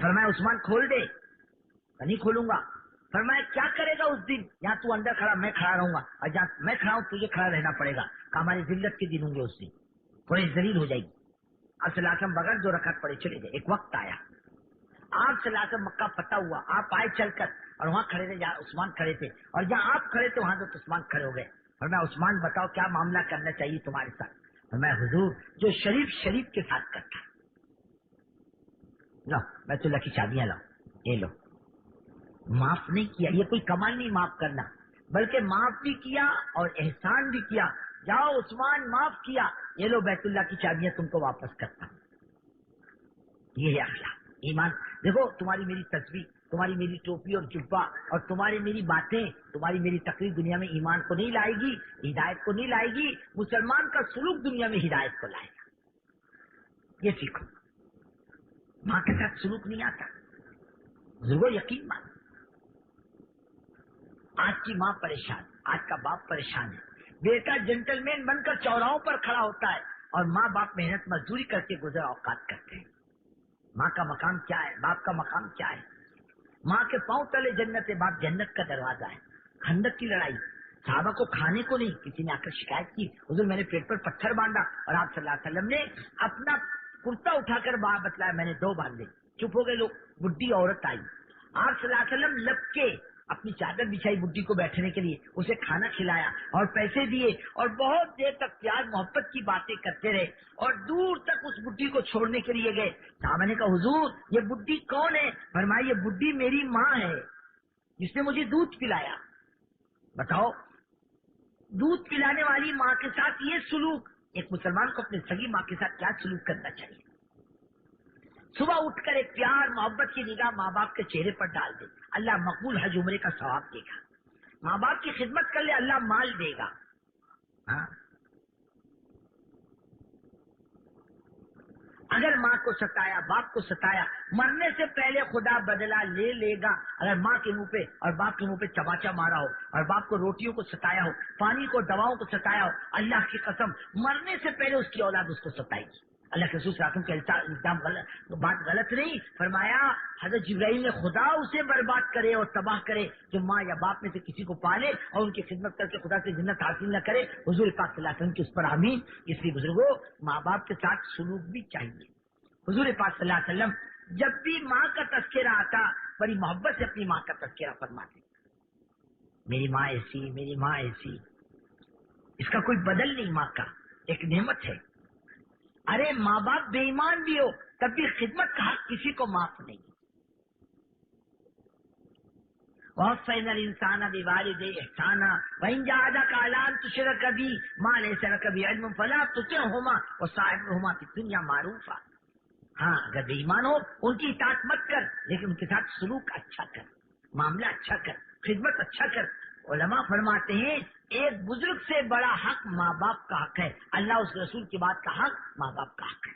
فرمایا عثمان کھول دے. نہیں کھولوں گا. فرمایا کیا کرے گا اس دن؟ یہاں تو اندر کھڑا، میں کھڑا رہوں گا، اور جہاں میں کھڑا ہوں تجھے کھڑا رہنا پڑے گا. کہ ہماری ذلت کے دن ہوں گے اس دن، تھوڑی ذلیل ہو جائے گی. آپ صلی اللہ علیہ وسلم بغیر 2 رکعت پڑے چلے گئے. ایک وقت آیا، آپ صلی اللہ علیہ وسلم مکہ فتح ہوا، آپ آئے چل کر اور وہاں کھڑے تھے جہاں عثمان کھڑے تھے، اور جہاں آپ کھڑے تھے وہاں تو عثمان کھڑے ہو گئے. اور میں عثمان بتاؤ کیا معاملہ کرنا چاہیے تمہارے ساتھ؟ اور میں حضور جو شریف کے ساتھ کرتا. لو بیت اللہ کی چابیاں لاؤ، یہ لو. معاف نہیں کیا، یہ کوئی کمال نہیں معاف کرنا، بلکہ معاف بھی کیا اور احسان بھی کیا. جاؤ عثمان معاف کیا، یہ لو بیت اللہ کی چابیاں تم کو واپس کرتا ہوں. یہ ہے اخلاق ایمان. دیکھو تمہاری میری تصویر، تمہاری میری ٹوپی اور جبہ اور تمہاری میری باتیں، تمہاری میری تقریر دنیا میں ایمان کو نہیں لائے گی، ہدایت کو نہیں لائے گی. مسلمان کا سلوک دنیا میں ہدایت کو لائے گا. یہ سیکھو. ماں کے ساتھ سلوک نہیں آتا، ضرور یقین مان. آج کی ماں پریشان، آج کا باپ پریشان ہے. بیٹا جنٹل مین بن کر چوراہوں پر کھڑا ہوتا ہے اور ماں باپ محنت مزدوری کر کے گزر اوقات کرتے ہیں. ماں کا مقام کیا ہے، باپ کا مقام کیا ہے؟ ماں کے پاؤں تلے جنت ہے، باپ جنت کا دروازہ ہے. خندق کی لڑائی صحابہ کو کھانے کو نہیں، کسی نے آ کر شکایت کی حضور میں نے پیٹ پر پتھر باندھا، اور آپ صلی اللہ علیہ وسلم نے اپنا کرتا اٹھا کر بتلایا میں نے 2 باندھے. چپ ہو گئے لوگ. بڈھی عورت آئی، آپ صلی اللہ علیہ وسلم لپ کے اپنی چادر بچھائی بڈھی کو بیٹھنے کے لیے، اسے کھانا کھلایا اور پیسے دیے اور بہت دیر تک پیار محبت کی باتیں کرتے رہے اور دور تک اس بڈھی کو چھوڑنے کے لیے گئے. صحابہ نے کہا حضور یہ بڈھی کون ہے؟ فرمایا یہ بڈھی میری ماں ہے جس نے مجھے دودھ پلایا. بتاؤ دودھ پلانے والی ماں کے ساتھ یہ سلوک، ایک مسلمان کو اپنے سگی ماں کے ساتھ کیا سلوک کرنا چاہیے؟ صبح اٹھ کر ایک پیار محبت کی نگاہ ماں باپ کے چہرے پر ڈال دے، اللہ مقبول حج عمرے کا ثواب دے گا. ماں باپ کی خدمت کر لے، اللہ مال دے گا. ہاں اگر ماں کو ستایا، باپ کو ستایا، مرنے سے پہلے خدا بدلہ لے لے گا. اگر ماں کے منہ پہ اور باپ کے منہ پہ چباچا مارا ہو اور باپ کو روٹیوں کو ستایا ہو، پانی کو دواؤں کو ستایا ہو، اللہ کی قسم مرنے سے پہلے اس کی اولاد اس کو ستائے گی. اللہ کے رسول صلی اللہ علیہ وسلم کا بات غلط نہیں فرمایا. حضرت جبرائیل نے خدا اسے برباد کرے اور تباہ کرے جو ماں یا باپ میں سے کسی کو پالے اور ان کی خدمت کر کے خدا سے جنت حاصل نہ کرے. حضور پاک صلی اللہ علیہ وسلم کی اس پر آمین. اس لیے بزرگوں ماں باپ کے ساتھ سلوک بھی چاہیے. حضور پاک صلی اللہ علیہ وسلم جب بھی ماں کا تذکرہ آتا بڑی محبت سے اپنی ماں کا تذکرہ فرماتے. میری ماں ایسی، میری ماں ایسی. اس کا کوئی بدل نہیں، ماں کا ایک نعمت ہے. ارے ماں باپ بے ایمان بھی ہو تب بھی خدمت کا حق کسی کو معاف نہیں. وَوَصَّيْنَا الْإِنسَانَ بِوَالِدَيْهِ إِحْسَانًا وَإِنْ جَاهَدَاكَ عَلَىٰ أَن تُشْرِكَ بِي مَا لَيْسَ لَكَ بِهِ عِلْمٌ فَلَا تُطِعْهُمَا وَصَاحِبْهُمَا فِي الدُّنْيَا مَعْرُوفًا. ہاں اگر بے ایمان ہو ان کی اطاعت مت کر، لیکن ان کے ساتھ سلوک اچھا کر، معاملہ اچھا کر، خدمت اچھا کر. علماء فرماتے ہیں ایک بزرگ سے بڑا حق ماں باپ کا حق ہے. اللہ اس رسول کی بات کا حق ماں باپ کا حق ہے.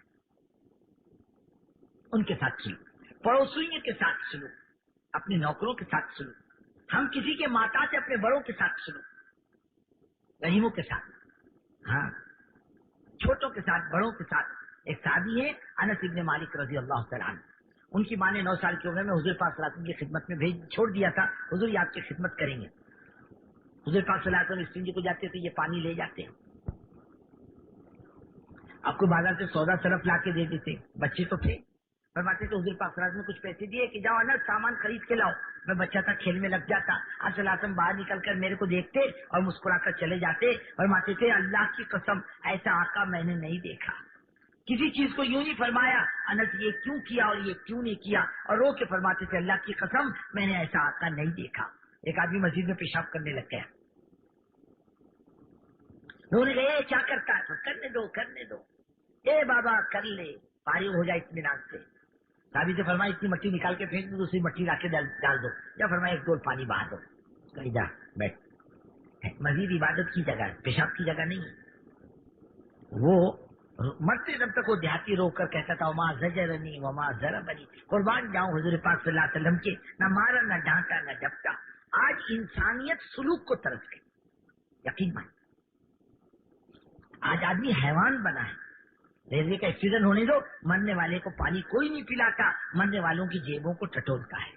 ان کے ساتھ سلوک، پڑوسیوں کے ساتھ سلوک، اپنے نوکروں کے ساتھ سلوک، ہم کسی کے ماتا سے اپنے بڑوں کے ساتھ سلوک، رحیموں کے ساتھ، ہاں چھوٹوں کے ساتھ، بڑوں کے ساتھ. ایک صحابی ہے انس ابن مالک رضی اللہ تعالیٰ عنہ. ان کی ماں نے 9 سال کی عمر میں حضور پاک صلی اللہ علیہ وسلم کی خدمت میں چھوڑ دیا تھا. حضور یہ آپ کی خدمت کریں گے. حضور پاک صلی اللہ علیہ وسلم استنجی کو جاتے تھے، یہ پانی لے جاتے ہیں. آپ کو بازار سے سودا صرف لا کے دے دیتے. بچے تو تھے، فرماتے تھے حضور پاک صلی اللہ علیہ وسلم نے کچھ پیسے دیے کہ جاؤ انس سامان خرید کے لاؤ. میں بچہ تھا، کھیل میں لگ جاتا. آپ صلی اللہ علیہ وسلم باہر نکل کر میرے کو دیکھتے اور مسکرا کر چلے جاتے. فرماتے تھے اللہ کی قسم ایسا آقا میں نے نہیں دیکھا. کسی چیز کو یوں نہیں فرمایا انس یہ کیوں کیا اور یہ کیوں نہیں کیا، اور رو کے فرماتے تھے اللہ کی قسم میں نے ایسا آقا نہیں دیکھا. ایک آدمی مسجد میں پیشاب کرنے لگ گیا. لوگوں نے کہا کیا کرتا ہے؟ کرنے دو کرنے دو. اے بابا کر لے، فارغ ہو جائے اطمینان سے. صحابی سے فرمایا اتنی مٹی نکال کے پھینک دو، دوسری مٹی لا کے ڈال دو. یا فرمایا 1 ڈول پانی بہا دو. کہیں جا بیٹھ. مزید عبادت کی جگہ ہے، پیشاب کی جگہ نہیں. وہ مرتے جب تک وہ دیہاتی رو کر کہتا تھا وما زجرنی وما ضربنی. قربان جاؤں حضور پاک صلی اللہ علیہ وسلم کے، نہ مارا نہ ڈانٹا نہ ڈپٹا. آج انسانیت سلوک کو ترس گئی. یقین مان آج آدمی حیوان بنا ہے. ریلوے کا ایکسیڈنٹ ہونے دو، مرنے والے کو پانی کوئی نہیں پلاتا، مرنے والوں کی جیبوں کو ٹٹولتا ہے.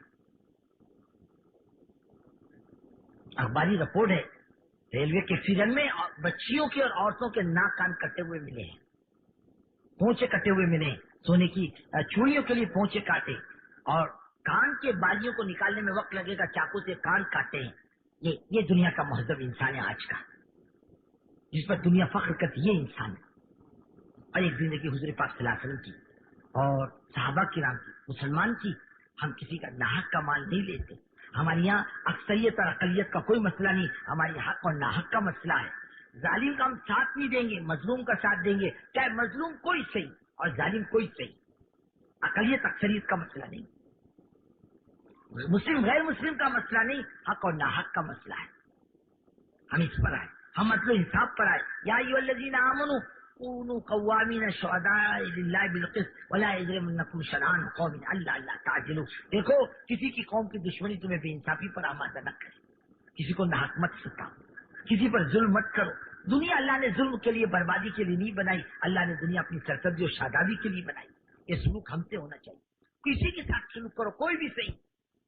اخباری رپورٹ ہے ریلوے کے ایکسیڈنٹ میں بچیوں کے اور عورتوں کے ناک کان کٹے ہوئے ملے ہیں، پونچے کٹے ہوئے ملے ہیں. سونے کی چوڑیوں کے لیے پونچے کاٹے اور کان کے بالیوں کو نکالنے میں وقت لگے گا، چاقو سے کان کاٹے ہیں. یہ دنیا کا مہذب انسان ہے آج کا. جس پر دنیا فخر کرتی ہے انسان ہے. اور ایک زندگی حضور پاک صلی اللہ علیہ وسلم کی اور صحابہ کرام کی، مسلمان کی. ہم کسی کا ناحق کا مال نہیں لیتے. ہمارے یہاں اکثریت اور اقلیت کا کوئی مسئلہ نہیں، ہماری حق اور ناحق کا مسئلہ ہے. ظالم کا ہم ساتھ نہیں دیں گے، مظلوم کا ساتھ دیں گے، چاہے مظلوم کوئی صحیح اور ظالم کوئی صحیح. اقلیت اکثریت کا مسئلہ نہیں، مسلم غیر مسلم کا مسئلہ نہیں، حق اور ناحق کا مسئلہ ہے. ہم اس پر آئے، ہم عدل و انصاف پر آئے. یا ایھا الذین آمنوا کونوا قوامین شہداء للہ بالقسط ولا یجرمنکم شنآن قوم الا تعدلوا. دیکھو کسی کی قوم کی دشمنی تمہیں بے انصافی پر آمادہ نہ کرے. کسی کو ناحق مت ستاؤ، کسی پر ظلم مت کرو. دنیا اللہ نے ظلم کے لیے، بربادی کے لیے نہیں بنائی. اللہ نے دنیا اپنی سرسبزی اور شادابی کے لیے بنائی. یہ سلوک ہم سے ہونا چاہیے. کسی کے ساتھ سلوک کرو، کوئی بھی صحیح،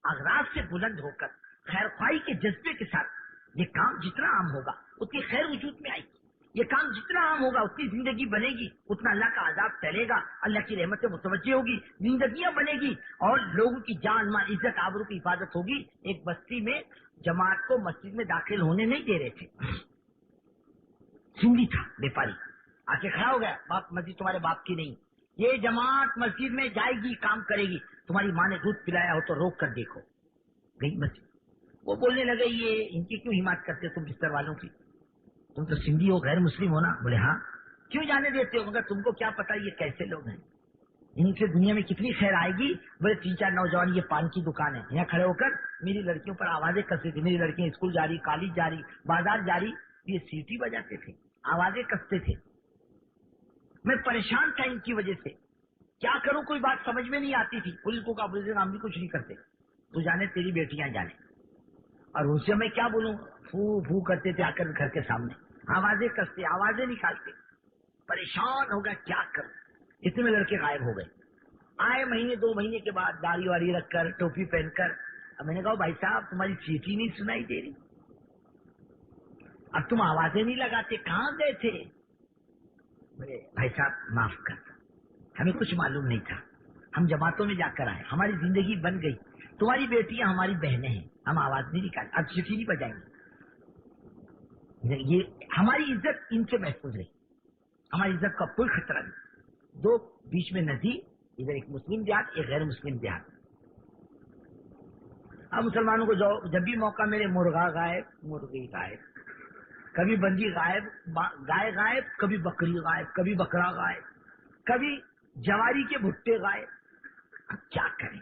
اغراض سے بلند ہو کر، خیر خواہی کے جذبے کے ساتھ. یہ کام جتنا عام ہوگا اتنی خیر وجود میں آئے گی. یہ کام جتنا عام ہوگا اتنی زندگی بنے گی، اتنا اللہ کا عذاب ٹلے گا، اللہ کی رحمت سے متوجہ ہوگی، زندگیاں بنے گی اور لوگوں کی جان مال عزت آبرو کی حفاظت ہوگی. ایک بستی میں جماعت کو مسجد میں داخل ہونے نہیں دے رہے تھے. سندھی تھا بیپاری، آ کے کھڑا ہو گیا، باپ مسجد تمہارے باپ کی نہیں، یہ جماعت مسجد میں جائے گی، کام کرے گی. تمہاری ماں نے دودھ پلایا ہو تو روک کر دیکھو. گئی مسجد. وہ بولنے لگے یہ ان کی کیوں حمایت کرتے تم بستر والوں کی؟ تم تو سندھی ہو، غیر مسلم ہو نا. بولے ہاں. کیوں جانے دیتے ہو؟ مگر تم کو کیا پتا یہ کیسے لوگ ہیں، ان سے دنیا میں کتنی خیر آئے گی. بولے 3-4 نوجوان، یہ پان کی دکان ہے، یہاں کھڑے ہو کر میری لڑکیوں پر آوازیں کستے تھے. میری لڑکیاں اسکول جا رہی، کالج جا رہی، بازار جا رہی، یہ سیٹی بجاتے تھے، آوازیں کستے تھے. میں پریشان تھا ان کی وجہ سے. کیا کروں، کوئی بات سمجھ میں نہیں آتی تھی. پولیس کو کہا، پولیس ہم بھی کچھ نہیں کرتے، تو جانے تیری بیٹیاں جانے. اور ان سے میں کیا بولوں، پھو پھو کرتے تھے آ کر گھر کے سامنے، آوازیں کستے، آوازیں نکالتے. پریشان ہو گیا کیا کروں. اتنے میں لڑکے غائب ہو گئے. آئے مہینے 2 مہینے کے بعد داڑھی واڑی رکھ کر، ٹوپی پہن کر. اب میں نے کہا بھائی صاحب تمہاری چیٹھی نہیں سنائی دے رہی، اب تم آوازیں نہیں لگاتے، کہاں گئے تھے؟ بھائی صاحب معاف کر، ہمیں کچھ معلوم نہیں تھا، ہم جماعتوں میں جا کر آئے، ہماری زندگی بن گئی. تمہاری بیٹیاں ہماری بہنیں ہیں، ہم آواز نہیں نکالیں، اب چیٹھی نہیں بجائیں گے. یہ ہماری عزت ان سے محفوظ رہی، ہماری عزت کا کوئی خطرہ نہیں. 2 بیچ میں ندی، ادھر ایک مسلم دیہات ایک غیر مسلم دیہات. اب مسلمانوں کو جب بھی موقع ملے، مرغا غائب، مرغی غائب، کبھی بندی غائب، گائے غائب، کبھی بکری غائب، کبھی بکرا غائب، کبھی جواری کے بھٹے غائب. اب کیا کریں،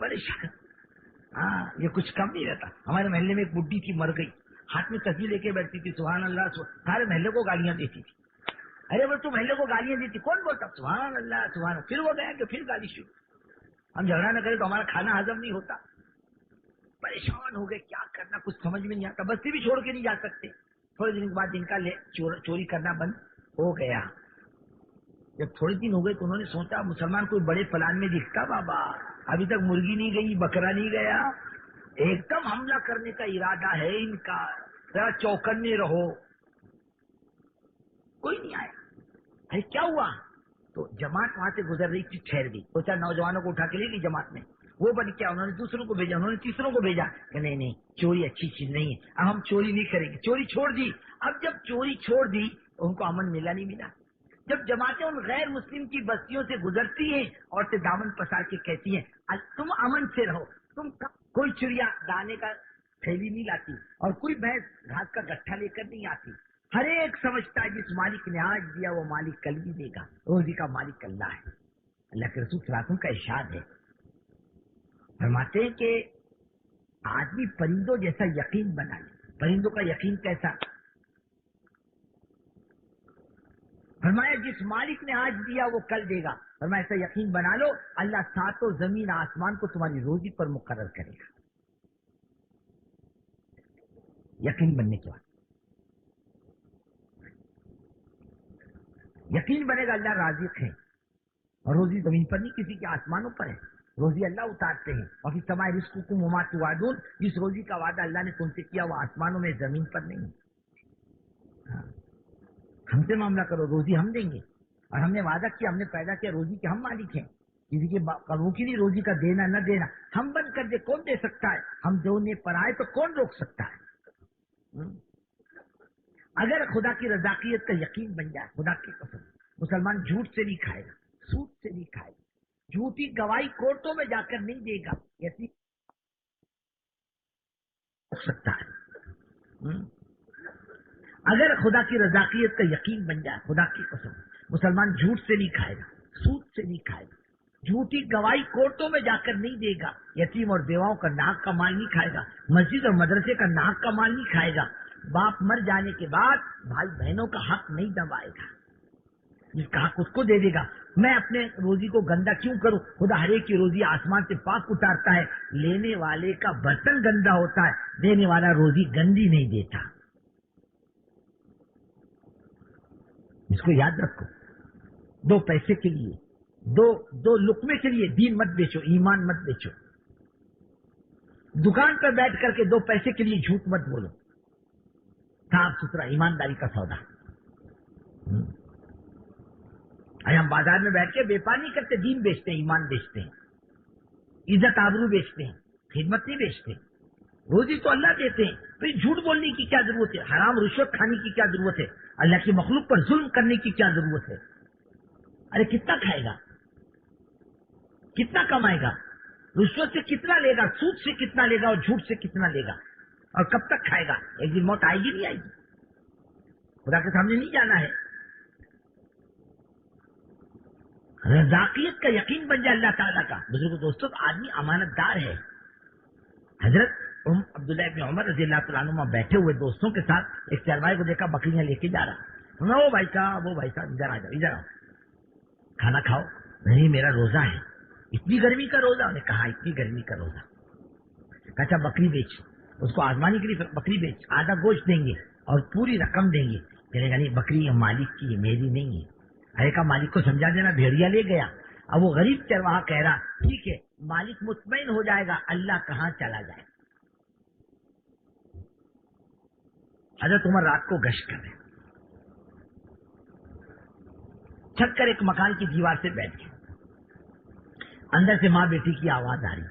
پریشان. ہاں یہ کچھ کم نہیں رہتا. ہمارے محلے میں ایک بڈھی تھی، مر گئی، ہاتھ میں تصویر لے کے بیٹھتی تھی، سبحان اللہ سارے محلے کو گالیاں دیتی تھی. ارے وہ تو محلے کو گالیاں دیتی، کون بولتا سبحان اللہ سبحان اللہ. پھر وہ گیا کہ پھر گالی شروع. ہم جھگڑا نہ کریں تو ہمارا کھانا ہضم نہیں ہوتا. پریشان ہو گئے، کیا کرنا کچھ سمجھ میں نہیں آتا. بستی بھی چھوڑ کے نہیں جا سکتے. تھوڑے دن کے بعد ان کا چوری کرنا بند ہو گیا. جب تھوڑے دن ہو گئے تو انہوں نے سوچا مسلمان کوئی بڑے پلان میں دکھتا بابا، ابھی تک مرغی نہیں گئی، بکرا نہیں گیا، ایک دم حملہ کرنے کا ارادہ ہے ان کا، ذرا چوکنے رہو. کوئی نہیں آیا. ارے کیا ہوا؟ تو جماعت وہاں سے گزر رہی تھی، ٹھہر گئی. 2-4 نوجوانوں کو اٹھا کے لے گئی جماعت میں. وہ بن کیا، انہوں نے دوسروں کو بھیجا، انہوں نے تیسروں کو بھیجا کہ نہیں نہیں چوری اچھی چیز نہیں ہے، اب ہم چوری نہیں کریں گے. چوری چھوڑ دی. اب جب چوری چھوڑ دی ان کو امن ملا نہیں ملا. جب جماعتیں ان غیر مسلم کی بستیوں سے گزرتی ہیں اور سے دامن پسار کے کہتی ہیں تم امن سے رہو، تم کوئی چڑیا دانے کا تھیلی نہیں لاتی اور کوئی بھینس گھاس کا گٹھا لے کر نہیں آتی. ہر ایک سمجھتا ہے جس مالک نے آج دیا وہ مالک کل بھی دے گا. روزی کا مالک اللہ ہے. اللہ کے رسول صلی اللہ علیہ وسلم کا ارشاد ہے، فرماتے ہیں کہ آدمی پرندوں جیسا یقین بنا لے. پرندوں کا یقین کیسا؟ فرمایا جس مالک نے آج دیا وہ کل دے گا. فرمایا ایسا یقین بنا لو اللہ 7 زمین آسمان کو تمہاری روزی پر مقرر کرے گا. یقین بننے کے بعد یقین بنے گا اللہ رازق ہے اور روزی زمین پر نہیں کسی کے آسمانوں پر ہے. روزی اللہ اتارتے ہیں. اور پھر سمائے رزقکم وما توعدون، جس روزی کا وعدہ اللہ نے تم سے کیا وہ آسمانوں میں زمین پر نہیں. ہم سے معاملہ کرو، روزی ہم دیں گے. اور ہم نے وعدہ کیا، ہم نے پیدا کیا روزی کے ہم مالک ہیں. کسی کے قبو کی نہیں روزی کا دینا نہ دینا. ہم بند کر دے کون دے سکتا ہے؟ ہم دینے پر آئے تو کون روک سکتا ہے؟ اگر خدا کی رضاقیت کا یقین بن جائے، خدا کی قسم مسلمان جھوٹ سے نہیں کھائے گا، سود سے نہیں کھائے گا، جھوٹی گواہی کورٹوں میں جا کر نہیں دے گا، ایسی ہو سکتا ہے۔ اگر خدا کی رضاقیت کا یقین بن جائے، خدا کی قسم مسلمان جھوٹ سے نہیں کھائے گا، سود سے نہیں کھائے گا، جھوٹی گواہی کورٹوں میں جا کر نہیں دے گا، یتیم اور بیواؤں کا ناک کا مال نہیں کھائے گا، مسجد اور مدرسے کا ناک کا مال نہیں کھائے گا، باپ مر جانے کے بعد بھائی بہنوں کا حق نہیں دبائے گا، جس کا حق اس کو دے دے گا۔ میں اپنے روزی کو گندا کیوں کروں؟ خدا ہر ایک کی روزی آسمان سے پاک اتارتا ہے، لینے والے کا برتن گندا ہوتا ہے، دینے والا روزی گندی نہیں دیتا۔ اس کو یاد رکھو، دو پیسے کے لیے، دو لقمے کے لیے دین مت بیچو، ایمان مت بیچو۔ دکان پر بیٹھ کر کے دو پیسے کے لیے جھوٹ مت بولو، صاف ستھرا ایمانداری کا سودا۔ ہم بازار میں بیٹھ کے بیپار نہیں کرتے، دین بیچتے ہیں، ایمان بیچتے ہیں، عزت آبرو بیچتے ہیں، خدمت نہیں بیچتے۔ روزی تو اللہ دیتے ہیں، پھر جھوٹ بولنے کی کیا ضرورت ہے؟ حرام رشوت کھانے کی کیا ضرورت ہے؟ اللہ کی مخلوق پر ظلم کرنے کی کیا ضرورت ہے؟ ارے کتنا کھائے گا، کتنا کمائے گا، رشوت سے کتنا لے گا، سود سے کتنا لے گا، اور جھوٹ سے کتنا لے گا، اور کب تک کھائے گا؟ ایک دن موت آئے گی نہیں آئے گی؟ خدا کے سامنے نہیں جانا ہے۔ رضاقیت کا یقین بن جائے اللہ تعالیٰ کا۔ بزرگ دوستوں، آدمی امانت دار ہے۔ حضرت عبداللہ ابن عمر رضی اللہ تعالیٰ عنہ بیٹھے ہوئے دوستوں کے ساتھ ایک چرواہے کو دیکھا بکریاں لے کے جا رہا۔ وہ بھائی صاحب ادھر آ جاؤ، ادھر آؤ، کھانا کھاؤ۔ نہیں میرا روزہ ہے۔ اتنی گرمی کا روزہ؟ انہوں نے کہا اتنی گرمی کا روزہ۔ اچھا بکری بیچ، اس کو آزمانے کے لیے بکری بیچ، آدھا گوشت دیں گے اور پوری رقم دیں گے۔ کہنے گا نہیں، بکری مالک کی ہے، میری نہیں ہے۔ ارے کا مالک کو سمجھا دینا، بھیڑیا لے گیا۔ اب وہ غریب چرواہا کہہ رہا ٹھیک ہے، مالک مطمئن ہو جائے گا، اللہ کہاں چلا جائے۔ حضرت عمر رات کو گشت کر رہے، چھت کر ایک مکان کی دیوار سے بیٹھ گئے، اندر سے ماں بیٹی کی آواز آ رہی۔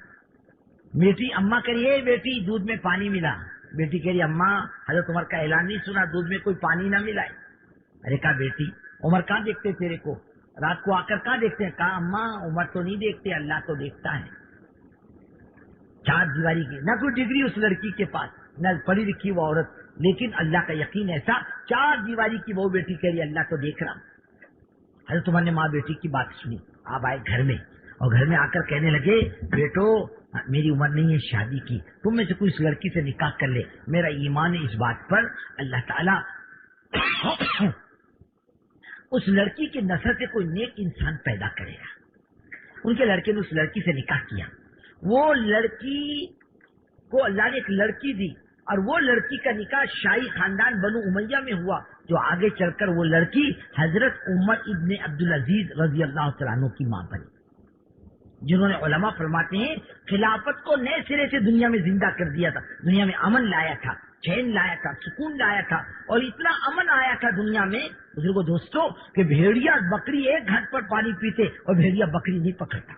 بیٹی اماں کہہ رہی ہے بیٹی دودھ میں پانی ملا۔ بیٹی کہہ رہی اماں حضرت عمر کا اعلان نہیں سنا، دودھ میں کوئی پانی نہ ملا ہے۔ ارے کہا بیٹی عمر کہاں دیکھتے تیرے کو، رات کو آ کر کہاں دیکھتے ہیں؟ کہا اماں عمر تو نہیں دیکھتے، اللہ تو دیکھتا ہے۔ چار دیواری کی، نہ کوئی ڈگری اس لڑکی کے پاس، نہ پڑھی لکھی وہ عورت، لیکن اللہ کا یقین ایسا، چار دیواری کی وہ بیٹی کہہ رہی اللہ تو دیکھ رہا۔ حضرت عمر نے ماں بیٹی کی بات سنی، آپ آئے گھر میں، اور گھر میں آ کر کہنے لگے بیٹو میری عمر نہیں ہے شادی کی، تم میں سے کوئی اس لڑکی سے نکاح کر لے، میرا ایمان ہے اس بات پر اللہ تعالیٰ اس لڑکی کی نسل سے کوئی نیک انسان پیدا کرے گا۔ ان کے لڑکے نے اس لڑکی سے نکاح کیا، وہ لڑکی کو اللہ نے ایک لڑکی دی، اور وہ لڑکی کا نکاح شاہی خاندان بنو امیہ میں ہوا، جو آگے چل کر وہ لڑکی حضرت عمر ابن عبدالعزیز رضی اللہ تعالیٰ عنہ کی ماں بنی، جنہوں نے علماء فرماتے ہیں خلافت کو نئے سرے سے دنیا میں زندہ کر دیا تھا، دنیا میں امن لایا تھا، چین لایا تھا، سکون لایا تھا، اور اتنا امن آیا تھا دنیا میں بزرگوں دوستوں کہ بھیڑیا بکری ایک گھاٹ پر پانی پیتے اور بھیڑیا بکری نہیں پکڑتا۔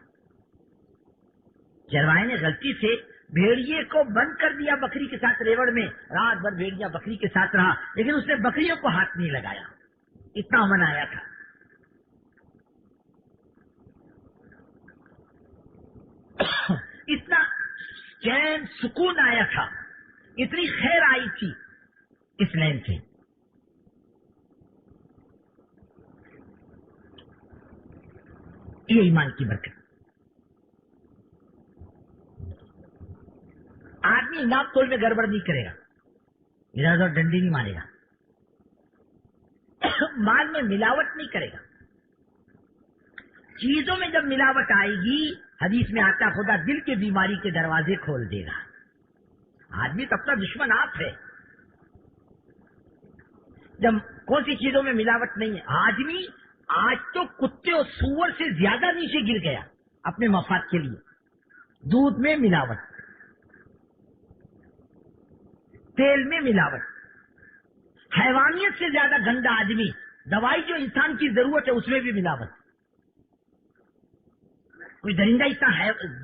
چرواہے نے غلطی سے بھیڑیے کو بند کر دیا بکری کے ساتھ ریوڑ میں، رات بھر بھیڑیا بکری کے ساتھ رہا، لیکن اس نے بکریوں کو ہاتھ نہیں لگایا، اتنا امن آیا تھا۔ اتنا چین سکون آیا تھا، اتنی خیر آئی تھی اس لین سے۔ یہ ایمان کی برکت۔ آدمی ناپ تول میں گڑبڑ نہیں کرے گا، ادھر ادھر ڈنڈی نہیں مارے گا، مال میں ملاوٹ نہیں کرے گا۔ چیزوں میں جب ملاوٹ آئے گی، حدیث میں آتا خدا دل کے بیماری کے دروازے کھول دے گا۔ آدمی تو اپنا دشمن آپ ہے۔ جب کون سی چیزوں میں ملاوٹ نہیں ہے، آدمی آج تو کتے اور سور سے زیادہ نیچے گر گیا اپنے مفاد کے لیے۔ دودھ میں ملاوٹ، تیل میں ملاوٹ، حیوانیت سے زیادہ گندا آدمی، دوائی جو انسان کی ضرورت ہے اس میں بھی ملاوٹ۔ کوئی درندہ اتنا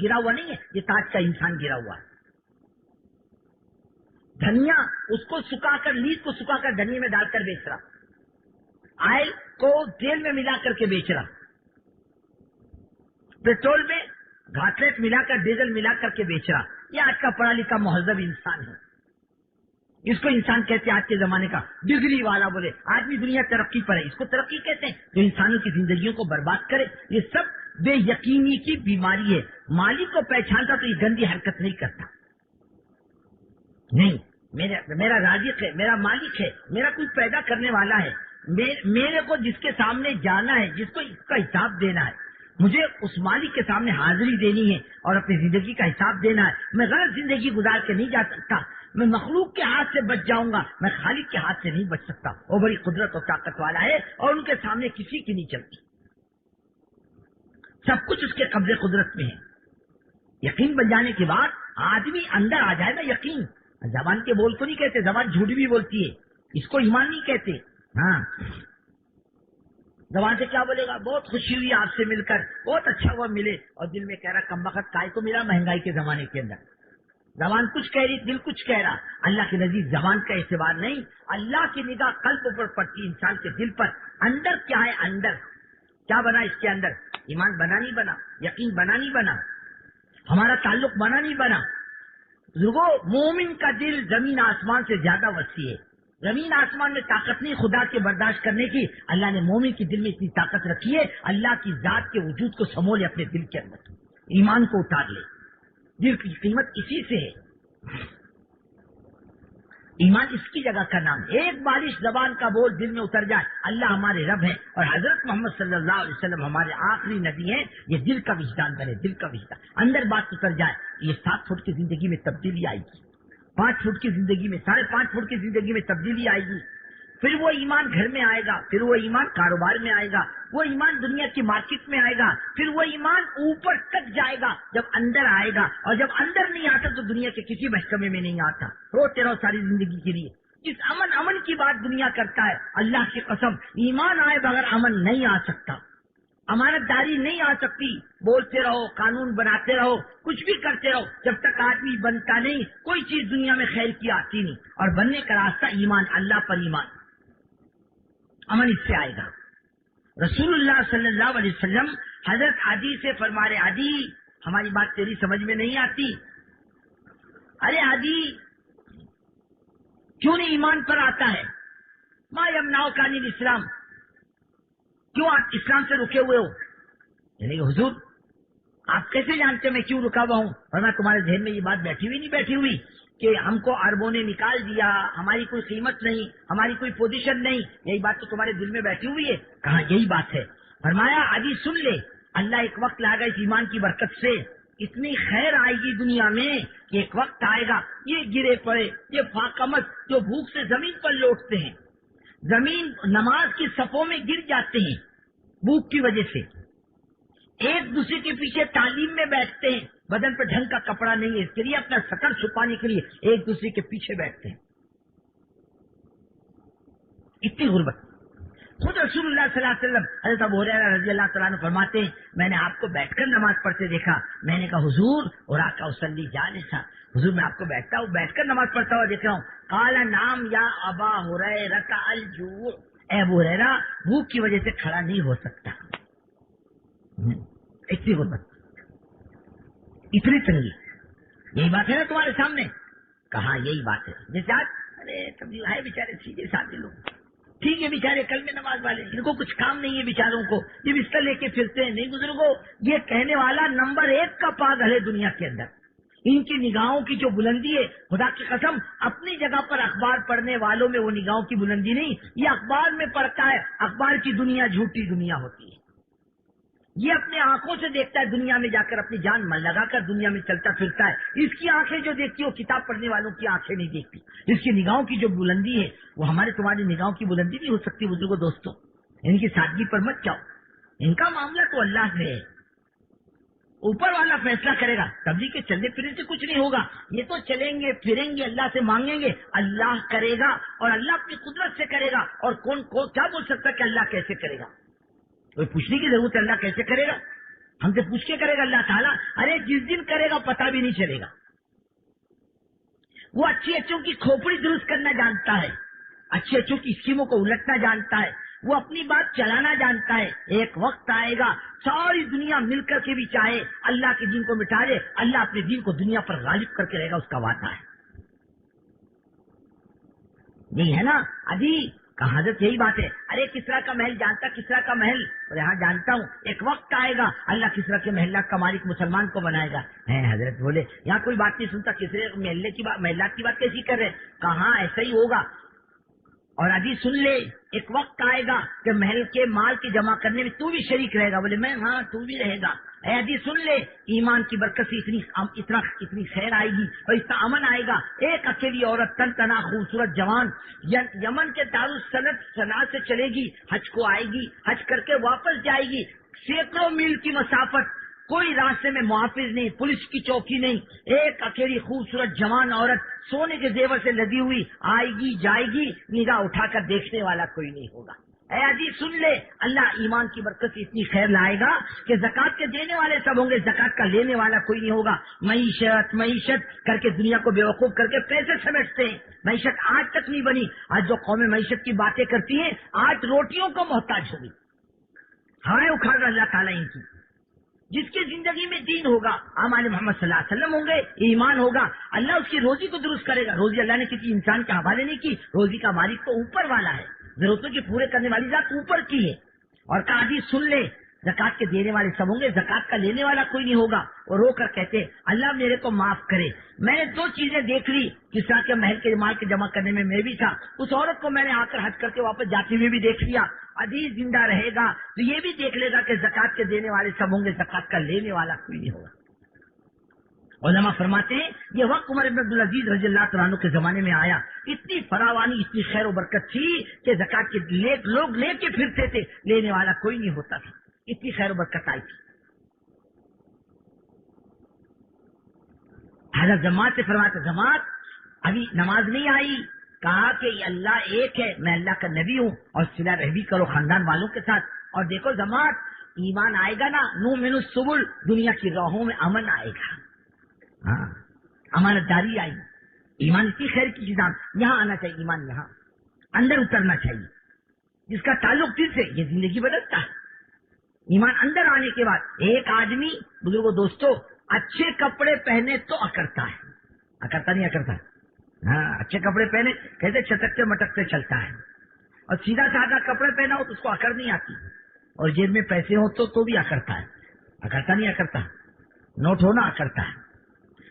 گرا ہوا نہیں ہے، یہ تاج کا انسان گرا ہوا ہے۔ دھنیا اس کو سکھا کر، لیس کو سکھا کر دھنیا میں ڈال کر بیچ رہا، آئل کو تیل میں ملا کر کے بیچ رہا، پیٹرول میں گھاٹلیٹ ملا کر، ڈیزل ملا کر کے بیچ رہا. یہ آج کا پڑھا لکھا مہذب انسان ہے. اس کو انسان کہتے ہیں آج کے زمانے کا ڈگری والا. بولے آدمی دنیا ترقی پر ہے، اس کو ترقی کہتے ہیں جو انسانوں کی زندگیوں کو برباد کرے. یہ سب بے یقینی کی بیماری ہے. مالک کو پہچانتا تو یہ گندی حرکت نہیں کرتا. نہیں، میرا رازق ہے، میرا مالک ہے، میرا کوئی پیدا کرنے والا ہے. میرے کو جس کے سامنے جانا ہے، جس کو اس کا حساب دینا ہے، مجھے اس مالک کے سامنے حاضری دینی ہے اور اپنی زندگی کا حساب دینا ہے. میں غلط زندگی گزار کے نہیں جا سکتا. میں مخلوق کے ہاتھ سے بچ جاؤں گا، میں خالق کے ہاتھ سے نہیں بچ سکتا. وہ بڑی قدرت اور طاقت والا ہے اور ان کے سامنے کسی کی نہیں چلتی. سب کچھ اس کے قبضے قدرت میں ہے. یقین بن جانے کے بعد آدمی اندر آ جائے نا. یقین زبان کے بول کو نہیں کہتے، زبان جھوٹ بھی بولتی ہے، اس کو ایمان نہیں کہتے. ہاں، زبان سے کیا بولے گا؟ بہت خوشی ہوئی آپ سے مل کر، بہت اچھا ہوا ملے، اور دل میں کہہ رہا کم وقت کائے کو ملا مہنگائی کے زمانے کے اندر. زبان کچھ کہہ رہی، دل کچھ کہہ رہا. اللہ کے نزدیک زبان کا اعتبار نہیں. اللہ کی نگاہ قلب پر پڑتی، انسان کے دل پر. اندر کیا ہے؟ اندر کیا بنا؟ اس کے اندر ایمان بنا نہیں بنا، یقین بنا نہیں بنا، ہمارا تعلق بنا نہیں بنا. بزرگوں، مومن کا دل زمین آسمان سے زیادہ وسیع ہے. زمین آسمان میں طاقت نہیں خدا کے برداشت کرنے کی. اللہ نے مومن کے دل میں اتنی طاقت رکھی ہے، اللہ کی ذات کے وجود کو سمولے اپنے دل کے اندر، ایمان کو اتار لے. دل کی قیمت اسی سے ہے. ایمان اس کی جگہ کا نام. ایک بارش زبان کا بول دل میں اتر جائے، اللہ ہمارے رب ہے اور حضرت محمد صلی اللہ علیہ وسلم ہمارے آخری نبی ہیں. یہ دل کا وجدان بنے، دل کا وجدان. اندر بات اتر جائے، یہ 7 فٹ کی زندگی میں تبدیلی آئے گی، 5 فٹ کی زندگی میں، 5.5 فٹ کی زندگی میں تبدیلی آئے گی. پھر وہ ایمان گھر میں آئے گا، پھر وہ ایمان کاروبار میں آئے گا، وہ ایمان دنیا کی مارکیٹ میں آئے گا، پھر وہ ایمان اوپر تک جائے گا جب اندر آئے گا. اور جب اندر نہیں آتا تو دنیا کے کسی محکمے میں نہیں آتا. روتے رہو ساری زندگی کے لیے. جس امن کی بات دنیا کرتا ہے، اللہ کی قسم ایمان آئے بغیر امن نہیں آ سکتا، امانت داری نہیں آ سکتی. بولتے رہو، قانون بناتے رہو، کچھ بھی کرتے رہو، جب تک آدمی بنتا نہیں کوئی چیز دنیا میں خیر کی آتی نہیں. اور بننے کا راستہ ایمان، اللہ پر ایمان، امن اس سے آئے گا. رسول اللہ صلی اللہ علیہ وسلم حضرت عدی سے فرما رہے، عدی ہماری بات تیری سمجھ میں نہیں آتی. ارے عدی کیوں نہیں ایمان پر آتا ہے؟ ما یمنعک عن الاسلام، کیوں آپ اسلام سے رکے ہوئے ہو؟ یعنی کہ حضور آپ کیسے جانتے میں کیوں رکا ہوا ہوں؟ اور میں تمہارے ذہن میں یہ بات بیٹھی ہوئی نہیں بیٹھی ہوئی کہ ہم کو عربوں نے نکال دیا، ہماری کوئی قیمت نہیں، ہماری کوئی پوزیشن نہیں، یہی بات تو تمہارے دل میں بیٹھی ہوئی ہے؟ کہاں یہی بات ہے. فرمایا عدی سن لے، اللہ ایک وقت لائے گا اس ایمان کی برکت سے اتنی خیر آئے گی دنیا میں کہ ایک وقت آئے گا یہ گرے پڑے، یہ فاقمت جو بھوک سے زمین پر لوٹتے ہیں، زمین نماز کی صفوں میں گر جاتے ہیں بھوک کی وجہ سے، ایک دوسرے کے پیچھے تعلیم میں بیٹھتے ہیں، بدن پہ ڈھنگ کا کپڑا نہیں ہے اس کے لیے اپنا شکل چھپانے کے لیے ایک دوسرے کے پیچھے بیٹھتے ہیں. اتنی غربت. خود رسول اللہ صلی اللہ علیہ وسلم حضرت ابو ہریرہ رضی اللہ تعالیٰ عنہ فرماتے ہیں میں نے آپ کو بیٹھ کر نماز پڑھتے دیکھا. میں نے کہا حضور وراک اصلی جالسا، حضور میں آپ کو بیٹھ کر نماز پڑھتا ہوا دیکھ رہا ہوں. قال نعم یا ابا ہریرہ الجوع، اے ابو ہریرہ بھوک کی وجہ سے کھڑا نہیں ہو سکتا. اتنی غربت، اتنی تنگی. یہی بات ہے نا تمہارے سامنے. کہاں یہی بات ہے. جیسے آج ارے تبدیل ہے بیچارے سیدھے سادے لوگ، ٹھیک ہے بیچارے کل میں نماز والے، ان کو کچھ کام نہیں ہے بیچاروں کو، یہ بستر لے کے پھرتے ہیں. نہیں بزرگوں، یہ کہنے والا نمبر 1 کا پاگل ہے دنیا کے اندر. ان کی نگاہوں کی جو بلندی ہے، خدا کی قسم اپنی جگہ پر اخبار پڑھنے والوں میں وہ نگاہوں کی بلندی نہیں، یہ اخبار میں پڑھتا ہے. اخبار کی دنیا جھوٹی دنیا ہوتی ہے. یہ اپنے آنکھوں سے دیکھتا ہے، دنیا میں جا کر اپنی جان من لگا کر دنیا میں چلتا پھرتا ہے. اس کی آنکھیں جو دیکھتی وہ کتاب پڑھنے والوں کی آنکھیں نہیں دیکھتی. اس کی نگاہوں کی جو بلندی ہے وہ ہمارے تمہاری نگاہوں کی بلندی نہیں ہو سکتی. بزرگوں دوستوں، ان کی سادگی پر مت جاؤ. ان کا معاملہ تو اللہ سے ہے، اوپر والا فیصلہ کرے گا. تبلیغ کے چلنے پھرنے سے کچھ نہیں ہوگا. یہ تو چلیں گے پھریں گے، اللہ سے مانگیں گے، اللہ کرے گا اور اللہ اپنی قدرت سے کرے گا. اور کون کیا بول سکتا ہے کہ اللہ کیسے کرے گا؟ کوئی پوچھنے کی ضرورت ہے اللہ کیسے کرے گا؟ ہم سے پوچھ کے کرے گا اللہ تعالیٰ. ارے جس دن کرے گا پتہ بھی نہیں چلے گا. وہ اچھی اچھوں کی کھوپڑی درست کرنا جانتا ہے، اچھی اچھوں کی اسکیموں کو الٹنا جانتا ہے، وہ اپنی بات چلانا جانتا ہے. ایک وقت آئے گا ساری دنیا مل کر کے بھی چاہے اللہ کے دین کو مٹا دے، اللہ اپنے دین کو دنیا پر غالب کر کے رہے گا، اس کا وعدہ ہے. نہیں ہے نا ابھی کہاں حضرت یہی بات ہے. ارے کسرا کا محل جانتا، کسرا کا محل اور یہاں جانتا ہوں. ایک وقت آئے گا اللہ کسرا کے محلہ کا مالک مسلمان کو بنائے گا. حضرت بولے یہاں کوئی بات نہیں سنتا، کسرے محلے کی بات، محلات کی بات کیسی کر رہے؟ کہاں ایسا ہی ہوگا. اور ابھی سن لے ایک وقت آئے گا کہ محل کے مال کی جمع کرنے میں تو بھی شریک رہے گا. بولے میں ہاں تو بھی رہے گا. ابھی سن لے ایمان کی برکت سے اتنی خیر آئے گی اور اتنا امن آئے گا. ایک اکیلی عورت تن تنا خوبصورت جوان یمن کے دارالصنعہ سے چلے گی، حج کو آئے گی، حج کر کے واپس جائے گی. سینکڑوں میل کی مسافت، کوئی راستے میں محافظ نہیں، پولیس کی چوکی نہیں. ایک اکیلی خوبصورت جوان عورت سونے کے زیور سے لدی ہوئی آئے گی جائے گی، نگاہ اٹھا کر دیکھنے والا کوئی نہیں ہوگا. اے عزیز سن لے، اللہ ایمان کی برکت سے اتنی خیر لائے گا کہ زکات کے دینے والے سب ہوں گے، زکات کا لینے والا کوئی نہیں ہوگا. معیشت کر کے دنیا کو بیوقوف کر کے پیسے سمیٹتے ہیں. معیشت آج تک نہیں بنی. آج جو قومیں معیشت کی باتیں کرتی ہیں آج روٹیوں کو محتاج ہوگی. ہمیں اکھاڑ رہا اللہ تعالیٰ ان کی. جس کی زندگی میں دین ہوگا، اعمال محمد صلی اللہ علیہ وسلم ہوں گے، ایمان ہوگا، اللہ اس کی روزی کو درست کرے گا. روزی اللہ نے کسی انسان کے حوالے نہیں کی، روزی کا مالک تو اوپر والا ہے، ضرورتوں کی پورے کرنے والی ذات اوپر کی ہے. اور کہا جی سن لے، زکات کے دینے والے سب ہوں گے، زکات کا لینے والا کوئی نہیں ہوگا. اور رو کر کہتے اللہ میرے کو معاف کرے، میں نے 2 چیزیں دیکھ لی. کس طرح کے محل کے مال کے جمع کرنے میں میں بھی تھا، اس عورت کو میں نے آ کر حج کر کے واپس جاتے ہوئے بھی دیکھ لیا. عزیز زندہ رہے گا تو یہ بھی دیکھ لے گا کہ زکات کے دینے والے سب ہوں گے، زکات کا لینے والا کوئی نہیں ہوگا. علماء فرماتے ہیں یہ وقت عمر بن عبدالعزیز رضی اللہ تعالیٰ عنہ کے زمانے میں آیا. اتنی فراوانی، اتنی خیر و برکت تھی کہ زکات کے لوگ لے کے پھرتے تھے، لینے والا کوئی نہیں ہوتا تھا. اتنی خیر و برکت آئی تھی. حضرت جماعت سے فرماتے جماعت ابھی نماز نہیں آئی. کہا کہ اللہ ایک ہے، میں اللہ کا نبی ہوں، اور صلہ رحمی کرو خاندان والوں کے ساتھ. اور دیکھو جماعت ایمان آئے گا نا، نُؤْمِنُ السُّبُلَ، دنیا کی راہوں میں امن آئے گا. ہاں امانت داری آئی. ایمان اتنی خیر کی چیز یہاں آنا چاہیے. ایمان یہاں اندر اترنا چاہیے. جس کا تعلق دل سے، یہ زندگی بدلتا ہے. ایمان اندر آنے کے بعد ایک آدمی، بزرگوں دوستوں، اچھے کپڑے پہنے تو اکڑتا ہے، اکڑتا نہیں اکڑتا. ہاں اچھے کپڑے پہنے کہتے چٹکتے مٹکتے چلتا ہے، اور سیدھا سادہ کپڑے پہنا ہو تو اس کو اکڑ نہیں آتی. اور جیب میں پیسے ہو تو بھی اکڑتا ہے. اکڑتا نہیں اکڑتا. نوٹ ہونا اکڑتا ہے،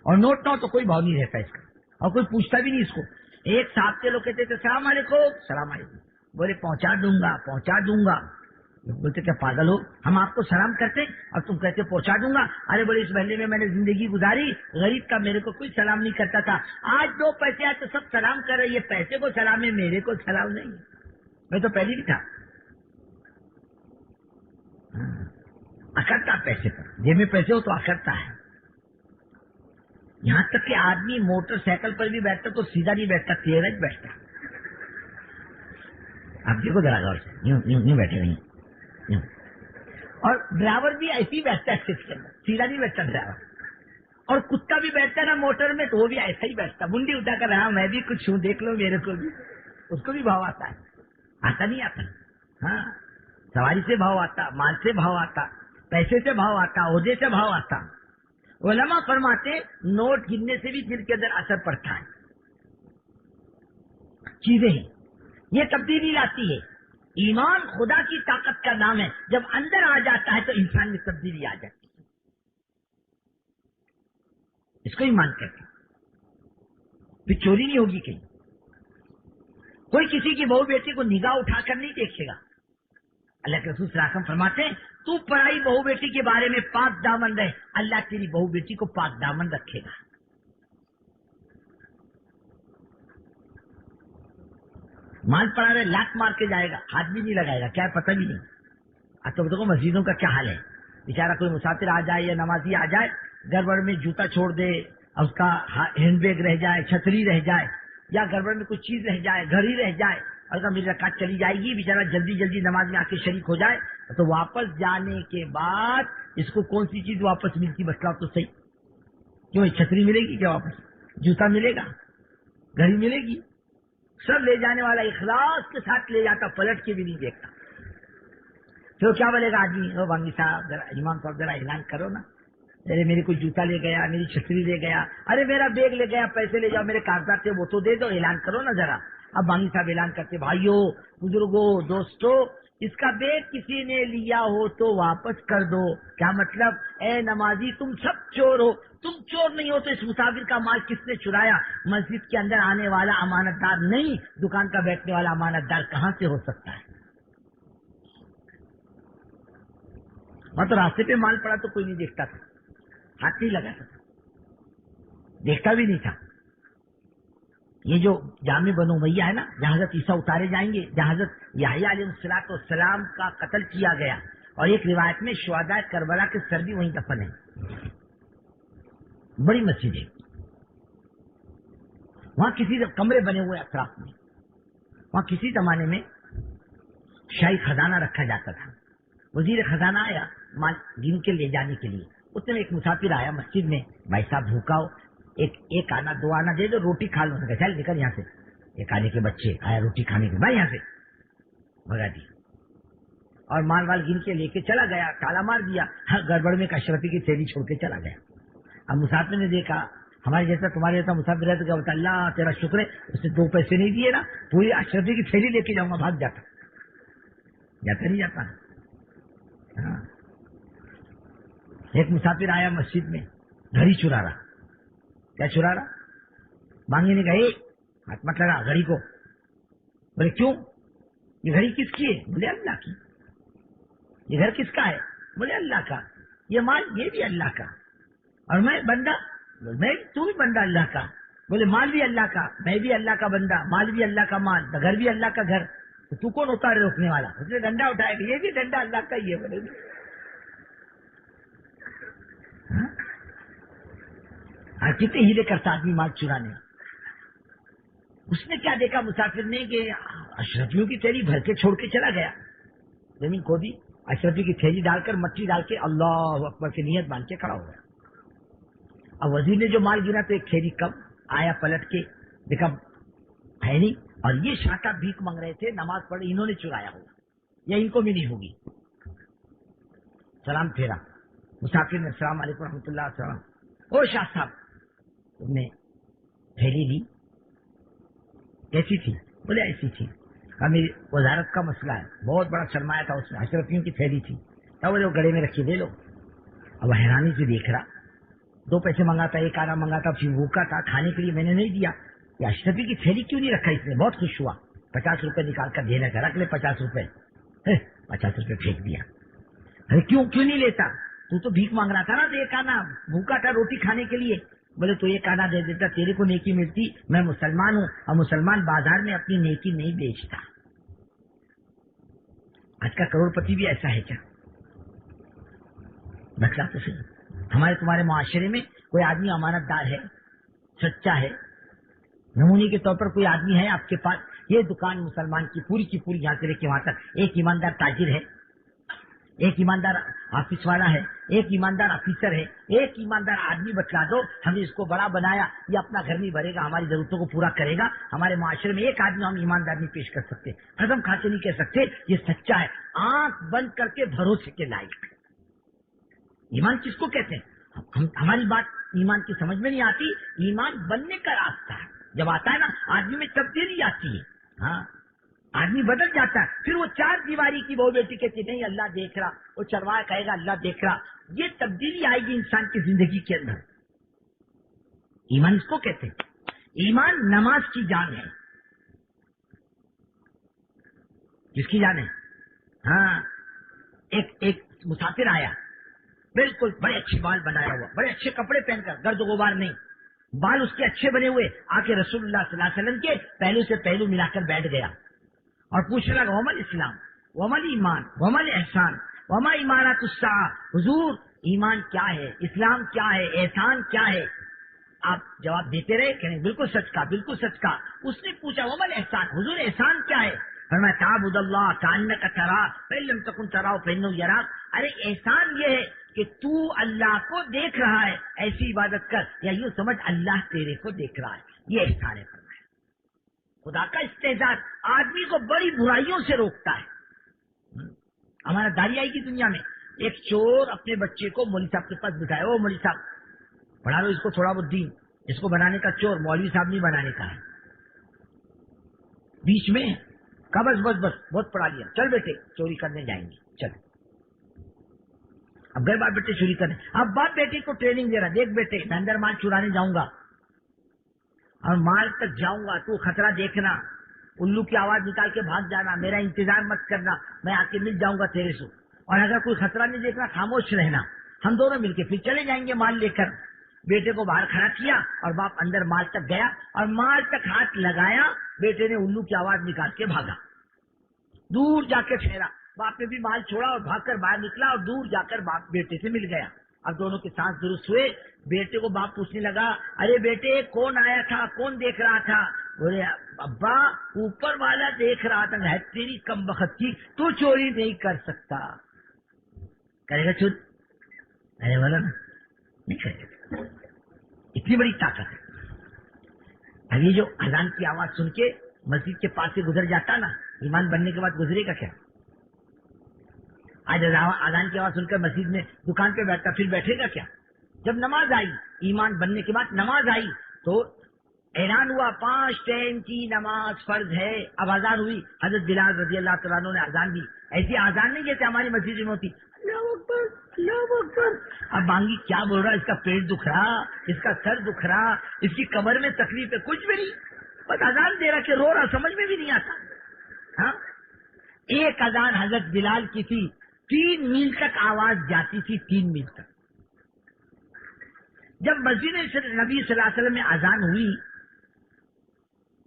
اور نوٹ نہ ہو تو کوئی بھاؤ نہیں رہتا اس کا، اور کوئی پوچھتا بھی نہیں اس کو. ایک صاحب کے لوگ کہتے تھے السلام علیکم، السلام علیکم. بولے پہنچا دوں گا. بولتے کیا پاگل ہو، ہم آپ کو سلام کرتے اور تم کہتے پہنچا دوں گا. ارے بولے اس محلے میں نے زندگی گزاری، غریب کا میرے کو کوئی سلام نہیں کرتا تھا. آج 2 پیسے آئے تو سب سلام کر رہے. یہ پیسے کو سلام ہے، میرے کو سلام نہیں. میں تو پہلے بھی تھا. اکڑتا پیسے پر، جیب میں پیسے ہو تو اکڑتا ہے. یہاں تک کہ آدمی موٹر سائیکل پر بھی بیٹھتا تو سیدھا نہیں بیٹھتا، تیرا ہی بیٹھتا. آپ دیکھو ذرا غور سے، یوں بیٹھے نہیں. اور ڈرائیور بھی ایسے ہی بیٹھتا ہے سیٹ کے اندر، سیدھا نہیں بیٹھتا ڈرائیور. اور کتا بھی بیٹھتا ہے نا موٹر میں تو وہ بھی ایسا ہی بیٹھتا، منڈی اٹھا کر رہا میں بھی کچھ ہوں، دیکھ لو میرے کو بھی. اس کو بھی بھاؤ آتا ہے، آتا نہیں آتا. ہاں سواری سے بھاؤ آتا، مال سے بھاؤ آتا، پیسے سے بھاؤ آتا، عہدے سے بھاؤ آتا. علماء فرماتے نوٹ گننے سے بھی دل کے اندر اثر پڑتا ہے. چیزیں یہ تبدیلی لاتی ہے. ایمان خدا کی طاقت کا نام ہے. جب اندر آ جاتا ہے تو انسان میں تبدیلی آ جاتی ہے. اس کو ایمان کہتے ہیں. پھر چوری نہیں ہوگی کہیں. کوئی کسی کی بہو بیٹی کو نگاہ اٹھا کر نہیں دیکھے گا. اللہ کے رسول صلی اللہ علیہ وسلم فرماتے ہیں تو پرائی بہو بیٹی کے بارے میں پاک دامن رہے، اللہ تیری بہو بیٹی کو پاک دامن رکھے گا. مال پڑا رہے لاکھ مار کے جائے گا، ہاتھ بھی نہیں لگائے گا، کیا پتہ بھی نہیں. اب تو دیکھو مسجدوں کا کیا حال ہے. بیچارہ کوئی مسافر آ جائے یا نمازی آ جائے، گڑبڑ میں جوتا چھوڑ دے، اس کا ہینڈ بیگ رہ جائے، چھتری رہ جائے، یا گڑبڑ میں کچھ چیز رہ جائے، گھڑی رہ جائے، اور میری رکعت چلی جائے گی، بیچارہ جلدی جلدی نماز میں آ کے شریک ہو جائے تو واپس جانے کے بعد اس کو کون سی چیز واپس ملتی؟ بتلاؤ تو صحیح. کیوں چھتری ملے گی کیا واپس؟ جوتا ملے گا؟ گھڑی ملے گی. سب لے جانے والا اخلاص کے ساتھ لے جاتا, پلٹ کے بھی نہیں دیکھتا. تو کیا بولے گا آدمی, او بانگی صاحب ذرا, امام صاحب ذرا اعلان کرو نا, ارے میرے کوئی جوتا لے گیا, میری چھتری لے گیا, ارے میرا بیگ لے گیا, پیسے لے جاؤ, میرے کاغذات تھے وہ تو دے دو, اعلان کرو نا ذرا. اب بانگی صاحب اعلان کرتے, بھائیو, بزرگوں, دوستو, اس کا بیگ کسی نے لیا ہو تو واپس کر دو. کیا مطلب؟ اے نمازی, تم سب چور ہو, تم چور نہیں ہو تو اس مسافر کا مال کس نے چرایا؟ مسجد کے اندر آنے والا امانت دار نہیں, دکان کا بیٹھنے والا امانت دار کہاں سے ہو سکتا ہے؟ وہاں تو راستے پہ مال پڑا تو کوئی نہیں دیکھتا تھا, ہاتھ نہیں لگاتا تھا, دیکھتا بھی نہیں تھا. یہ جو جامع بنو امیہ ہے نا, جہاں حضرت عیسیٰ اتارے جائیں گے, جہاں حضرت یحییٰ علیہ السلام کا قتل کیا گیا, اور ایک روایت میں شہداء کربلا کے سر بھی وہیں دفن ہیں. بڑی مسجد ہے وہاں, کسی کمرے بنے ہوئے اطراف میں. وہاں کسی زمانے میں شاہی خزانہ رکھا جاتا تھا. وزیر خزانہ آیا مال گن کے لے جانے کے لیے. اس میں ایک مسافر آیا مسجد میں, بھائی صاحب بھوکا ہو, ایک آنا دو آنا دے دو, روٹی کھا لو. چل نکل یہاں سے. ایک آنے کے بچے آیا روٹی کھانے کے, بھائی یہاں سے بھگا دی, اور مال وال گن کے لے کے چلا گیا, تالا مار دیا. گڑبڑ میں ایک اشرفی کی تھیلی چھوڑ کے چلا گیا. اب مسافر نے دیکھا ہمارے جیسا تمہارے جیسا مسافر ہے تو کیا بتا, اللہ تیرا شکر ہے اس نے 2 پیسے نہیں دیے نا, پوری اشرفی کی تھیلی لے کے جاؤں گا. بھاگ جاتا, جاتا نہیں جاتا. ہاں. ایک مسافر آیا مسجد میں, گھڑی چرا رہا. کیا چرا رہا؟ مانگے نے کہا, ہاتھ مت لگا گھڑی کو. بولے کیوں؟ یہ گھڑی کس کی ہے؟ بولے اللہ کی. یہ گھر کس کا ہے؟ بولے اللہ کا. یہ مال یہ بھی اللہ کا, اور میں بندہ, تو بھی بندہ اللہ کا. بولے مال بھی اللہ کا, میں بھی اللہ کا بندہ, مال بھی اللہ کا مال, گھر بھی اللہ کا گھر. تو کون ہوتا ہے روکنے والا؟ اس نے ڈنڈا اٹھایا کہ یہ بھی ڈنڈا اللہ کا ہی ہے. بولے کتنے ہیلے کرتا آدمی مال چرانے. اس نے کیا دیکھا مسافر نے کہ اشرفیوں کی تھیلی بھر کے چھوڑ کے چلا گیا. زمین کھودی, اشرفی کی تھیلی ڈال کر مٹی ڈال کے اللہ اکبر کی نیت باندھ کے کھڑا ہو گیا. اب وزیر نے جو مال گنا تو ایک تھیلی کم آیا, پلٹ کے دیکھا ہے نہیں, اور یہ شاٹا بھیک مانگ رہے تھے, نماز پڑھ انہوں نے چرایا ہوگا یا ان کو بھی نہیں ہوگی. سلام پھیرا مسافر نے, السلام علیکم رحمۃ اللہ. السلام. او شاہ صاحب, تم نے تھیلی لی, کیسی تھی؟ بولے ایسی تھی. میری وزارت کا مسئلہ ہے, بہت بڑا سرمایہ تھا اس میں, اشرفیوں کی تھیلی تھی. بولے وہ گڑے میں رکھی, لے لو. اب حیرانی سے دیکھ رہا, 2 پیسے منگاتا, 1 آنا منگاتا, پھر بھوکا تھا, کھانے کے لیے میں نے نہیں دیا. یہ اشرفی کی تھیلی کیوں نہیں رکھا اس نے؟ بہت خوش ہوا, 50 روپے نکال کر دینا تھا, رکھ لے 50 روپے. 50 روپے پھینک دیا. ارے کیوں نہیں لیتا؟ تو بھیک مانگ رہا تھا نا, تو 1 آنا بھوکا تھا روٹی کھانے کے لیے. بولے تو 1 آنا دے دیتا, تیرے کو نیکی ملتی. میں مسلمان ہوں, اور مسلمان بازار میں اپنی نیکی نہیں بیچتا. آج کا کروڑ پتی بھی ایسا ہے کیا؟ بتلا تو صحیح. ہمارے تمہارے معاشرے میں کوئی آدمی امانت دار ہے, سچا ہے, نمونے کے طور پر کوئی آدمی ہے آپ کے پاس؟ یہ دکان مسلمان کی پوری یہاں سے لے کے وہاں تک, ایک ایماندار تاجر ہے, ایک ایماندار آفس والا ہے, ایک ایماندار آفیسر ہے, ایک ایماندار آدمی بتلا دو, ہم نے اس کو بڑا بنایا, یہ اپنا گھر نہیں بھرے گا, ہماری ضرورتوں کو پورا کرے گا. ہمارے معاشرے میں ایک آدمی ہم ایماندار نہیں پیش کر سکتے, قدم کھا کے نہیں کہہ سکتے یہ سچا ہے, آنکھ بند کر کے بھروسے کے لائق. ایمان کس کو کہتے ہیں؟ ہماری بات ایمان کی سمجھ میں نہیں آتی. ایمان بننے کا راستہ ہے, جب آتا ہے نا آدمی میں تبدیلی آتی ہے. ہاں, آدمی بدل جاتا ہے. پھر وہ 4 دیواری کی بہو بیٹی کہتی نہیں اللہ دیکھ رہا, وہ چرواہا کہے گا اللہ دیکھ رہا. یہ تبدیلی آئے گی انسان کی زندگی کے اندر. ایمان اس کو کہتے ہیں. ایمان نماز کی جان ہے. جس کی جان ہے. ہاں, ایک مسافر آیا, بالکل بڑے اچھے بال بنایا ہوا, بڑے اچھے کپڑے پہن کر, گرد و غبار نہیں, بال اس کے اچھے بنے ہوئے, آ کے رسول اللہ صلی اللہ علیہ وسلم کے پہلو سے پہلو ملا کر بیٹھ گیا اور پوچھنے لگا ومل اسلام, ومل ایمان, ومل احسان, وما ایمانات الساعہ. حضور ایمان کیا ہے, اسلام کیا ہے, احسان کیا ہے؟ آپ جواب دیتے رہے کہ نہیں بالکل سچ کا, بالکل سچ کا. اس نے پوچھا ومل احسان, حضور احسان کیا ہے؟ فرمایا تعبد اللہ کانک تراہ فإن لم تکن تراہ فإنہ یراک. ارے احسان یہ ہے کہ تو اللہ کو دیکھ رہا ہے, ایسی عبادت کر, یا یوں سمجھ اللہ تیرے کو دیکھ رہا ہے, یہ احسان ہے. فرمایا خدا کا استعداد آدمی کو بڑی برائیوں سے روکتا ہے. ہمارا داریائی کی دنیا میں ایک چور اپنے بچے کو مولوی صاحب کے پاس بٹھایا. وہ مولوی صاحب پڑھا لو اس کو تھوڑا بہت دین, اس کو بنانے کا چور مولوی صاحب نہیں بنانے کا ہے. بیچ میں کہا بس بس بس بہت پڑھا لیا, چل بیٹے چوری کرنے جائیں گے. چل اب گئے باپ بیٹے چوری کرنے. اب باپ بیٹے کو ٹریننگ دے رہا, دیکھ بیٹے میں اندر مال چرانے جاؤں گا اور مال تک جاؤں گا, تو خطرہ دیکھنا, الو کی آواز نکال کے بھاگ جانا, میرا انتظار مت کرنا, میں آ کے مل جاؤں گا تیرے سے, اور اگر کوئی خطرہ نہیں دیکھنا خاموش رہنا, ہم دونوں مل کے پھر چلے جائیں گے مال لے کر. بیٹے کو باہر کھڑا کیا اور باپ اندر مال تک گیا اور مال تک ہاتھ لگایا. بیٹے نے الو کی آواز نکال کے بھاگا, دور جا کے ٹھہرا. باپ نے بھی مال چھوڑا اور بھاگ کر باہر نکلا اور دور جا کر باپ بیٹے سے مل گیا. اب دونوں کے سانس درست ہوئے. بیٹے کو باپ پوچھنے لگا, ارے بیٹے کون آیا تھا, کون دیکھ رہا تھا؟ بولے ابا اوپر والا دیکھ رہا تھا. ہے تیری کم بخت کی, تو چوری نہیں کر سکتا. کرے گا چوری؟ ارے بولا نا نہیں کرے گا. اتنی بڑی طاقت ہے. اب یہ جو اذان کی آواز سن کے مسجد کے پاس سے گزر جاتا نا, ایمان بننے کے بعد گزرے گا کیا؟ آج اذان کی آواز سن کر مسجد میں دکان پہ بیٹھتا, پھر بیٹھے گا کیا؟ جب نماز آئی, ایمان بننے کے بعد نماز آئی تو اعلان ہوا 5 ٹائم کی نماز فرض ہے. اب اذان ہوئی, حضرت بلال رضی اللہ تعالیٰ عنہ نے اذان دی. ایسی اذان نہیں جیسے ہماری مسجد میں ہوتی, اللہ اکبر اللہ اکبر. اب بانگی کیا بول رہا, اس کا پیٹ دکھ رہا, اس کا سر دکھ رہا, اس کی کمر میں تکلیف ہے, کچھ بھی نہیں, بس اذان دے رہا کہ رو رہا, سمجھ میں بھی نہیں آتا. ہاں ایک اذان حضرت بلال کی تھی, 3 میل تک آواز جاتی تھی, 3 میل تک. جب مسجد نبی صلی اللہ علیہ وسلم میں اذان ہوئی,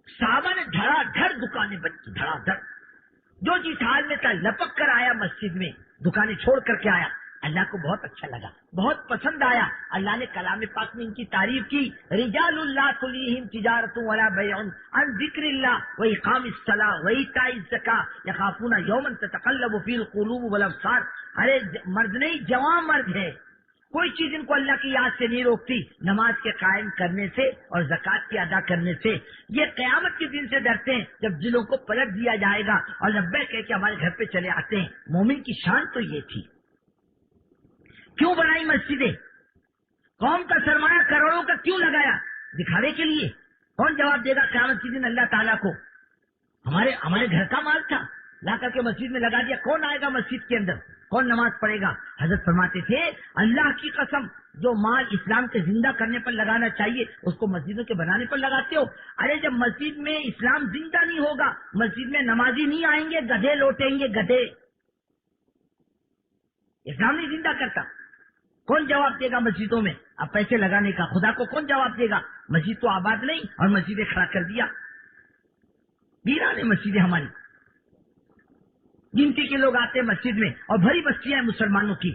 صحابہ نے دھڑا دھڑ دکانیں بند, دھڑا دھڑ. جو جس حال میں تھا لپک کر آیا مسجد میں, دکانیں چھوڑ کر کے آیا. اللہ کو بہت اچھا لگا, بہت پسند آیا. اللہ نے کلام پاک میں ان کی تعریف کی, رجال اللہ تلہم تجارت ولا بیع عن ذکر اللہ واقام الصلاۃ وایتاء الزکاۃ یخافون یوما تتقلب فیہ القلوب والابصار. ارے مرد نہیں, جوان مرد ہے, کوئی چیز ان کو اللہ کی یاد سے نہیں روکتی, نماز کے قائم کرنے سے اور زکوٰۃ کی ادا کرنے سے. یہ قیامت کے دن سے ڈرتے ہیں جب دلوں کو پلٹ دیا جائے گا اور لبیک کہہ کے ہمارے گھر پہ چلے آتے ہیں. مومن کی شان تو یہ تھی. کیوں بنائی مسجدیں؟ قوم کا سرمایہ کروڑوں کا کیوں لگایا؟ دکھاوے کے لیے. کون جواب دے گا قیامت کے دن اللہ تعالیٰ کو؟ ہمارے گھر کا مال تھا, لا کر کے مسجد میں لگا دیا, کون آئے گا مسجد کے اندر, کون نماز پڑھے گا؟ حضرت فرماتے تھے اللہ کی قسم جو مال اسلام کے زندہ کرنے پر لگانا چاہیے اس کو مسجدوں کے بنانے پر لگاتے ہو. ارے جب مسجد میں اسلام زندہ نہیں ہوگا, مسجد میں نمازی نہیں آئیں گے, گدھے لوٹیں گے, گدھے. اسلام نہیں زندہ کرتا. کون جواب دے گا مسجدوں میں اب پیسے لگانے کا؟ خدا کو کون جواب دے گا؟ مسجد تو آباد نہیں اور مسجدیں کھڑا کر دیا. ویران ہے مسجدیں ہماری, گنتی کے لوگ آتے ہیں مسجد میں اور بھری بستیاں ہیں مسلمانوں کی.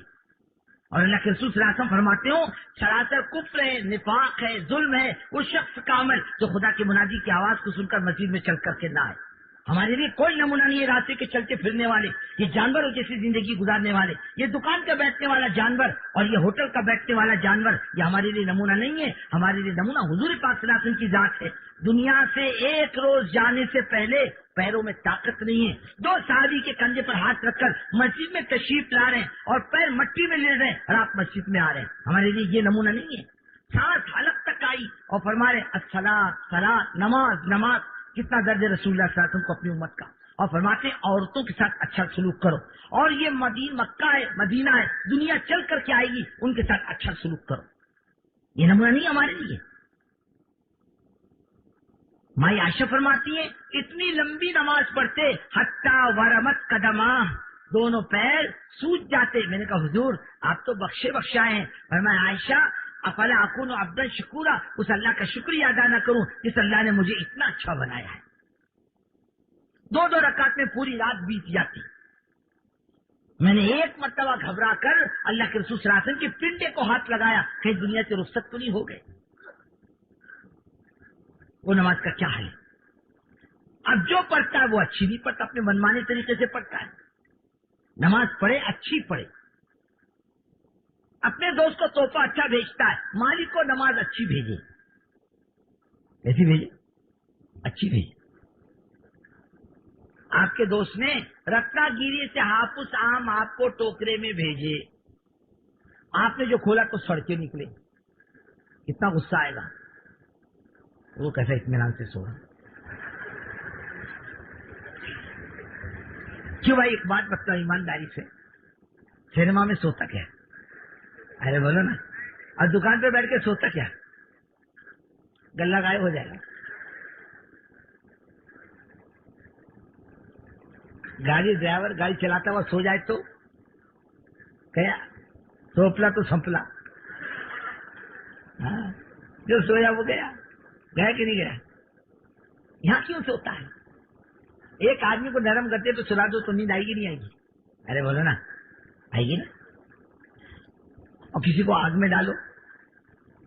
اور اللہ کے رسول صلی اللہ علیہ وسلم فرماتے ہو سراسر کفر ہے, نفاق ہے, ظلم ہے اس شخص کا عمل جو خدا کے منادی کی آواز کو سن کر مسجد میں چل کر کے نہ آئے. ہمارے لیے کوئی نمونہ نہیں ہے راستے کے چلتے پھرنے والے, یہ جانوروں جیسی زندگی گزارنے والے, یہ دکان کا بیٹھنے والا جانور اور یہ ہوٹل کا بیٹھنے والا جانور, یہ ہمارے لیے نمونہ نہیں ہے. ہمارے لیے نمونہ حضور پاک صلی اللہ علیہ وسلم کی ذات ہے. دنیا سے ایک روز جانے سے پہلے پیروں میں طاقت نہیں ہے, 2 صحابی کے کندھے پر ہاتھ رکھ کر مسجد میں تشریف لا رہے ہیں اور پیر مٹی میں لے رہے ہیں اور آپ مسجد میں آ رہے ہیں. ہمارے لیے یہ نمونہ نہیں ہے. 7 حالت تک آئی اور فرما رہے الصلاۃ صلاۃ, نماز نماز. کتنا درد ہے رسول اللہ صلی اللہ علیہ وسلم کو اپنی امت کا. اور فرماتے ہیں عورتوں کے ساتھ اچھا سلوک کرو. اور یہ مکہ ہے, مدینہ ہے, دنیا چل کر کے آئے گی, ان کے ساتھ اچھا سلوک کرو. یہ نمونہ نہیں ہمارے لیے. مائی عائشہ فرماتی ہیں اتنی لمبی نماز پڑھتے حتی ورمت قدمہ, دونوں پیر سوج جاتے. میں نے کہا حضور آپ تو بخشے بخشائے ہیں. فرمایا عائشہ افلا اکون عبدا شکورا, اس اللہ کا شکریہ ادا نہ کروں جس اللہ نے مجھے اتنا اچھا بنایا ہے. 2 رکعت میں پوری رات بیت جاتی. میں نے ایک مرتبہ گھبرا کر اللہ کے رسول صلی اللہ علیہ وسلم کے پنڈے کو ہاتھ لگایا کہ دنیا سے رخصت تو نہیں ہو گئے. وہ نماز کا کیا حال ہے؟ اب جو پڑھتا ہے وہ اچھی نہیں پڑھتا, اپنے منمانے طریقے سے پڑھتا ہے. نماز پڑھے اچھی پڑھے. اپنے دوست کو تحفہ اچھا بھیجتا ہے, مالک کو نماز اچھی بھیجے. کیسی بھیجے؟ اچھی بھیجے. آپ کے دوست نے رتنا گیری سے ہاپس آم آپ کو ٹوکرے میں بھیجے، آپ نے جو کھولا تو سڑکیں نکلے، کتنا غصہ آئے گا؟ وہ کیسا اطمینان سے سو رہا؟ کیوں بھائی؟ ایک بات بتاؤ ایمانداری سے، سینما میں سوتا کیا؟ ارے بولو نا، اور دکان پہ بیٹھ کے سوتا کیا؟ گلہ غائب ہو جائے گا۔ گاڑی ڈرائیور گاڑی چلاتا ہوا سو جائے تو کیا؟ سوپلا تو سنپلا، ہاں، جو سویا وہ گیا کہ نہیں گیا؟ یہاں کیوں سوتا ہے؟ ایک آدمی کو نرم کرتے تو سلا دو تو نیند آئے گی نہیں آئے گی؟ ارے بولو نا، آئے گی نا؟ اور کسی کو آگ میں ڈالو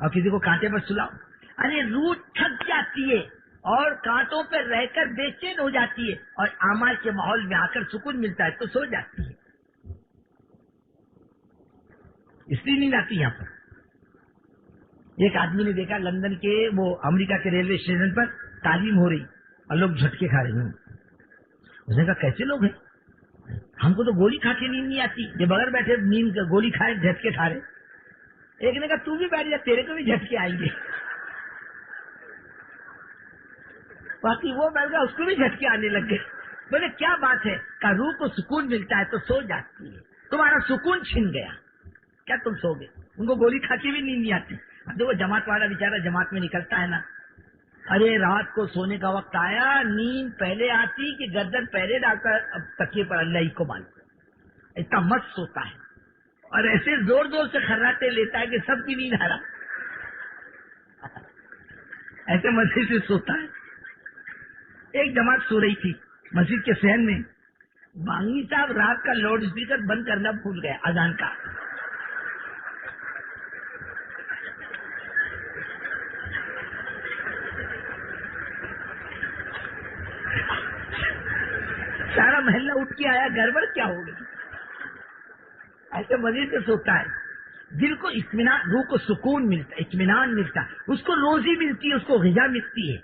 اور کسی کو کانٹے پر سلاؤ، ارے روح تھک جاتی ہے اور کانٹوں پہ رہ کر بے چین ہو جاتی ہے، اور اعمال کے ماحول میں آ کر سکون ملتا ہے تو سو جاتی ہے، اس لیے نہیں آتی یہاں پر۔ ایک آدمی نے دیکھا لندن کے وہ امریکہ کے ریلوے اسٹیشن پر تعلیم ہو رہی اور لوگ جھٹکے کھا رہے ہیں۔ اس نے کہا کیسے لوگ ہیں؟ ہم کو تو گولی کھا کے نیند نہیں آتی، یہ بغیر بیٹھے نیند گولی کھائے جھٹکے کھا رہے۔ ایک نے کہا تو بھی بیٹھ جا، تیرے کو بھی جھٹکے آئیں گے۔ باقی وہ بیٹھ گیا، اس کو بھی جھٹکے آنے لگ گئے۔ بولے کیا بات ہے؟ کہ روح کو سکون ملتا ہے تو سو جاتی ہے، تمہارا سکون چھن گیا، کیا تم سو گئے؟ ان کو گولی کھا کے بھی نیند نہیں آتی۔ اب دیکھو جماعت والا بیچارہ جماعت میں نکلتا ہے نا، ارے رات کو سونے کا وقت آیا، نیند پہلے آتی کہ گردن پہلے ڈال کر تکیے پر اللہ ہی کو مانتا، اتنا مست سوتا ہے اور ایسے زور زور سے خراٹے لیتا ہے کہ سب کی نیند آ رہا، ایسے مزے سے سوتا ہے۔ ایک جماعت سو رہی تھی مسجد کے صحن میں، بانگی صاحب رات کا لاؤڈ اسپیکر بند کرنا بھول گیا اذان کا۔ سارا محلہ اٹھ کے آیا، گڑبڑ کیا ہو گئی؟ ایسے مزے سے سوتا ہے، دل کو اطمینان، روح کو سکون ملتا، اطمینان ملتا، اس کو روزی ملتی ہے، اس کو غذا ملتی ہے۔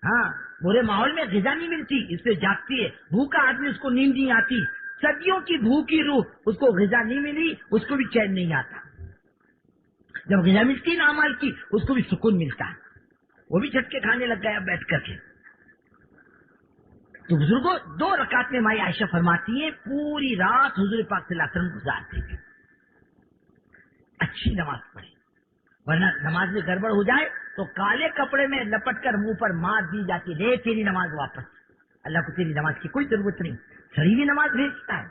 ہاں، برے ماحول میں غذا نہیں ملتی، اس سے جاگتی ہے، بھوکا آدمی اس کو نیند نہیں آتی، صدیوں کی بھوکی روح اس کو غذا نہیں ملی، اس کو بھی چین نہیں آتا۔ جب غذا ملتی ہے نا اعمال کی، اس کو بھی سکون ملتا ہے، وہ بھی جھٹکے کھانے لگ گیا بیٹھ کر کے۔ تو بزرگوں 2 رکعت میں مائی عائشہ فرماتی ہیں پوری رات حضور پاک صلی اللہ علیہ وسلم گزارتے تھے۔ اچھی نماز پڑھے، ورنہ نماز میں گڑبڑ ہو جائے تو کالے کپڑے میں لپٹ کر منہ پر مار دی جاتی، دے تیری نماز واپس، اللہ کو تیری نماز کی کوئی ضرورت نہیں، سڑی ہوئی نماز بھیجتا ہے۔